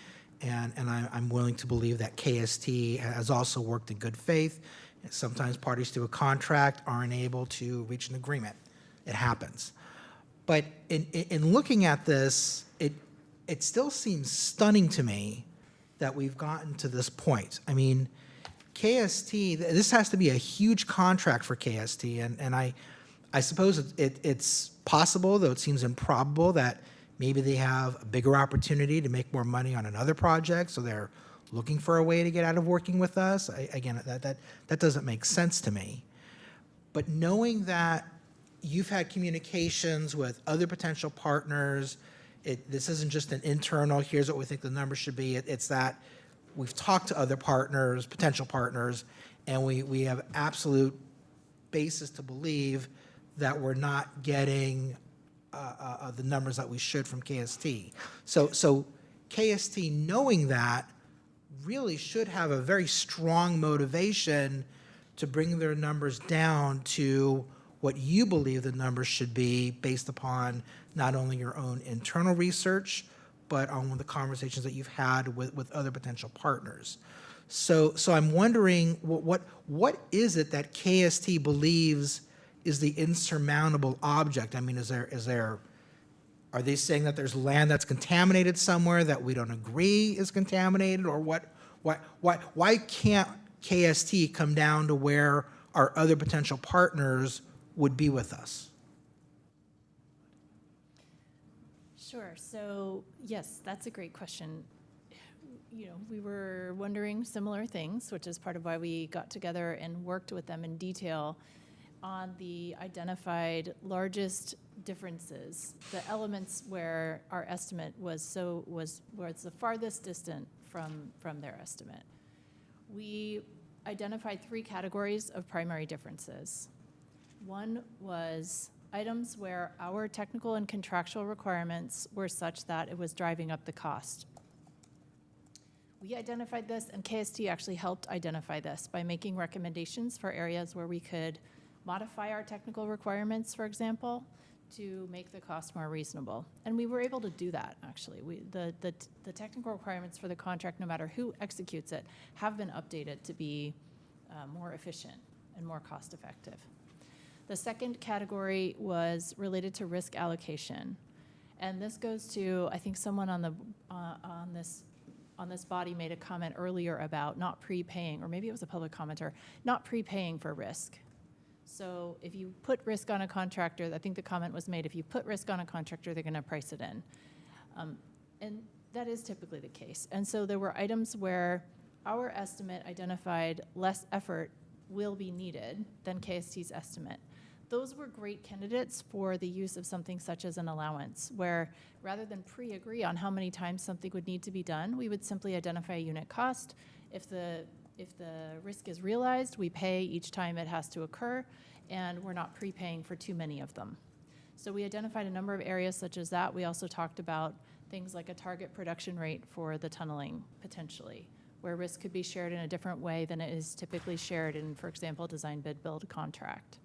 and I'm willing to believe that KST has also worked in good faith. Sometimes parties to a contract aren't able to reach an agreement. It happens. But in looking at this, it still seems stunning to me that we've gotten to this point. I mean, KST, this has to be a huge contract for KST, and I suppose it's possible, though it seems improbable, that maybe they have a bigger opportunity to make more money on another project, so they're looking for a way to get out of working with us. Again, that doesn't make sense to me. But knowing that you've had communications with other potential partners, this isn't just an internal, here's what we think the number should be, it's that we've talked to other partners, potential partners, and we have absolute basis to believe that we're not getting the numbers that we should from KST. So KST, knowing that, really should have a very strong motivation to bring their numbers down to what you believe the numbers should be based upon not only your own internal research, but on the conversations that you've had with other potential partners. So I'm wondering, what is it that KST believes is the insurmountable object? I mean, are they saying that there's land that's contaminated somewhere that we don't agree is contaminated, or why can't KST come down to where our other potential partners would be with us? Sure. So yes, that's a great question. You know, we were wondering similar things, which is part of why we got together and worked with them in detail on the identified largest differences, the elements where our estimate was where it's the farthest distant from their estimate. We identified 3 categories of primary differences. One was items where our technical and contractual requirements were such that it was driving up the cost. We identified this, and KST actually helped identify this by making recommendations for areas where we could modify our technical requirements, for example, to make the cost more reasonable. And we were able to do that, actually. The technical requirements for the contract, no matter who executes it, have been updated to be more efficient and more cost-effective. The second category was related to risk allocation. And this goes to, I think someone on this body made a comment earlier about not prepaying, or maybe it was a public commenter, not prepaying for risk. So if you put risk on a contractor, I think the comment was made, if you put risk on a contractor, they're going to price it in. And that is typically the case. And so there were items where our estimate identified less effort will be needed than KST's estimate. Those were great candidates for the use of something such as an allowance, where rather than pre-agree on how many times something would need to be done, we would simply identify a unit cost. If the risk is realized, we pay each time it has to occur, and we're not prepaying for too many of them. So we identified a number of areas such as that. We also talked about things like a target production rate for the tunneling, potentially, where risk could be shared in a different way than it is typically shared in, for example, design bid build contract.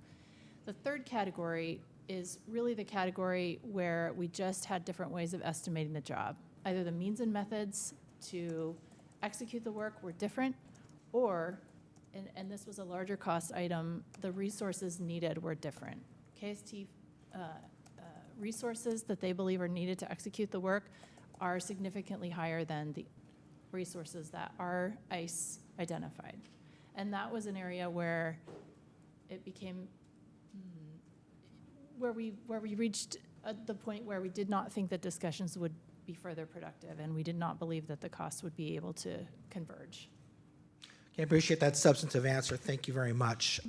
The third category is really the category where we just had different ways of estimating the job. Either the means and methods to execute the work were different, or, and this was a larger cost item, the resources needed were different. KST resources that they believe are needed to execute the work are significantly higher than the resources that our ICE identified. And that was an area where it became, where we reached the point where we did not think that discussions would be further productive, and we did not believe that the costs would be able to converge. I appreciate that substantive answer. Thank you very much.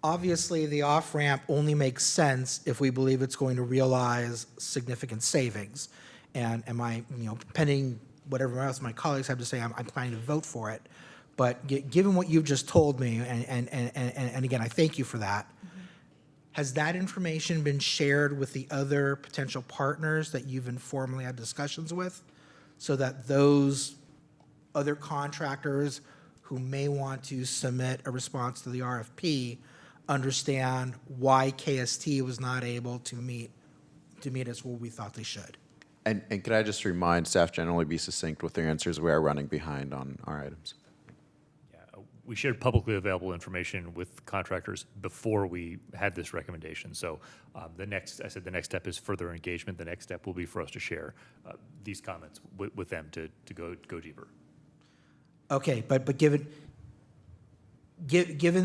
Obviously, the off-ramp only makes sense if we believe it's going to realize significant savings. And am I, pending whatever else my colleagues have to say, I'm planning to vote for it. But given what you've just told me, and again, I thank you for that, has that information been shared with the other potential partners that you've informally had discussions with, so that those other contractors who may want to submit a response to the RFP understand why KST was not able to meet us where we thought they should? And could I just remind staff generally be succinct with their answers? We are running behind on our items. Yeah, we shared publicly available information with contractors before we had this recommendation. So the next step is further engagement. The next step will be for us to share these comments with them to go deeper. Okay, but given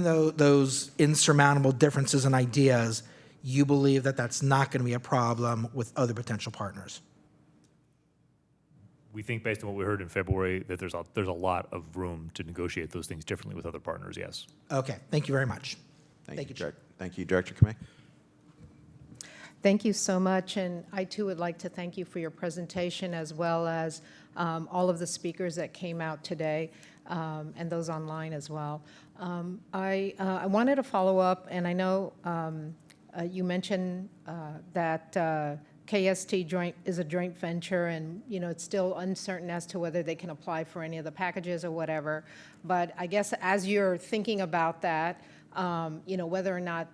those insurmountable differences in ideas, you believe that that's not going to be a problem with other potential partners? We think, based on what we heard in February, that there's a lot of room to negotiate those things differently with other partners, yes. Okay, thank you very much. Thank you, Chair. Thank you, Director Kamei. Thank you so much, and I too would like to thank you for your presentation, as well as all of the speakers that came out today, and those online as well. I wanted to follow up, and I know you mentioned that KST is a joint venture, and it's still uncertain as to whether they can apply for any of the packages or whatever. But I guess as you're thinking about that, whether or not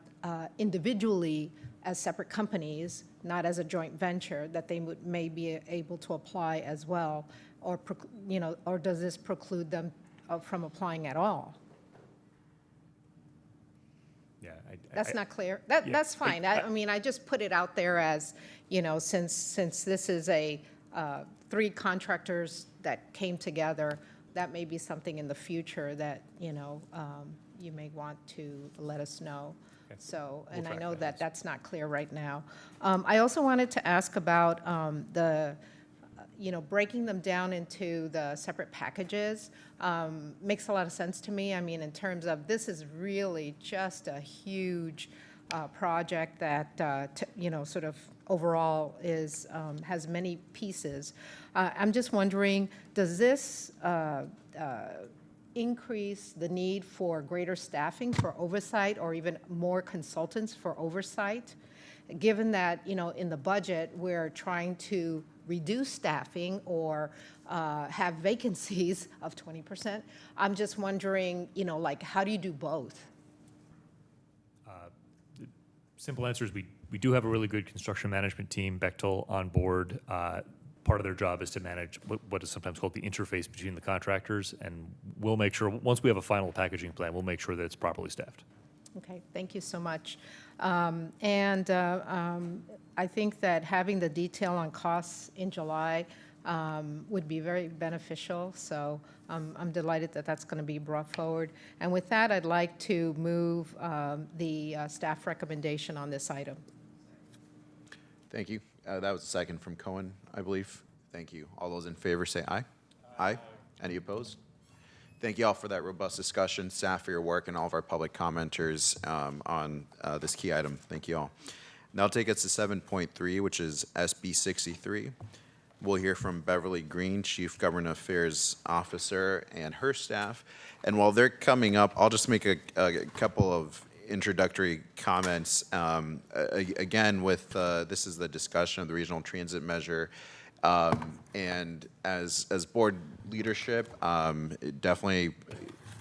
individually as separate companies, not as a joint venture, that they may be able to apply as well, or does this preclude them from applying at all? Yeah, that's not clear. That's fine. I mean, I just put it out there as, since this is a 3 contractors that came together, that may be something in the future that, you may want to let us know. Okay. So, and I know that that's not clear right now. I also wanted to ask about the breaking them down into the separate packages. Makes a lot of sense to me. I mean, in terms of, this is really just a huge project that, sort of overall has many pieces. I'm just wondering, does this increase the need for greater staffing for oversight, or even more consultants for oversight? Given that, in the budget, we're trying to reduce staffing or have vacancies of 20%. I'm just wondering, how do you do both? The simple answer is we do have a really good construction management team, Bechtel, on board. Part of their job is to manage what is sometimes called the interface between the contractors, and we'll make sure, once we have a final packaging plan, we'll make sure that it's properly staffed. Okay, thank you so much. I think that having the detail on costs in July would be very beneficial, so I'm delighted that that's going to be brought forward. And with that, I'd like to move the staff recommendation on this item. Thank you. That was a second from Cohen, I believe. Thank you. All those in favor say aye. Aye. Any opposed? Thank you all for that robust discussion, staff for your work, and all of our public commenters on this key item. Thank you all. Now take us to 7.3, which is SB 63. We'll hear from Beverly Green, Chief Government Affairs Officer, and her staff. And while they're coming up, I'll just make a couple of introductory comments. Again, with this is the discussion of the regional transit measure. And as board leadership, definitely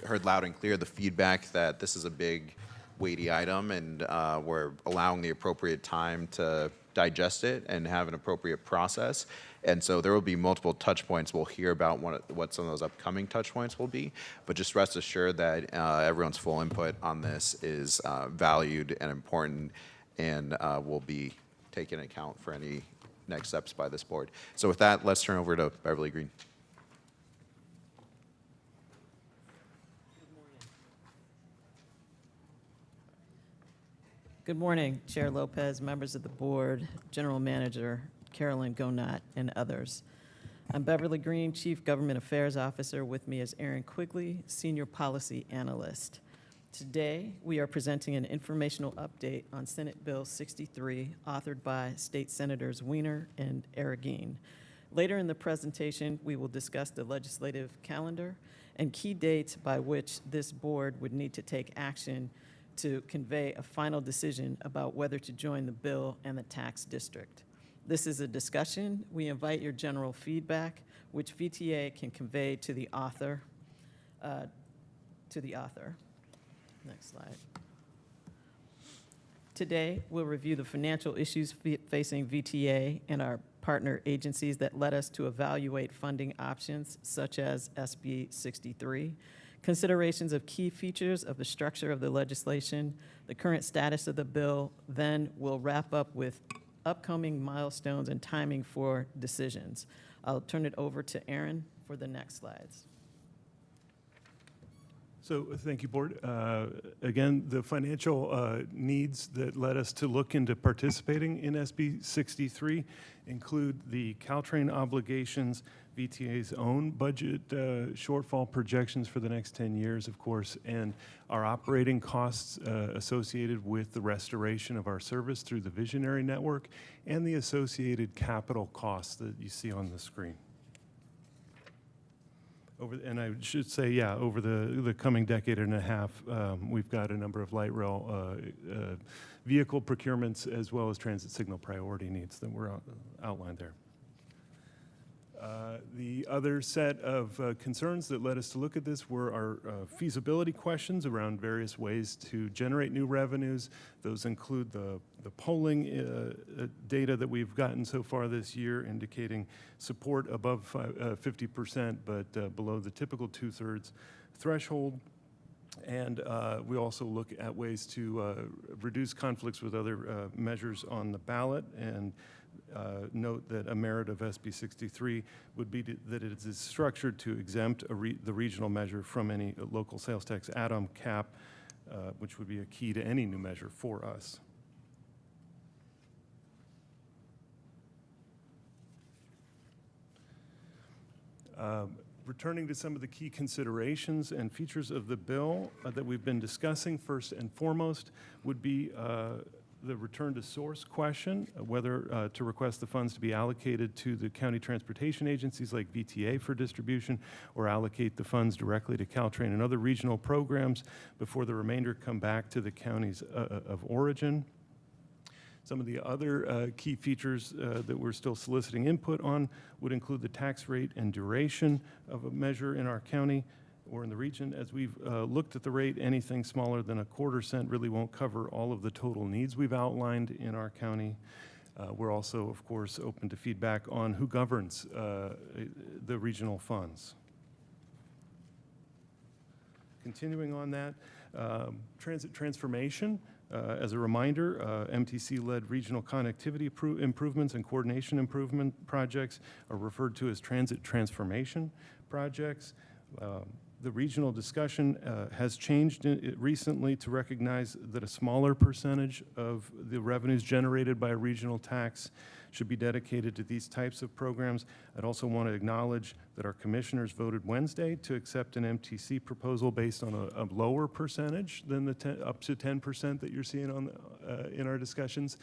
heard loud and clear the feedback that this is a big, weighty item, and we're allowing the appropriate time to digest it and have an appropriate process. And so there will be multiple touch points. We'll hear about what some of those upcoming touch points will be, but just rest assured that everyone's full input on this is valued and important, and will be taken into account for any next steps by this board. So with that, let's turn over to Beverly Green. Good morning, Chair Lopez, members of the board, General Manager Carolyn Gonat, and others. I'm Beverly Green, Chief Government Affairs Officer. With me is Aaron Quigley, Senior Policy Analyst. Today, we are presenting an informational update on Senate Bill 63, authored by State Senators Wiener and Arreguín. Later in the presentation, we will discuss the legislative calendar and key dates by which this board would need to take action to convey a final decision about whether to join the bill and the tax district. This is a discussion. We invite your general feedback, which VTA can convey to the author. Next slide. Today, we'll review the financial issues facing VTA and our partner agencies that led us to evaluate funding options such as SB 63, considerations of key features of the structure of the legislation, the current status of the bill, then we'll wrap up with upcoming milestones and timing for decisions. I'll turn it over to Aaron for the next slides. So thank you, Board. Again, the financial needs that led us to look into participating in SB 63 include the Caltrain obligations, VTA's own budget shortfall projections for the next 10 years, of course, and our operating costs associated with the restoration of our service through the Visionary Network, and the associated capital costs that you see on the screen. And I should say, yeah, over the coming decade and a half, we've got a number of light rail vehicle procurements as well as transit signal priority needs that were outlined there. The other set of concerns that led us to look at this were our feasibility questions around various ways to generate new revenues. Those include the polling data that we've gotten so far this year, indicating support above 50%, but below the typical 2/3 threshold. And we also look at ways to reduce conflicts with other measures on the ballot, and note that a merit of SB 63 would be that it is structured to exempt the regional measure from any local sales tax add-on cap, which would be a key to any new measure for us. Returning to some of the key considerations and features of the bill that we've been discussing, first and foremost would be the return to source question, whether to request the funds to be allocated to the county transportation agencies like VTA for distribution, or allocate the funds directly to Caltrain and other regional programs before the remainder come back to the counties of origin. Some of the other key features that we're still soliciting input on would include the tax rate and duration of a measure in our county or in the region. As we've looked at the rate, anything smaller than a 1/4 cent really won't cover all of the total needs we've outlined in our county. We're also, of course, open to feedback on who governs the regional funds. Continuing on that, transit transformation. As a reminder, MTC-led regional connectivity improvements and coordination improvement projects are referred to as transit transformation projects. The regional discussion has changed recently to recognize that a smaller percentage of the revenues generated by a regional tax should be dedicated to these types of programs. I'd also want to acknowledge that our commissioners voted Wednesday to accept an MTC proposal based on a lower percentage than the up to 10% that you're seeing on in our discussions.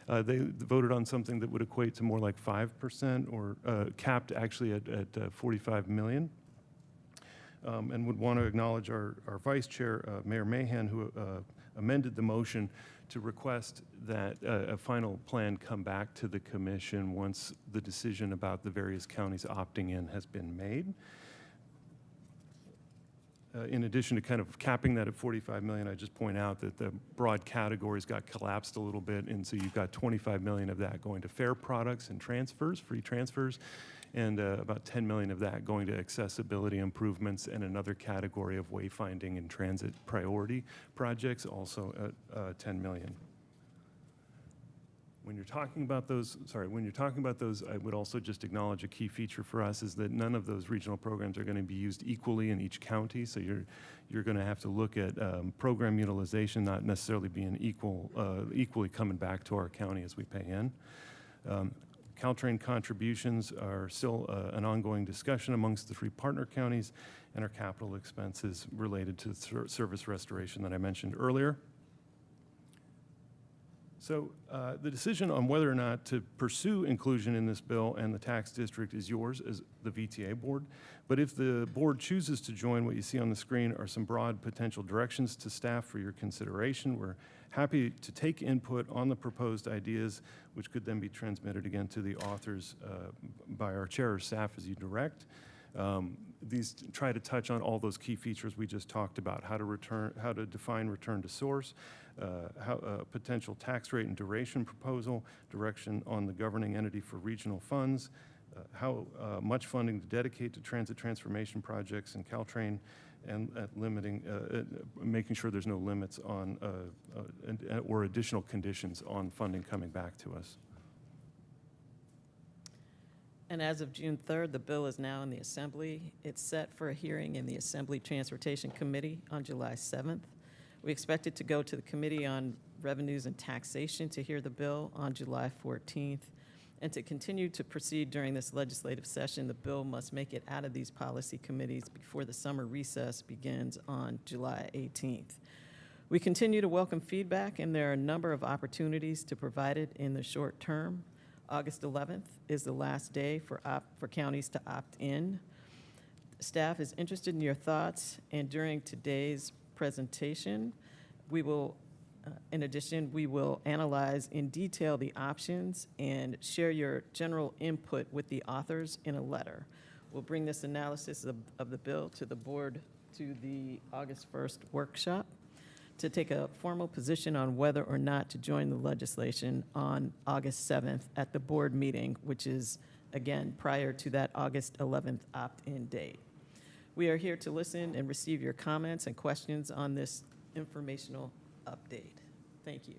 They voted on something that would equate to more like 5%, or capped actually at 45 million. And would want to acknowledge our Vice Chair, Mayor Mahan, who amended the motion to request that a final plan come back to the commission once the decision about the various counties opting in has been made. In addition to kind of capping that at 45 million, I just point out that the broad categories got collapsed a little bit, and so you've got 25 million of that going to fare products and transfers, free transfers, and about 10 million of that going to accessibility improvements, and another category of wayfinding and transit priority projects, also at 10 million. When you're talking about those, I would also just acknowledge a key feature for us is that none of those regional programs are going to be used equally in each county. So you're going to have to look at program utilization not necessarily being equally coming back to our county as we pay in. Caltrain contributions are still an ongoing discussion amongst the 3 partner counties, and our capital expenses related to the service restoration that I mentioned earlier. So the decision on whether or not to pursue inclusion in this bill and the tax district is yours as the VTA board. But if the board chooses to join, what you see on the screen are some broad potential directions to staff for your consideration. We're happy to take input on the proposed ideas, which could then be transmitted again to the authors by our chair or staff as you direct. These try to touch on all those key features we just talked about: how to define return to source, potential tax rate and duration proposal, direction on the governing entity for regional funds, how much funding to dedicate to transit transformation projects in Caltrain, and at limiting, making sure there's no limits on, or additional conditions on funding coming back to us. And as of June 3rd, the bill is now in the Assembly. It's set for a hearing in the Assembly Transportation Committee on July 7th. We expect it to go to the Committee on Revenues and Taxation to hear the bill on July 14th. And to continue to proceed during this legislative session, the bill must make it out of these policy committees before the summer recess begins on July 18th. We continue to welcome feedback, and there are a number of opportunities to provide it in the short term. August 11th is the last day for counties to opt in. Staff is interested in your thoughts, and during today's presentation, we will, in addition, we will analyze in detail the options and share your general input with the authors in a letter. We'll bring this analysis of the bill to the board to the August 1st workshop to take a formal position on whether or not to join the legislation on August 7th at the board meeting, which is, again, prior to that August 11th opt-in date. We are here to listen and receive your comments and questions on this informational update. Thank you.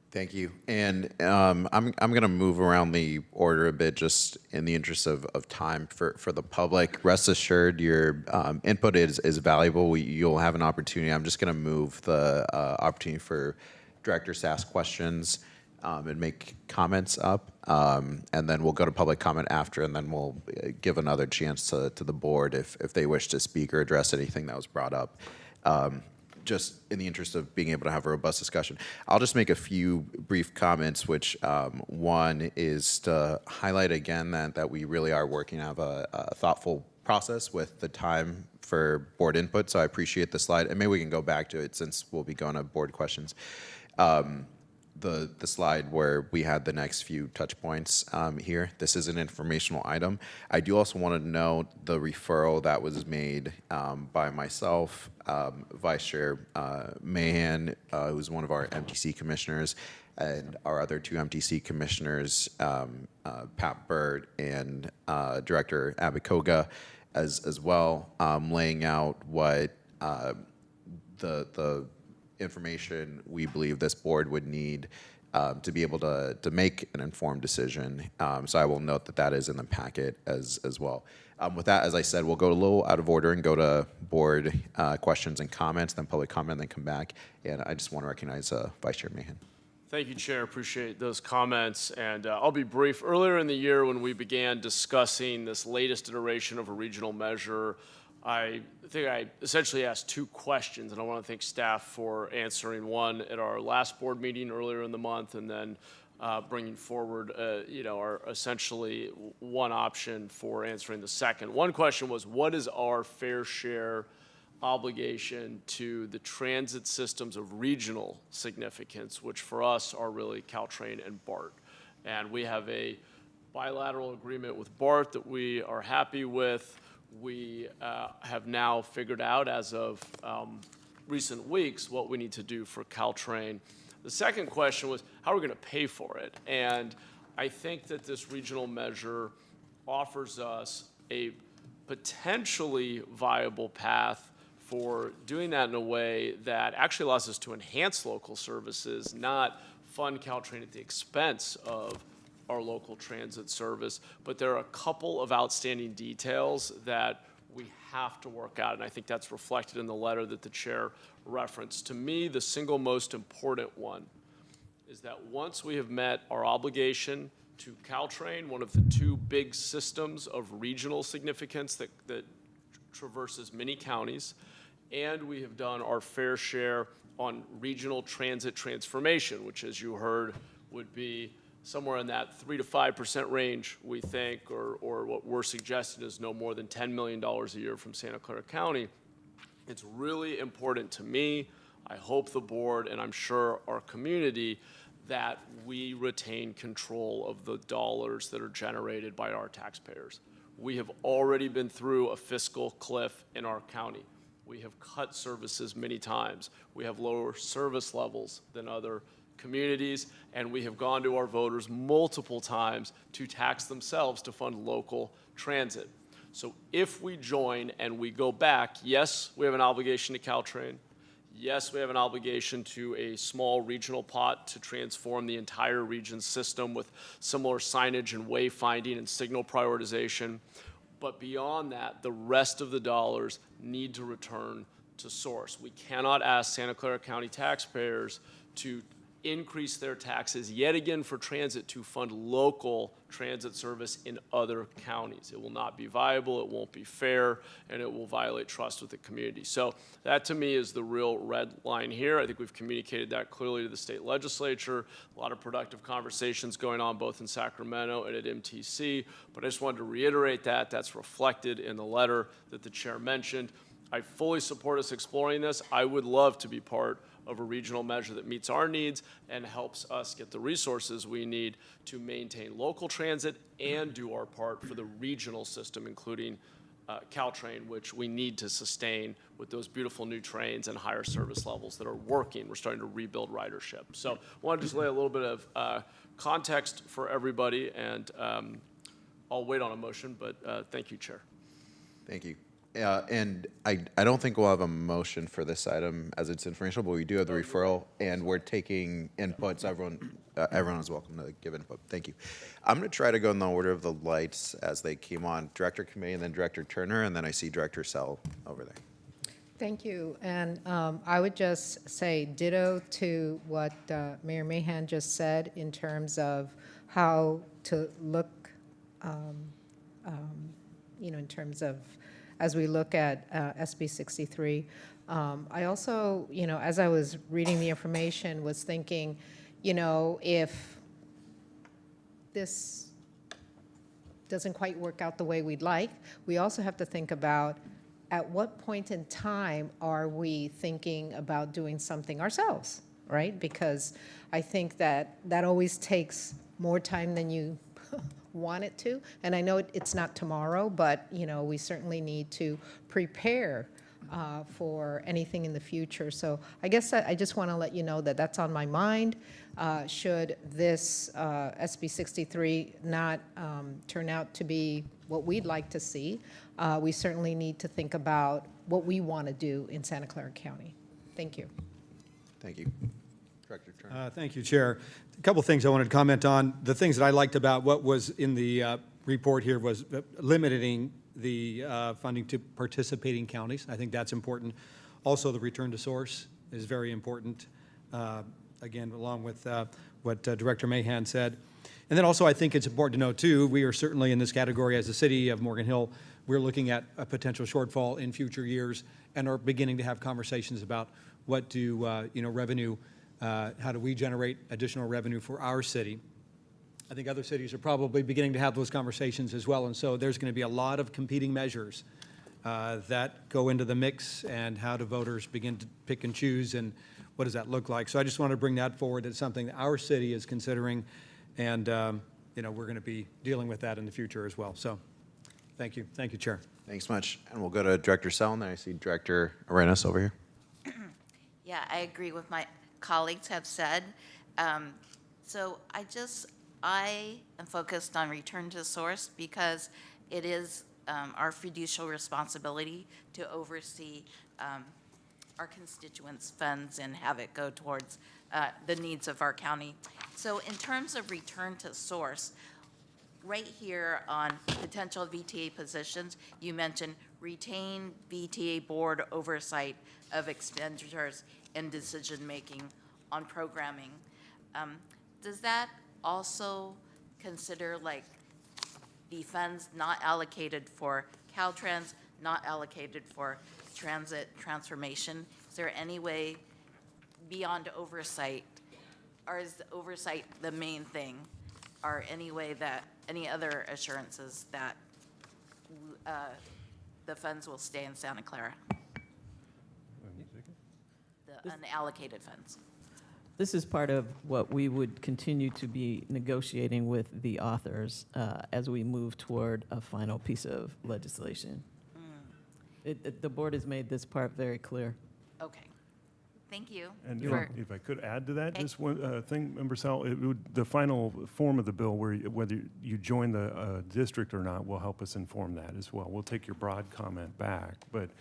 Thank you. And I'm going to move around the order a bit just in the interest of time for the public. Rest assured, your input is valuable. You'll have an opportunity. I'm just going to move the opportunity for directors to ask questions and make comments up. And then we'll go to public comment after, and then we'll give another chance to the board if they wish to speak or address anything that was brought up. Just in the interest of being able to have a robust discussion. I'll just make a few brief comments, which one is to highlight again that we really are working to have a thoughtful process with the time for board input, so I appreciate the slide, and maybe we can go back to it since we'll be going to board questions. The slide where we had the next few touch points here. This is an informational item. I do also want to note the referral that was made by myself, Vice Chair Mahan, who's one of our MTC commissioners, and our other two MTC commissioners, Pat Bird and Director Abakoga, as well, laying out what the information we believe this board would need to be able to make an informed decision. So I will note that is in the packet as well. With that, as I said, we'll go a little out of order and go to board questions and comments, then public comment, and then come back. And I just want to recognize Vice Chair Mahan. Thank you, Chair. Appreciate those comments. And I'll be brief. Earlier in the year when we began discussing this latest iteration of a regional measure, I think I essentially asked two questions, and I want to thank staff for answering one at our last board meeting earlier in the month, and then bringing forward, our essentially one option for answering the second. One question was, what is our fair share obligation to the transit systems of regional significance, which for us are really Caltrain and BART? And we have a bilateral agreement with BART that we are happy with. We have now figured out, as of recent weeks, what we need to do for Caltrain. The second question was, how are we going to pay for it? And I think that this regional measure offers us a potentially viable path for doing that in a way that actually allows us to enhance local services, not fund Caltrain at the expense of our local transit service. But there are a couple of outstanding details that we have to work out, and I think that's reflected in the letter that the chair referenced. To me, the single most important one is that once we have met our obligation to Caltrain, one of the two big systems of regional significance that traverses many counties, and we have done our fair share on regional transit transformation, which, as you heard, would be somewhere in that 3 to 5% range, we think, or what we're suggesting is no more than $10 million a year from Santa Clara County. It's really important to me, I hope the board, and I'm sure our community, that we retain control of the dollars that are generated by our taxpayers. We have already been through a fiscal cliff in our county. We have cut services many times. We have lower service levels than other communities, and we have gone to our voters multiple times to tax themselves to fund local transit. So if we join and we go back, yes, we have an obligation to Caltrain. Yes, we have an obligation to a small regional pot to transform the entire region's system with similar signage and wayfinding and signal prioritization. But beyond that, the rest of the dollars need to return to source. We cannot ask Santa Clara County taxpayers to increase their taxes yet again for transit to fund local transit service in other counties. It will not be viable, it won't be fair, and it will violate trust with the community. So that to me is the real red line here. I think we've communicated that clearly to the state legislature. A lot of productive conversations going on both in Sacramento and at MTC, but I just wanted to reiterate that. That's reflected in the letter that the chair mentioned. I fully support us exploring this. I would love to be part of a regional measure that meets our needs and helps us get the resources we need to maintain local transit and do our part for the regional system, including Caltrain, which we need to sustain with those beautiful new trains and higher service levels that are working. We're starting to rebuild ridership. So I want to just lay a little bit of context for everybody, and I'll wait on a motion, but thank you, Chair. Thank you. And I don't think we'll have a motion for this item as it's informational, but we do have the referral, and we're taking inputs. Everyone is welcome to give input. Thank you. I'm going to try to go in the order of the lights as they came on. Director Kamei, and then Director Turner, and then I see Director Sell over there. Thank you. And I would just say ditto to what Mayor Mahan just said in terms of how to look, in terms of as we look at SB 63. I also, as I was reading the information, was thinking, if this doesn't quite work out the way we'd like, we also have to think about at what point in time are we thinking about doing something ourselves, right? Because I think that always takes more time than you want it to. And I know it's not tomorrow, but we certainly need to prepare for anything in the future. So I guess I just want to let you know that that's on my mind. Should this SB 63 not turn out to be what we'd like to see, we certainly need to think about what we want to do in Santa Clara County. Thank you. Thank you. Director Turner. Thank you, Chair. A couple things I wanted to comment on. The things that I liked about what was in the report here was limiting the funding to participating counties. I think that's important. Also, the return to source is very important, again, along with what Director Mahan said. And then also, I think it's important to note, too, we are certainly in this category as the city of Morgan Hill. We're looking at a potential shortfall in future years and are beginning to have conversations about what do, revenue, how do we generate additional revenue for our city. I think other cities are probably beginning to have those conversations as well. And so there's going to be a lot of competing measures that go into the mix, and how do voters begin to pick and choose, and what does that look like? So I just want to bring that forward. It's something that our city is considering, and we're going to be dealing with that in the future as well. So thank you. Thank you, Chair. Thanks much. And we'll go to Director Sell, and then I see Director Arenas over here. Yeah, I agree with my colleagues have said. So I am focused on return to source because it is our fiducial responsibility to oversee our constituents' funds and have it go towards the needs of our county. So in terms of return to source, right here on potential VTA positions, you mentioned retain VTA board oversight of expenditures and decision-making on programming. Does that also consider like the funds not allocated for Caltrans, not allocated for transit transformation? Is there any way beyond oversight, or is the oversight the main thing? Or any way that, any other assurances that the funds will stay in Santa Clara? The unallocated funds. This is part of what we would continue to be negotiating with the authors as we move toward a final piece of legislation. The board has made this part very clear. Okay. Thank you. And for- if I could add to that, Okay. just one thing, Member Sal, the final form of the bill, whether you join the district or not, will help us inform that as well. We'll take your broad comment back, but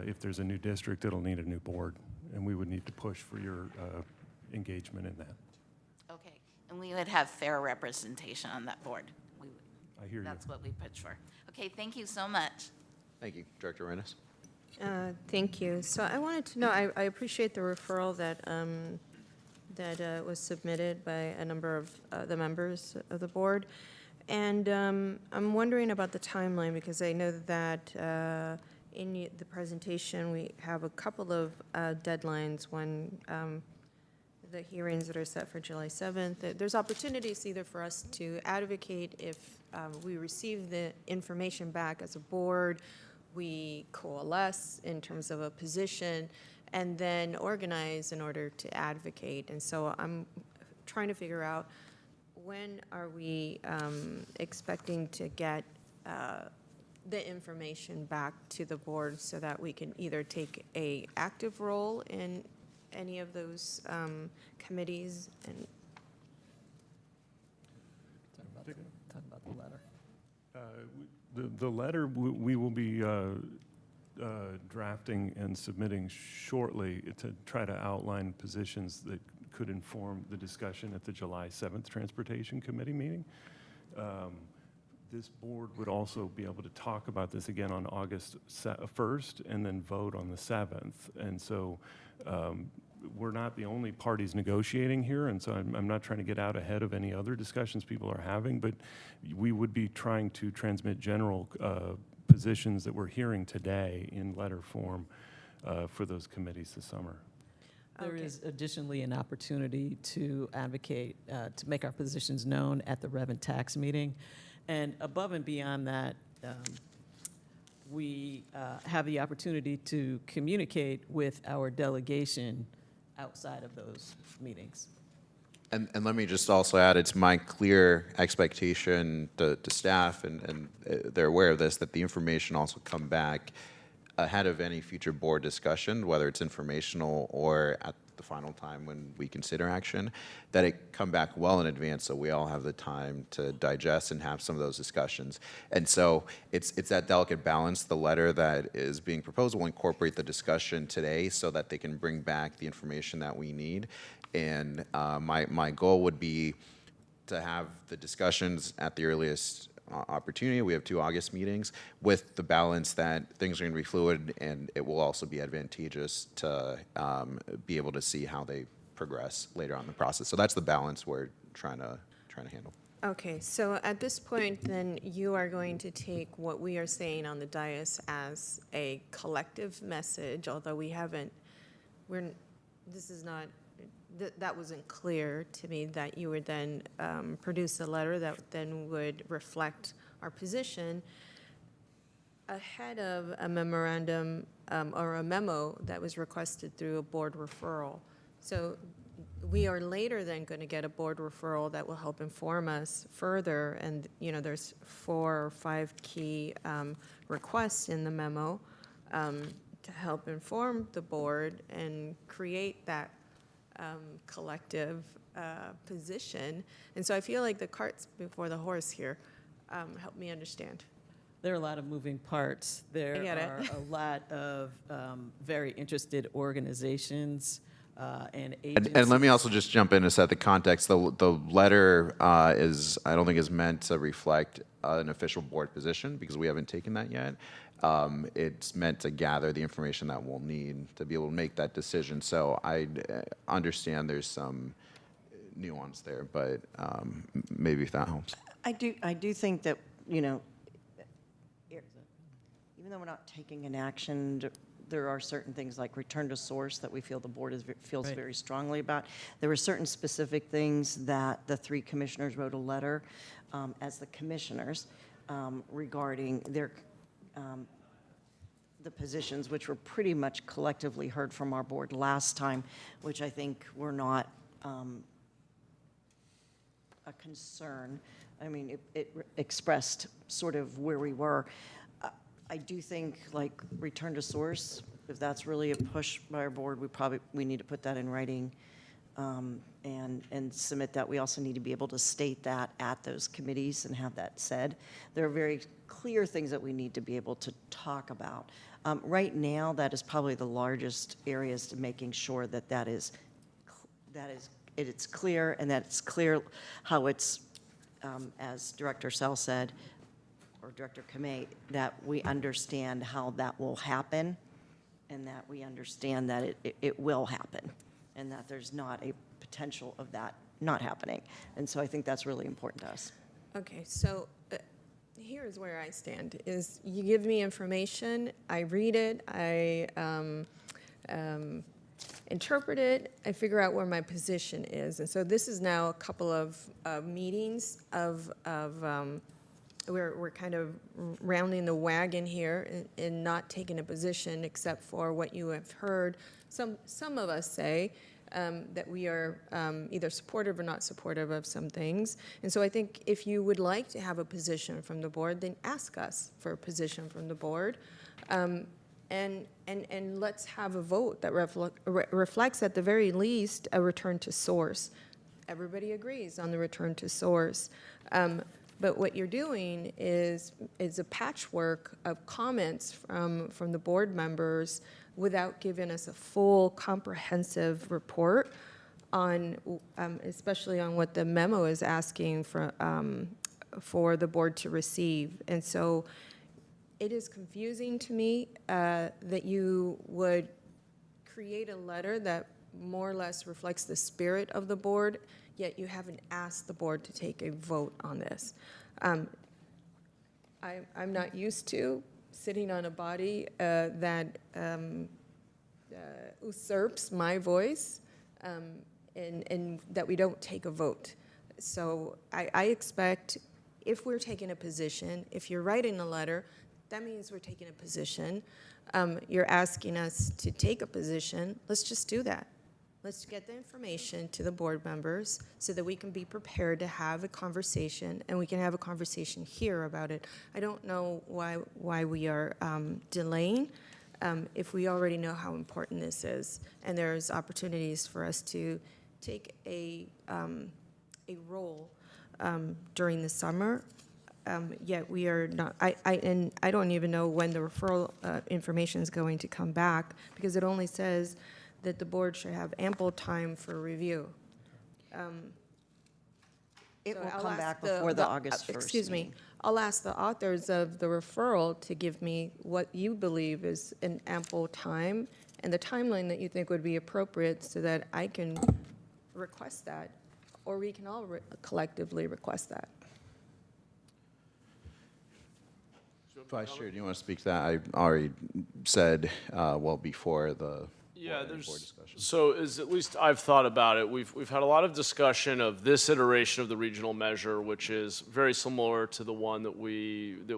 if there's a new district, it'll need a new board, and we would need to push for your engagement in that. Okay, and we would have fair representation on that board. I hear you. That's what we push for. Okay, thank you so much. Thank you, Director Reines. Thank you. So I wanted to know, I appreciate the referral that was submitted by a number of the members of the board. And I'm wondering about the timeline, because I know that in the presentation, we have a couple of deadlines. One, the hearings that are set for July 7th. There's opportunities either for us to advocate if we receive the information back as a board, we coalesce in terms of a position, and then organize in order to advocate. And so I'm trying to figure out, when are we expecting to get the information back to the board so that we can either take a active role in any of those committees? And Talk about the letter. The letter we will be drafting and submitting shortly to try to outline positions that could inform the discussion at the July 7th Transportation Committee meeting. This board would also be able to talk about this again on August 1st and then vote on the 7th. And so we're not the only parties negotiating here, and so I'm not trying to get out ahead of any other discussions people are having, but we would be trying to transmit general positions that we're hearing today in letter form for those committees this summer. There is additionally an opportunity to advocate, to make our positions known at the Rev and Tax meeting. And above and beyond that, we have the opportunity to communicate with our delegation outside of those meetings. And let me just also add, it's my clear expectation to staff, and they're aware of this, that the information also come back ahead of any future board discussion, whether it's informational or at the final time when we consider action, that it come back well in advance so we all have the time to digest and have some of those discussions. And so it's that delicate balance. The letter that is being proposed will incorporate the discussion today so that they can bring back the information that we need. And my goal would be to have the discussions at the earliest opportunity. We have 2 August meetings with the balance that things are going to be fluid, and it will also be advantageous to be able to see how they progress later on in the process. So that's the balance we're trying to handle. okay, so at this point, then, you are going to take what we are saying on the dais as a collective message, although we haven't, this is not, that wasn't clear to me, that you would then produce a letter that then would reflect our position ahead of a memorandum or a memo that was requested through a board referral. So we are later then going to get a board referral that will help inform us further. And, there's 4 or 5 key requests in the memo to help inform the board and create that collective position. And so I feel like the cart's before the horse here. Help me understand. There are a lot of moving parts. There get it. are a lot of very interested organizations and agencies. And let me also just jump in to set the context. The letter I don't think is meant to reflect an official board position, because we haven't taken that yet. It's meant to gather the information that we'll need to be able to make that decision. So I understand there's some nuance there, but maybe if that helps. I do think that, even though we're not taking an action, there are certain things like return to source that we feel the board feels Right. very strongly about. There were certain specific things that the 3 commissioners wrote a letter as the commissioners regarding their the positions, which were pretty much collectively heard from our board last time, which I think were not a concern. I mean, it expressed sort of where we were. I do think, like, return to source if that's really a push by our board, we need to put that in writing and submit that. We also need to be able to state that at those committees and have that said. There are very clear things that we need to be able to talk about. Right now, that is probably the largest areas to making sure that it's clear, and that it's clear how it's, as Director Sell said, or Director Kamei, that we understand how that will happen, and that we understand that it will happen, and that there's not a potential of that not happening. And so I think that's really important to us. Okay, so here's where I stand, is you give me information, I read it, I interpret it, I figure out where my position is. And so this is now a couple of meetings we're kind of rounding the wagon here and not taking a position except for what you have heard. Some of us say that we are either supportive or not supportive of some things. And so I think if you would like to have a position from the board, then ask us for a position from the board. And let's have a vote that reflects at the very least a return to source. Everybody agrees on the return to source. But what you're doing is a patchwork of comments from the board members without giving us a full comprehensive report on, especially on what the memo is asking for the board to receive. And so it is confusing to me that you would create a letter that more or less reflects the spirit of the board, yet you haven't asked the board to take a vote on this. I'm not used to sitting on a body that usurps my voice and that we don't take a vote. So I expect if we're taking a position, if you're writing a letter, that means we're taking a position. You're asking us to take a position. Let's just do that. Let's get the information to the board members so that we can be prepared to have a conversation, and we can have a conversation here about it. I don't know why we are delaying if we already know how important this is, and there's opportunities for us to take a role during the summer. Yet we are not. And I don't even know when the referral information is going to come back, because it only says that the board should have ample time for review. It So will I'll come ask back before the August 1st Excuse me. meeting. I'll ask the authors of the referral to give me what you believe is an ample time and the timeline that you think would be appropriate so that I can request that, or we can all collectively request that. Vice Chair, do you want to speak to that? I already said, before the Yeah, board there's, discussion. so as at least I've thought about it, we've had a lot of discussion of this iteration of the regional measure, which is very similar to the one that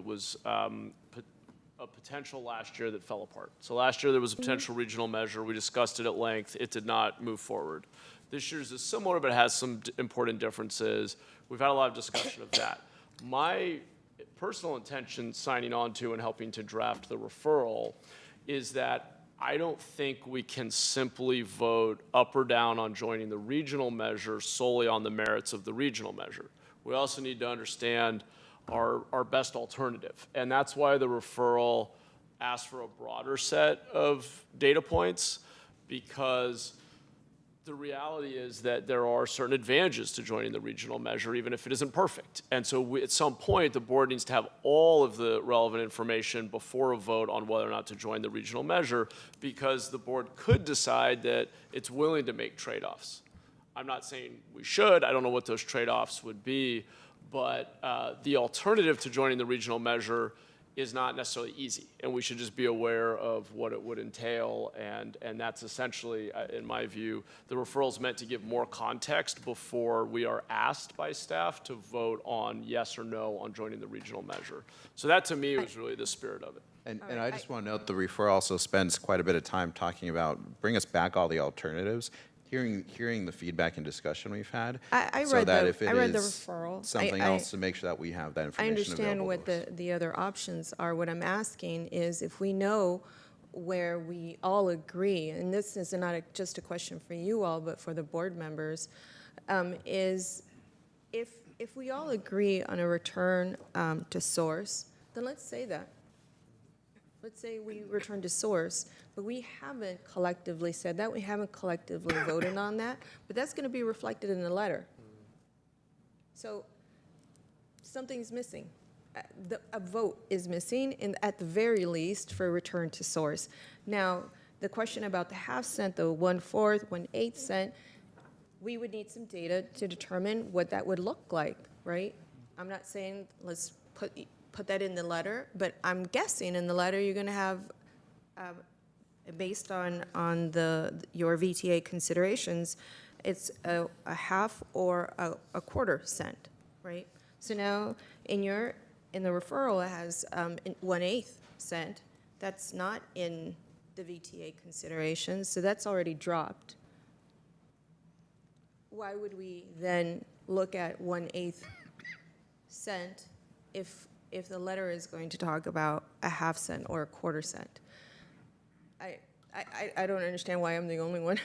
was a potential last year that fell apart. So last year there was a potential regional measure. We discussed it at length. It did not move forward. This year's is similar, but it has some important differences. We've had a lot of discussion of that. My personal intention signing on to and helping to draft the referral is that I don't think we can simply vote up or down on joining the regional measure solely on the merits of the regional measure. We also need to understand our best alternative. And that's why the referral asks for a broader set of data points, because the reality is that there are certain advantages to joining the regional measure, even if it isn't perfect. And so at some point, the board needs to have all of the relevant information before a vote on whether or not to join the regional measure, because the board could decide that it's willing to make trade-offs. I'm not saying we should. I don't know what those trade-offs would be, but the alternative to joining the regional measure is not necessarily easy, and we should just be aware of what it would entail, and that's essentially, in my view, the referral is meant to give more context before we are asked by staff to vote on yes or no on joining the regional measure. So that, to me, was really the spirit of it. And I just want to note, the referral also spends quite a bit of time talking about, bring us back all the alternatives, hearing the feedback and discussion we've had. I so read that the if it I read the is referral. something else, to make sure that we have that I information understand available what to us. the other options are. What I'm asking is if we know where we all agree, and this is not just a question for you all, but for the board members, is if we all agree on a return to source, then let's say that. Let's say we return to source, but we haven't collectively said that, we haven't collectively voted on that, but that's going to be reflected in the letter. So something's missing. A vote is missing, at the very least, for return to source. Now, the question about the half cent, the 1/4, 1/8 cent, we would need some data to determine what that would look like, right? I'm not saying let's put that in the letter, but I'm guessing in the letter you're going to have, based on your VTA considerations, it's a half or a 1/4 cent, right? So now in the referral it has 1/8 cent. That's not in the VTA considerations, so that's already dropped. Why would we then look at 1/8 cent if the letter is going to talk about a half cent or a 1/4 cent? I don't understand why I'm the only one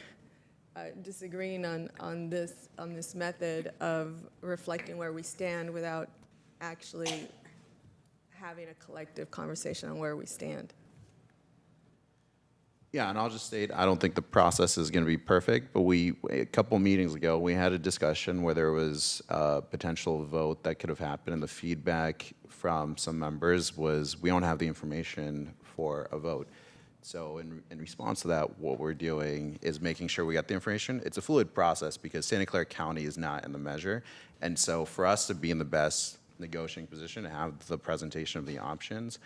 disagreeing on this method of reflecting where we stand without actually having a collective conversation on where we stand. Yeah, and I'll just state, I don't think the process is going to be perfect, but a couple meetings ago, we had a discussion where there was a potential vote that could have happened, and the feedback from some members was, we don't have the information for a vote. So in response to that, what we're doing is making sure we got the information. It's a fluid process because Santa Clara County is not in the measure, and so for us to be in the best negotiating position to have the presentation of the options,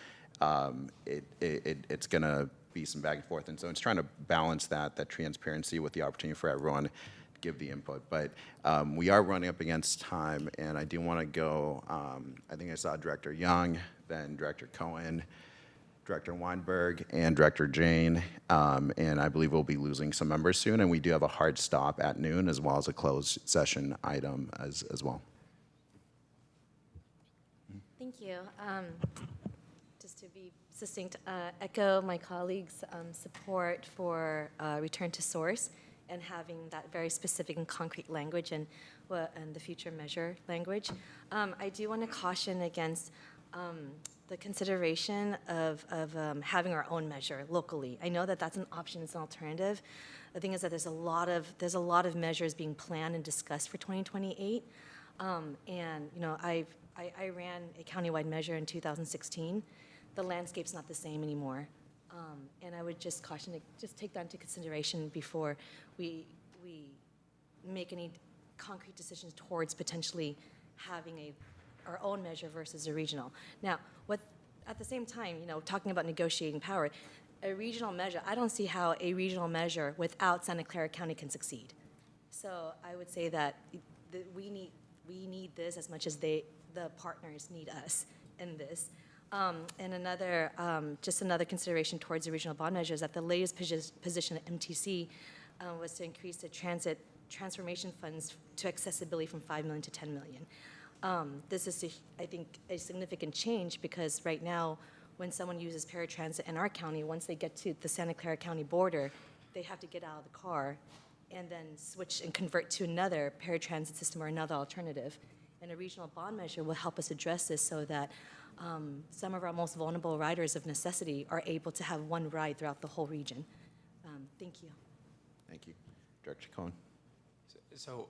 it's going to be some back and forth, and so it's trying to balance that transparency with the opportunity for everyone to give the input. But we are running up against time, and I do want to go, I think I saw Director Young, then Director Cohen, Director Weinberg, and Director Jane, and I believe we'll be losing some members soon, and we do have a hard stop at noon as well as a closed session item as well. Thank you. Just to be succinct, echo my colleagues' support for return to source and having that very specific and concrete language and the future measure language. I do want to caution against the consideration of having our own measure locally. I know that that's an option, it's an alternative. The thing is that there's a lot of measures being planned and discussed for 2028. And you know, I ran a countywide measure in 2016. The landscape's not the same anymore. And I would just caution to just take that into consideration before we make any concrete decisions towards potentially having our own measure versus a regional. Now, at the same time, you know, talking about negotiating power, a regional measure, I don't see how a regional measure without Santa Clara County can succeed. So I would say that we need this as much as the partners need us in this. And just another consideration towards the regional bond measure is that the latest position at MTC was to increase the transformation funds to accessibility from $5 million to $10 million. This is, I think, a significant change because right now, when someone uses paratransit in our county, once they get to the Santa Clara County border, they have to get out of the car and then switch and convert to another paratransit system or another alternative. And a regional bond measure will help us address this so that some of our most vulnerable riders of necessity are able to have one ride throughout the whole region. Thank you. Thank you. Director Cohen. So,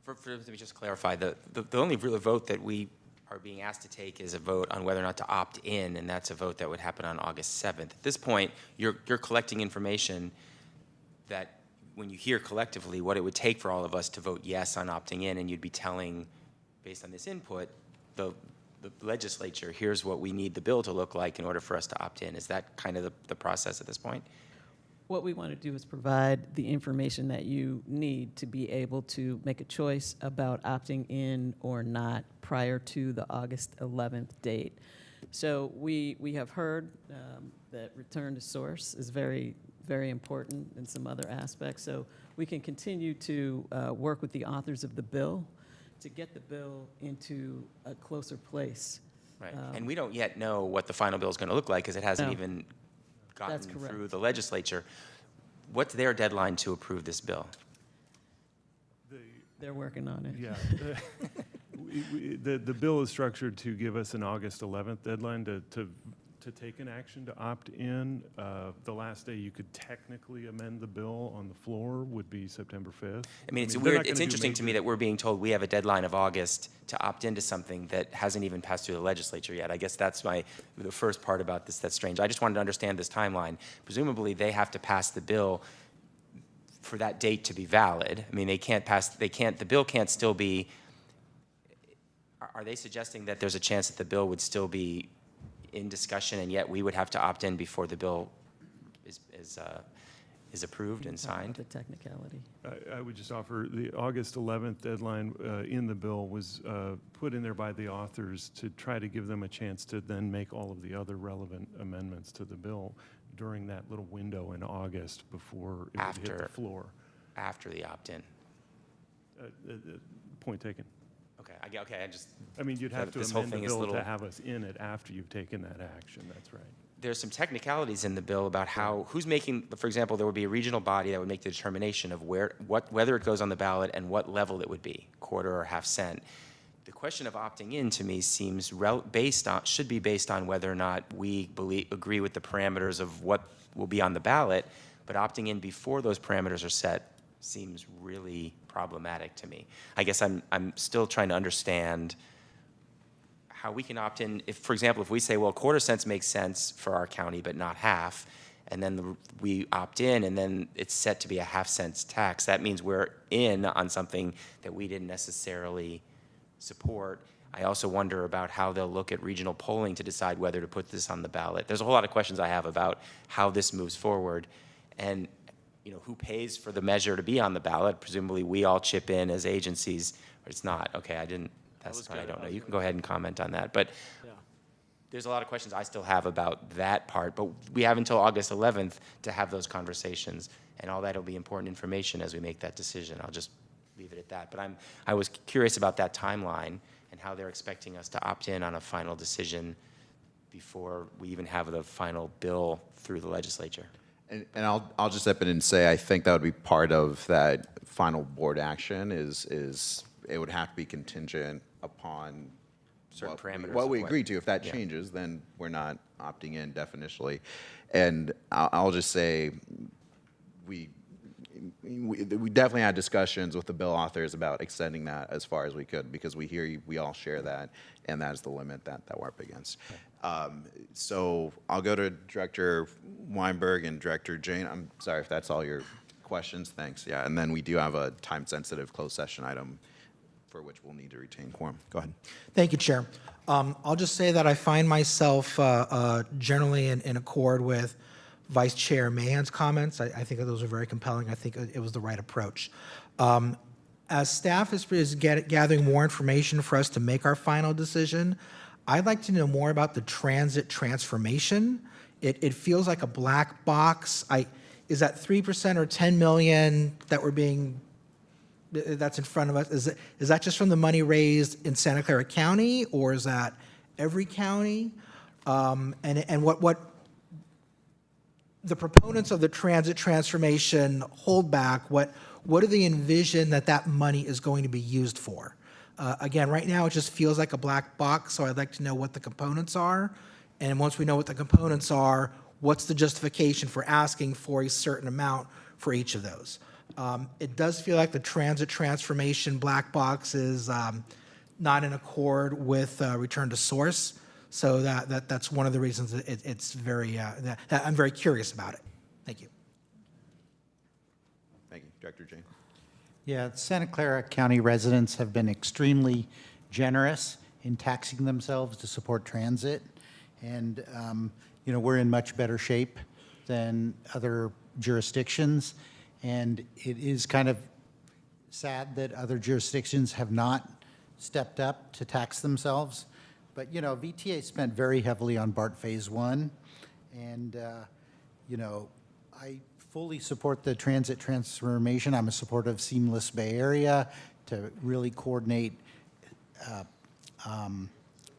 let me just clarify, the only real vote that we are being asked to take is a vote on whether or not to opt in, and that's a vote that would happen on August 7th. At this point, you're collecting information that when you hear collectively what it would take for all of us to vote yes on opting in, and you'd be telling, based on this input, the legislature, here's what we need the bill to look like in order for us to opt in. Is that kind of the process at this point? What we want to do is provide the information that you need to be able to make a choice about opting in or not prior to the August 11th date. So we have heard that return to source is very, very important in some other aspects. So we can continue to work with the authors of the bill to get the bill into a closer place. Right. And we don't yet know what the final bill is going to look like because it hasn't even gotten That's correct. through the legislature. What's their deadline to approve this bill? They're working on it. Yeah. The bill is structured to give us an August 11th deadline to take an action to opt in. The last day you could technically amend the bill on the floor would be September 5th. I mean, it's they're weird, not it's gonna do interesting to me major- that we're being told we have a deadline of August to opt into something that hasn't even passed through the legislature yet. I guess that's the first part about this that's strange. I just wanted to understand this timeline. Presumably, they have to pass the bill for that date to be valid. I mean, the bill can't still be, are they suggesting that there's a chance that the bill would still be in discussion and yet we would have to opt in before the bill is approved and signed? The technicality. I would just offer the August 11th deadline in the bill was put in there by the authors to try to give them a chance to then make all of the other relevant amendments to the bill during that little window in August before it would hit the floor. After the opt-in. Point taken. Okay, I mean, you'd have to this whole amend the thing is bill little. to have us in it after you've taken that action, that's right. There's some technicalities in the bill about who's making, for example, there would be a regional body that would make the determination of whether it goes on the ballot and what level it would be, quarter or half cent. The question of opting in to me seems should be based on whether or not we agree with the parameters of what will be on the ballot, but opting in before those parameters are set seems really problematic to me. I guess I'm still trying to understand how we can opt in. If, for example, if we say, well, quarter cents makes sense for our county, but not half, and then we opt in, and then it's set to be a half cents tax, that means we're in on something that we didn't necessarily support. I also wonder about how they'll look at regional polling to decide whether to put this on the ballot. There's a whole lot of questions I have about how this moves forward, and who pays for the measure to be on the ballot? Presumably, we all chip in as agencies, or it's not. Okay, that's what I don't know. You can go ahead and comment on that, but there's a lot of questions I still have about that part, but we have until August 11th to have those conversations, and all that will be important information as we make that decision. I'll just leave it at that. But I was curious about that timeline and how they're expecting us to opt in on a final decision before we even have the final bill through the legislature. And I'll just step in and say, I think that would be part of that final board action is it would have to be contingent upon Certain parameters what of we what- agree to. If that yeah. changes, then we're not opting in definitively. And I'll just say, we definitely had discussions with the bill authors about extending that as far as we could, because we all share that, and that is the limit that we're up against. So I'll go to Director Weinberg and Director Jane. I'm sorry if that's all your questions. Thanks. Yeah, and then we do have a time-sensitive closed session item for which we'll need to retain quorum. Go ahead. Thank you, Chair. I'll just say that I find myself generally in accord with Vice Chair Mahan's comments. I think that those are very compelling. I think it was the right approach. As staff is gathering more information for us to make our final decision, I'd like to know more about the transit transformation. It feels like a black box. Is that 3% or 10 million that's in front of us? Is that just from the money raised in Santa Clara County, or is that every county? And what the proponents of the transit transformation hold back, what do they envision that money is going to be used for? Again, right now, it just feels like a black box, so I'd like to know what the components are. And once we know what the components are, what's the justification for asking for a certain amount for each of those? It does feel like the transit transformation black box is not in accord with return to source. So that's one of the reasons it's very, that I'm very curious about it. Thank you. Thank you. Director Jane. Yeah, Santa Clara County residents have been extremely generous in taxing themselves to support transit. And, we're in much better shape than other jurisdictions. And it is kind of sad that other jurisdictions have not stepped up to tax themselves. But, VTA spent very heavily on BART Phase 1. And, I fully support the transit transformation. I'm a supporter of Seamless Bay Area to really coordinate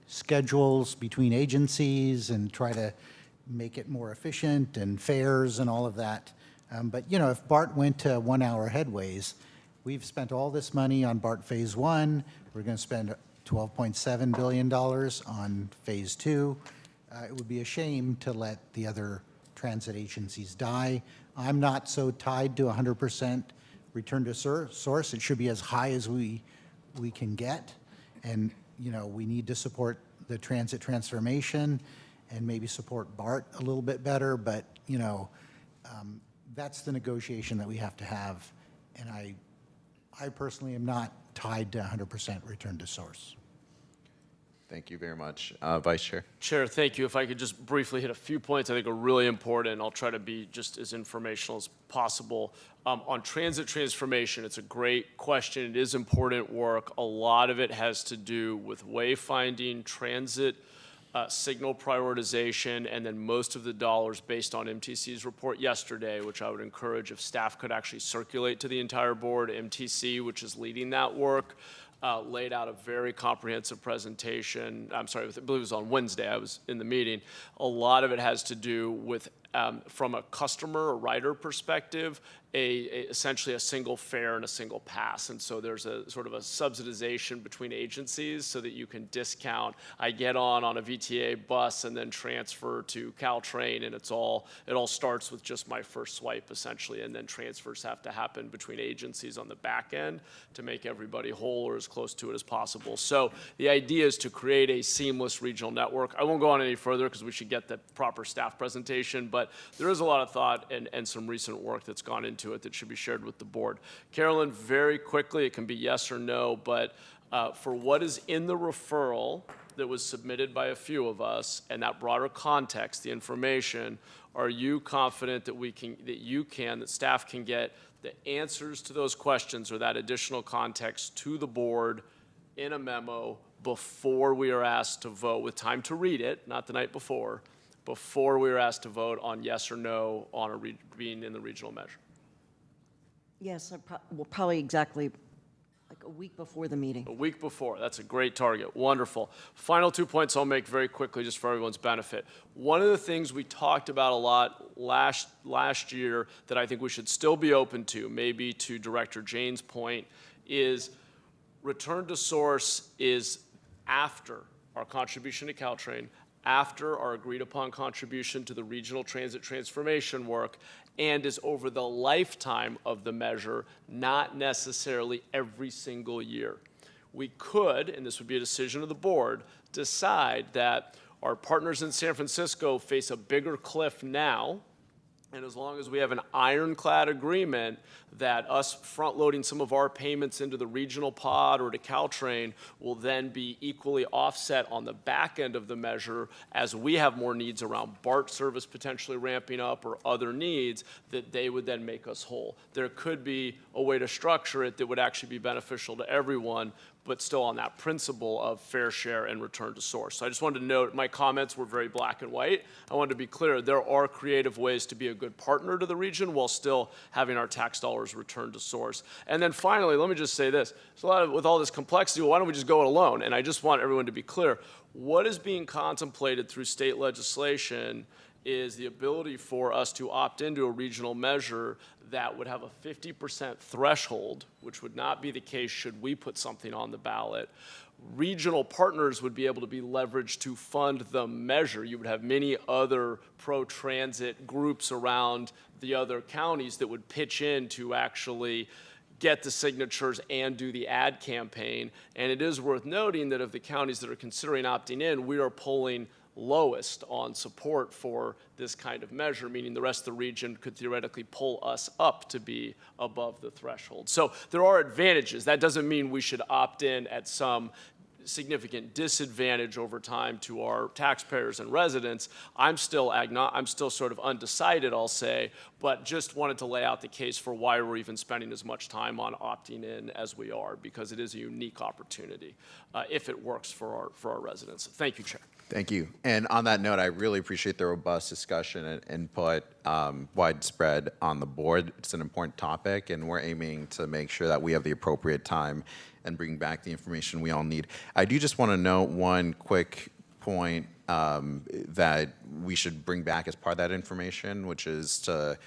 schedules between agencies and try to make it more efficient and fares and all of that. But, if BART went to 1 hour headways, we've spent all this money on BART Phase 1. We're going to spend $12.7 billion on Phase 2. It would be a shame to let the other transit agencies die. I'm not so tied to 100% return to source. It should be as high as we can get. And, we need to support the transit transformation and maybe support BART a little bit better. But, that's the negotiation that we have to have. And I personally am not tied to 100% return to source. Thank you very much. Vice Chair. Chair, thank you. If I could just briefly hit a few points I think are really important. I'll try to be just as informational as possible. On transit transformation, it's a great question. It is important work. A lot of it has to do with wayfinding, transit signal prioritization, and then most of the dollars based on MTC's report yesterday, which I would encourage if staff could actually circulate to the entire board. MTC, which is leading that work, laid out a very comprehensive presentation. I'm sorry, I believe it was on Wednesday. I was in the meeting. A lot of it has to do with, from a customer or rider perspective, essentially a single fare and a single pass. And so there's a sort of a subsidization between agencies so that you can discount. I get on a VTA bus and then transfer to Caltrain, and it all starts with just my first swipe essentially, and then transfers have to happen between agencies on the back end to make everybody whole or as close to it as possible. So the idea is to create a seamless regional network. I won't go on any further because we should get the proper staff presentation, but there is a lot of thought and some recent work that's gone into it that should be shared with the board. Carolyn, very quickly, it can be yes or no, but for what is in the referral that was submitted by a few of us and that broader context, the information, are you confident that that staff can get the answers to those questions or that additional context to the board in a memo before we are asked to vote, with time to read it, not the night before we are asked to vote on yes or no on being in the regional measure? Yes, probably exactly like a week before the meeting. A week before. That's a great target. Wonderful. Final 2 points I'll make very quickly just for everyone's benefit. One of the things we talked about a lot last year that I think we should still be open to, maybe to Director Jane's point, is return to source is after our contribution to Caltrain, after our agreed upon contribution to the regional transit transformation work, and is over the lifetime of the measure, not necessarily every single year. We could, and this would be a decision of the board, decide that our partners in San Francisco face a bigger cliff now, and as long as we have an ironclad agreement that us front-loading some of our payments into the regional pod or to Caltrain will then be equally offset on the back end of the measure as we have more needs around BART service potentially ramping up or other needs, that they would then make us whole. There could be a way to structure it that would actually be beneficial to everyone, but still on that principle of fair share and return to source. So I just wanted to note, my comments were very black and white. I wanted to be clear, there are creative ways to be a good partner to the region while still having our tax dollars return to source. And then finally, let me just say this. There's with all this complexity, well, why don't we just go it alone? And I just want everyone to be clear. What is being contemplated through state legislation is the ability for us to opt into a regional measure that would have a 50% threshold, which would not be the case should we put something on the ballot. Regional partners would be able to be leveraged to fund the measure. You would have many other pro-transit groups around the other counties that would pitch in to actually get the signatures and do the ad campaign. And it is worth noting that of the counties that are considering opting in, we are polling lowest on support for this kind of measure, meaning the rest of the region could theoretically pull us up to be above the threshold. So there are advantages. That doesn't mean we should opt in at some significant disadvantage over time to our taxpayers and residents. I'm still sort of undecided, I'll say, but just wanted to lay out the case for why we're even spending as much time on opting in as we are, because it is a unique opportunity if it works for our residents. Thank you, Chair. Thank you. And on that note, I really appreciate the robust discussion and input widespread on the board. It's an important topic, and we're aiming to make sure that we have the appropriate time and bring back the information we all need. I do just want to note one quick point that we should bring back as part of that information, which is to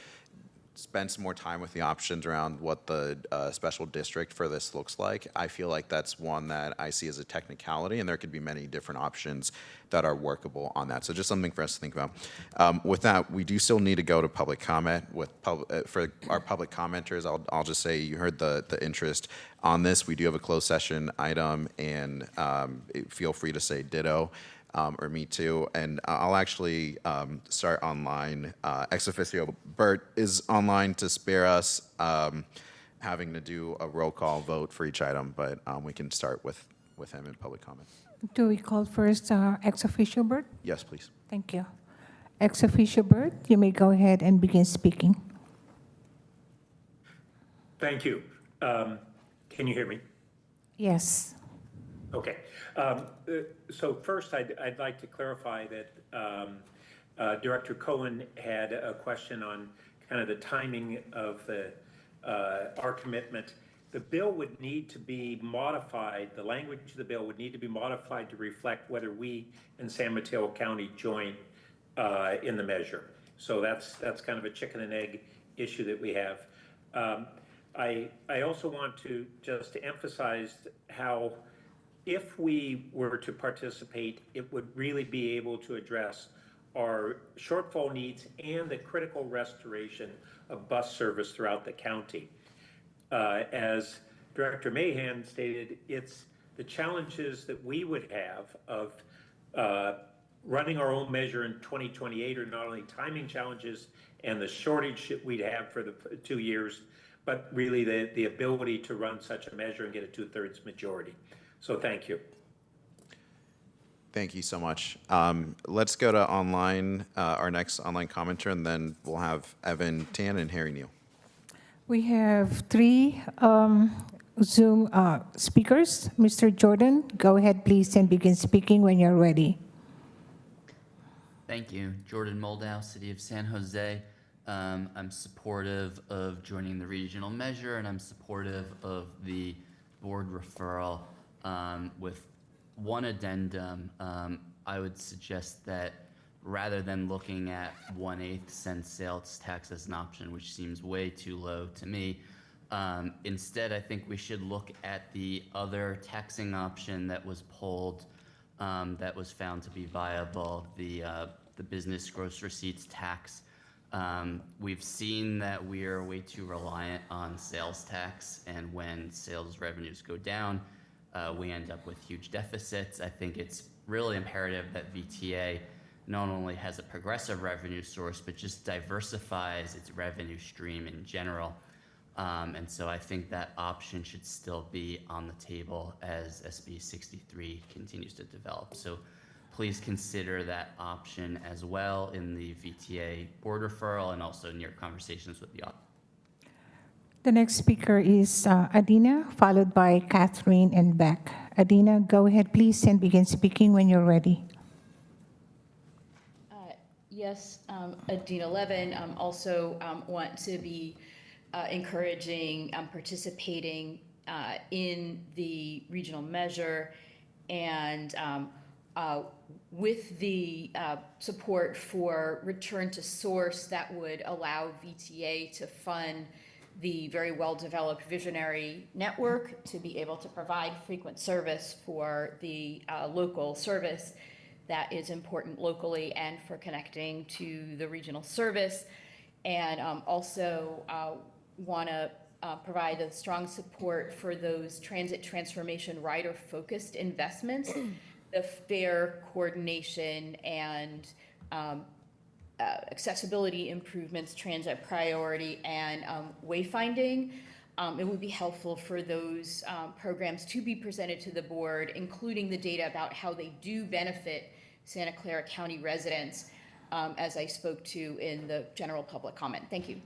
spend some more time with the options around what the special district for this looks like. I feel like that's one that I see as a technicality, and there could be many different options that are workable on that. So just something for us to think about. With that, we do still need to go to public comment. For our public commenters, I'll just say you heard the interest on this. We do have a closed session item, and feel free to say ditto. Or me too. And I'll actually start online. Ex officio, Bert is online to spare us having to do a roll call vote for each item, but we can start with him in public comment. Do we call first ex officio Bert? Yes, please. Thank you. Ex officio Bert, you may go ahead and begin speaking. Thank you. Can you hear me? Yes. Okay. So first, I'd like to clarify that Director Cohen had a question on kind of the timing of our commitment. The bill would need to be modified, the language of the bill would need to be modified to reflect whether we in San Mateo County join in the measure. So that's kind of a chicken and egg issue that we have. I also want to just emphasize how if we were to participate, it would really be able to address our shortfall needs and the critical restoration of bus service throughout the county. As Director Mahan stated, it's the challenges that we would have of running our own measure in 2028 are not only timing challenges and the shortage that we'd have for the 2 years, but really the ability to run such a measure and get a 2/3 majority. So thank you. Thank you so much. Let's go to online, our next online commenter, and then we'll have Evan Tan and Harry Neal. We have 3 Zoom speakers. Mr. Jordan, go ahead, please, and begin speaking when you're ready. Thank you. Jordan Moldow, City of San Jose. I'm supportive of joining the regional measure, and I'm supportive of the board referral. With one addendum, I would suggest that rather than looking at 1/8 cent sales tax as an option, which seems way too low to me, instead I think we should look at the other taxing option that was pulled, that was found to be viable, the business gross receipts tax. We've seen that we are way too reliant on sales tax, and when sales revenues go down, we end up with huge deficits. I think it's really imperative that VTA not only has a progressive revenue source, but just diversifies its revenue stream in general. And so I think that option should still be on the table as SB 63 continues to develop. So please consider that option as well in the VTA board referral and also in your conversations with the audience. The next speaker is Adina, followed by Catherine and Beck. Adina, go ahead, please, and begin speaking when you're ready. Yes, Adina Levin. Also want to be encouraging participating in the regional measure, and with the support for return to source that would allow VTA to fund the very well-developed visionary network to be able to provide frequent service for the local service that is important locally and for connecting to the regional service. And also want to provide a strong support for those transit transformation rider-focused investments, the fare coordination and accessibility improvements, transit priority, and wayfinding. It would be helpful for those programs to be presented to the board, including the data about how they do benefit Santa Clara County residents, as I spoke to in the general public comment. Thank you.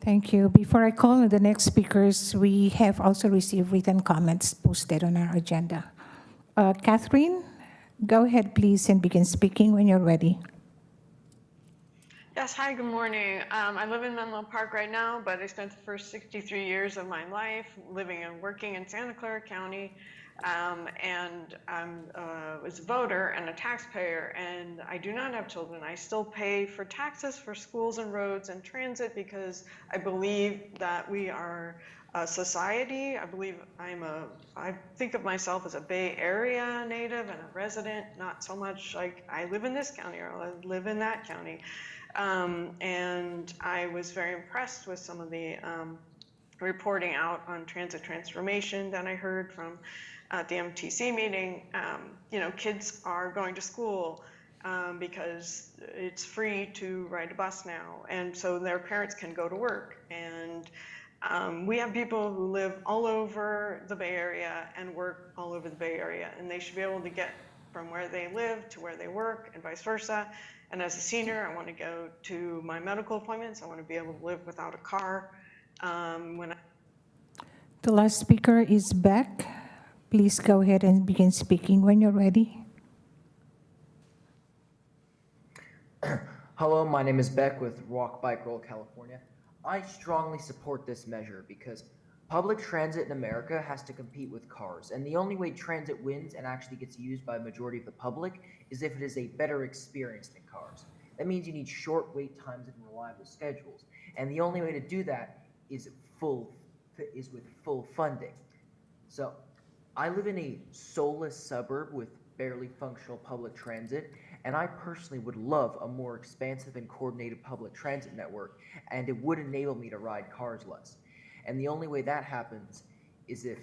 Thank you. Before I call on the next speakers, we have also received written comments posted on our agenda. Catherine, go ahead, please, and begin speaking when you're ready. Yes, hi, good morning. I live in Menlo Park right now, but I spent the first 63 years of my life living and working in Santa Clara County. And I was a voter and a taxpayer, and I do not have children. I still pay for taxes for schools and roads and transit because I believe that we are a society. I think of myself as a Bay Area native and a resident, not so much like I live in this county or I live in that county. And I was very impressed with some of the reporting out on transit transformation that I heard from the MTC meeting. Kids are going to school because it's free to ride a bus now, and so their parents can go to work. And we have people who live all over the Bay Area and work all over the Bay Area, and they should be able to get from where they live to where they work and vice versa. And as a senior, I want to go to my medical appointments. I want to be able to live without a car. The last speaker is Beck. Please go ahead and begin speaking when you're ready. Hello, my name is Beck with Walk, Bike, Roll, California. I strongly support this measure because public transit in America has to compete with cars, and the only way transit wins and actually gets used by a majority of the public is if it is a better experience than cars. That means you need short wait times and reliable schedules, and the only way to do that is with full funding. So I live in a soulless suburb with barely functional public transit, and I personally would love a more expansive and coordinated public transit network, and it would enable me to ride cars less. And the only way that happens is if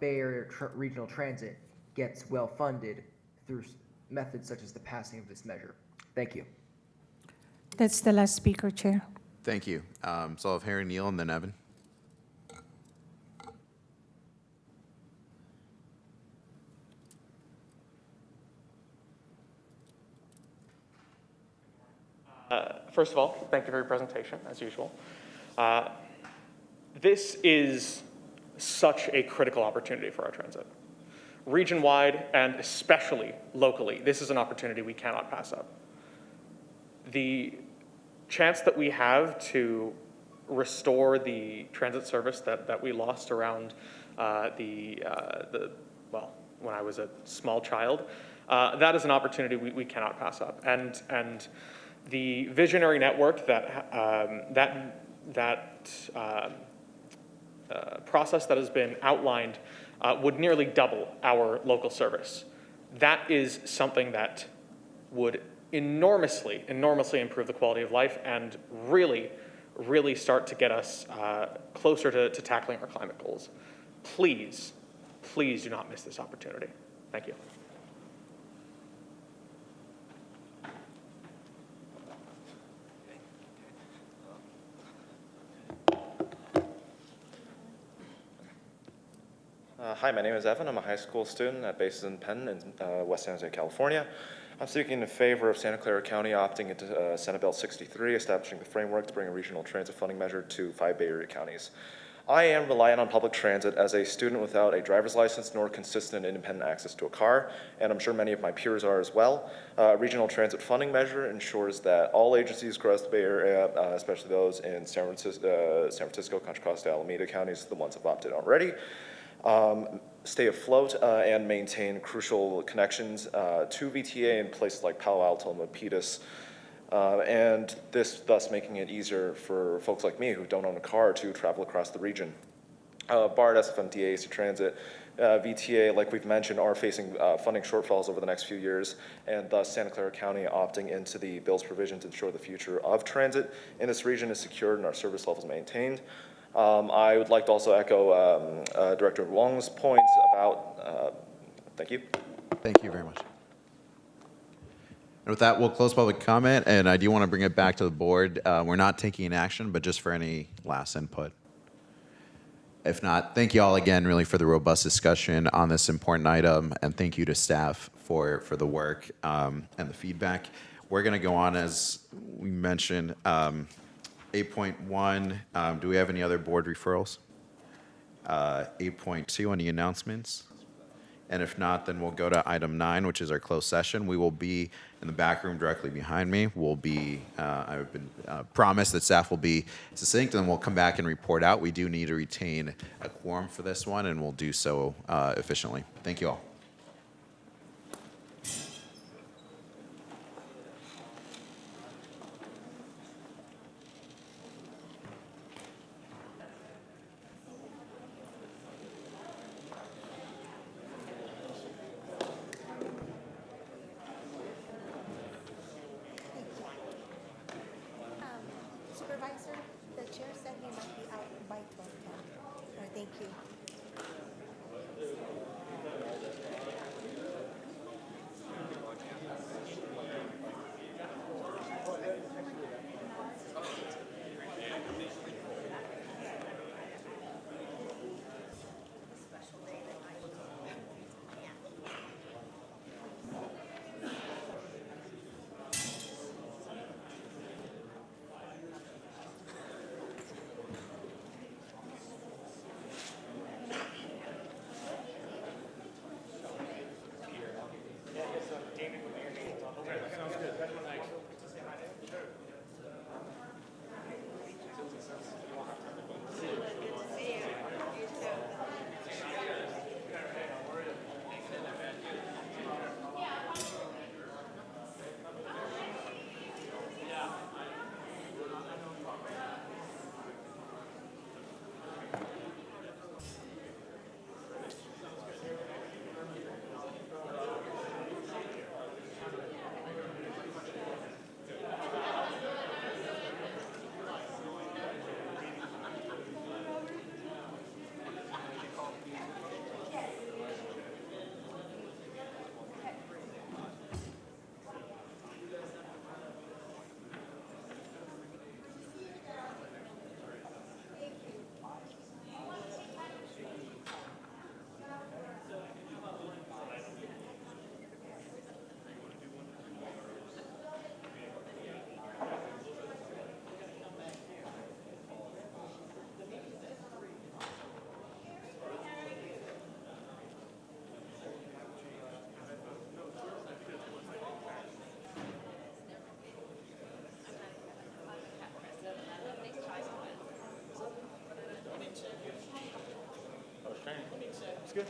Bay Area Regional Transit gets well funded through methods such as the passing of this measure. Thank you. That's the last speaker, Chair. Thank you. So I'll have Harry Neal and then Evan. First of all, thank you for your presentation, as usual. This is such a critical opportunity for our transit. Region-wide and especially locally, this is an opportunity we cannot pass up. The chance that we have to restore the transit service that we lost around when I was a small child, that is an opportunity we cannot pass up. And the visionary network process that has been outlined would nearly double our local service. That is something that would enormously improve the quality of life and really start to get us closer to tackling our climate goals. Please do not miss this opportunity. Thank you. Hi, my name is Evan. I'm a high school student at Bases in Penn in West San Jose, California. I'm speaking in favor of Santa Clara County opting into Senate Bill 63, establishing the framework to bring a regional transit funding measure to 5 Bay Area counties. I am reliant on public transit as a student without a driver's license nor consistent independent access to a car, and I'm sure many of my peers are as well. Regional transit funding measure ensures that all agencies across the Bay Area, especially those in San Francisco, Contra Costa, Alameda counties, the ones that have opted already, stay afloat and maintain crucial connections to VTA in places like Palo Alto and Milpitas, and this thus making it easier for folks like me who don't own a car to travel across the region. BART, SFMTA, AC Transit, VTA, like we've mentioned, are facing funding shortfalls over the next few years, and thus Santa Clara County opting into the bill's provision to ensure the future of transit in this region is secured and our service levels maintained. I would like to also echo Director Wong's points about, thank you. Thank you very much. And with that, we'll close public comment, and I do want to bring it back to the board. We're not taking an action, but just for any last input. If not, thank you all again really for the robust discussion on this important item, and thank you to staff for the work and the feedback. We're going to go on, as we mentioned, 8.1, do we have any other board referrals? 8.2, any announcements? And if not, then we'll go to item 9, which is our closed session. We will be in the back room directly behind me. I've been promised that staff will be succinct, and then we'll come back and report out. We do need to retain a quorum for this one, and we'll do so efficiently. Thank you all. Supervisor, the chair said he might be out by 12:10. Thank you. It's good.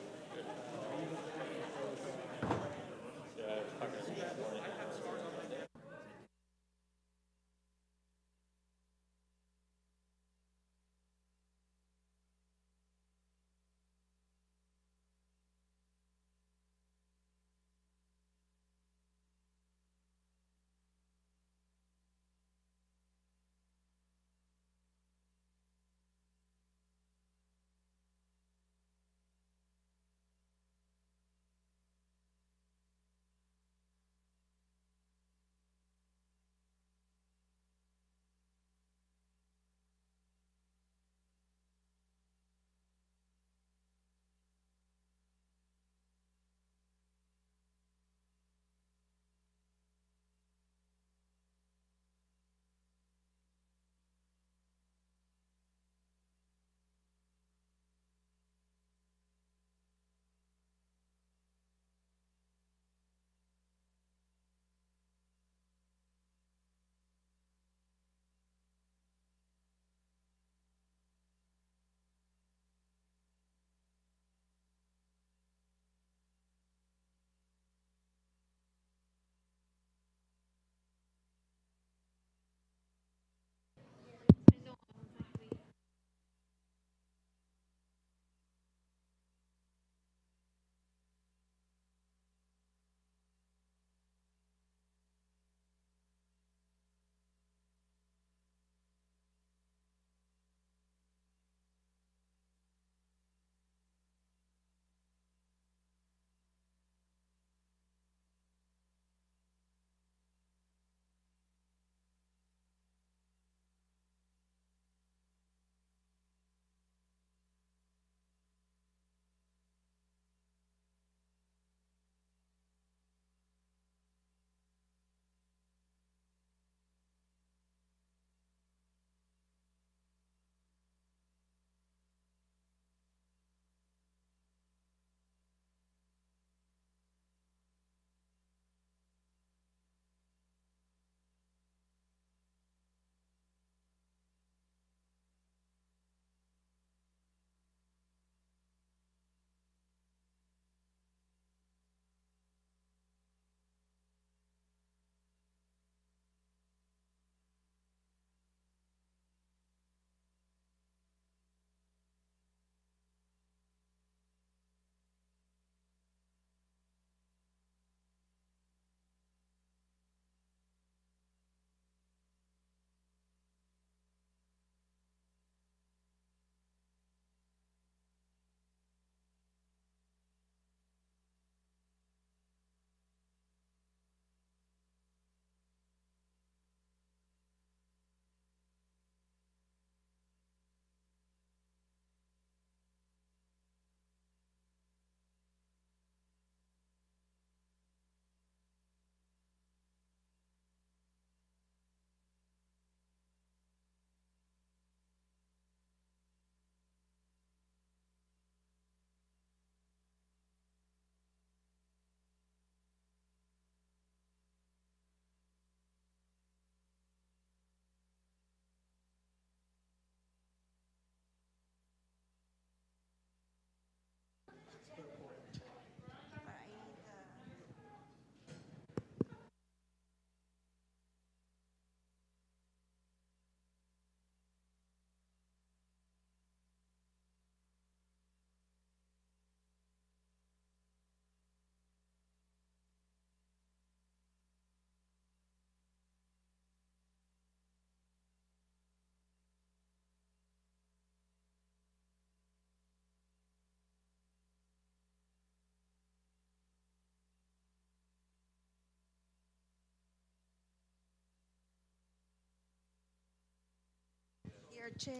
Chair.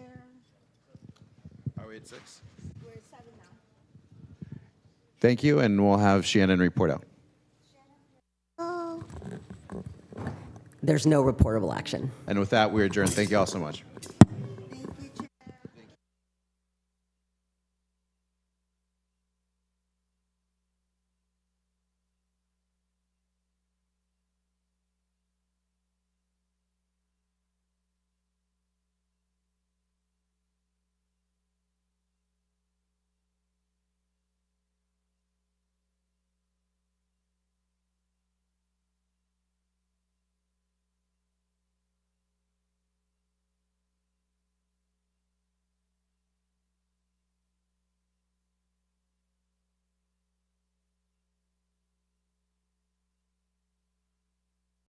Are we at 6? We're at 7 now. Thank you, and we'll have Shannon report out. Oh. There's no reportable action. And with that, we adjourn. Thank you all so much.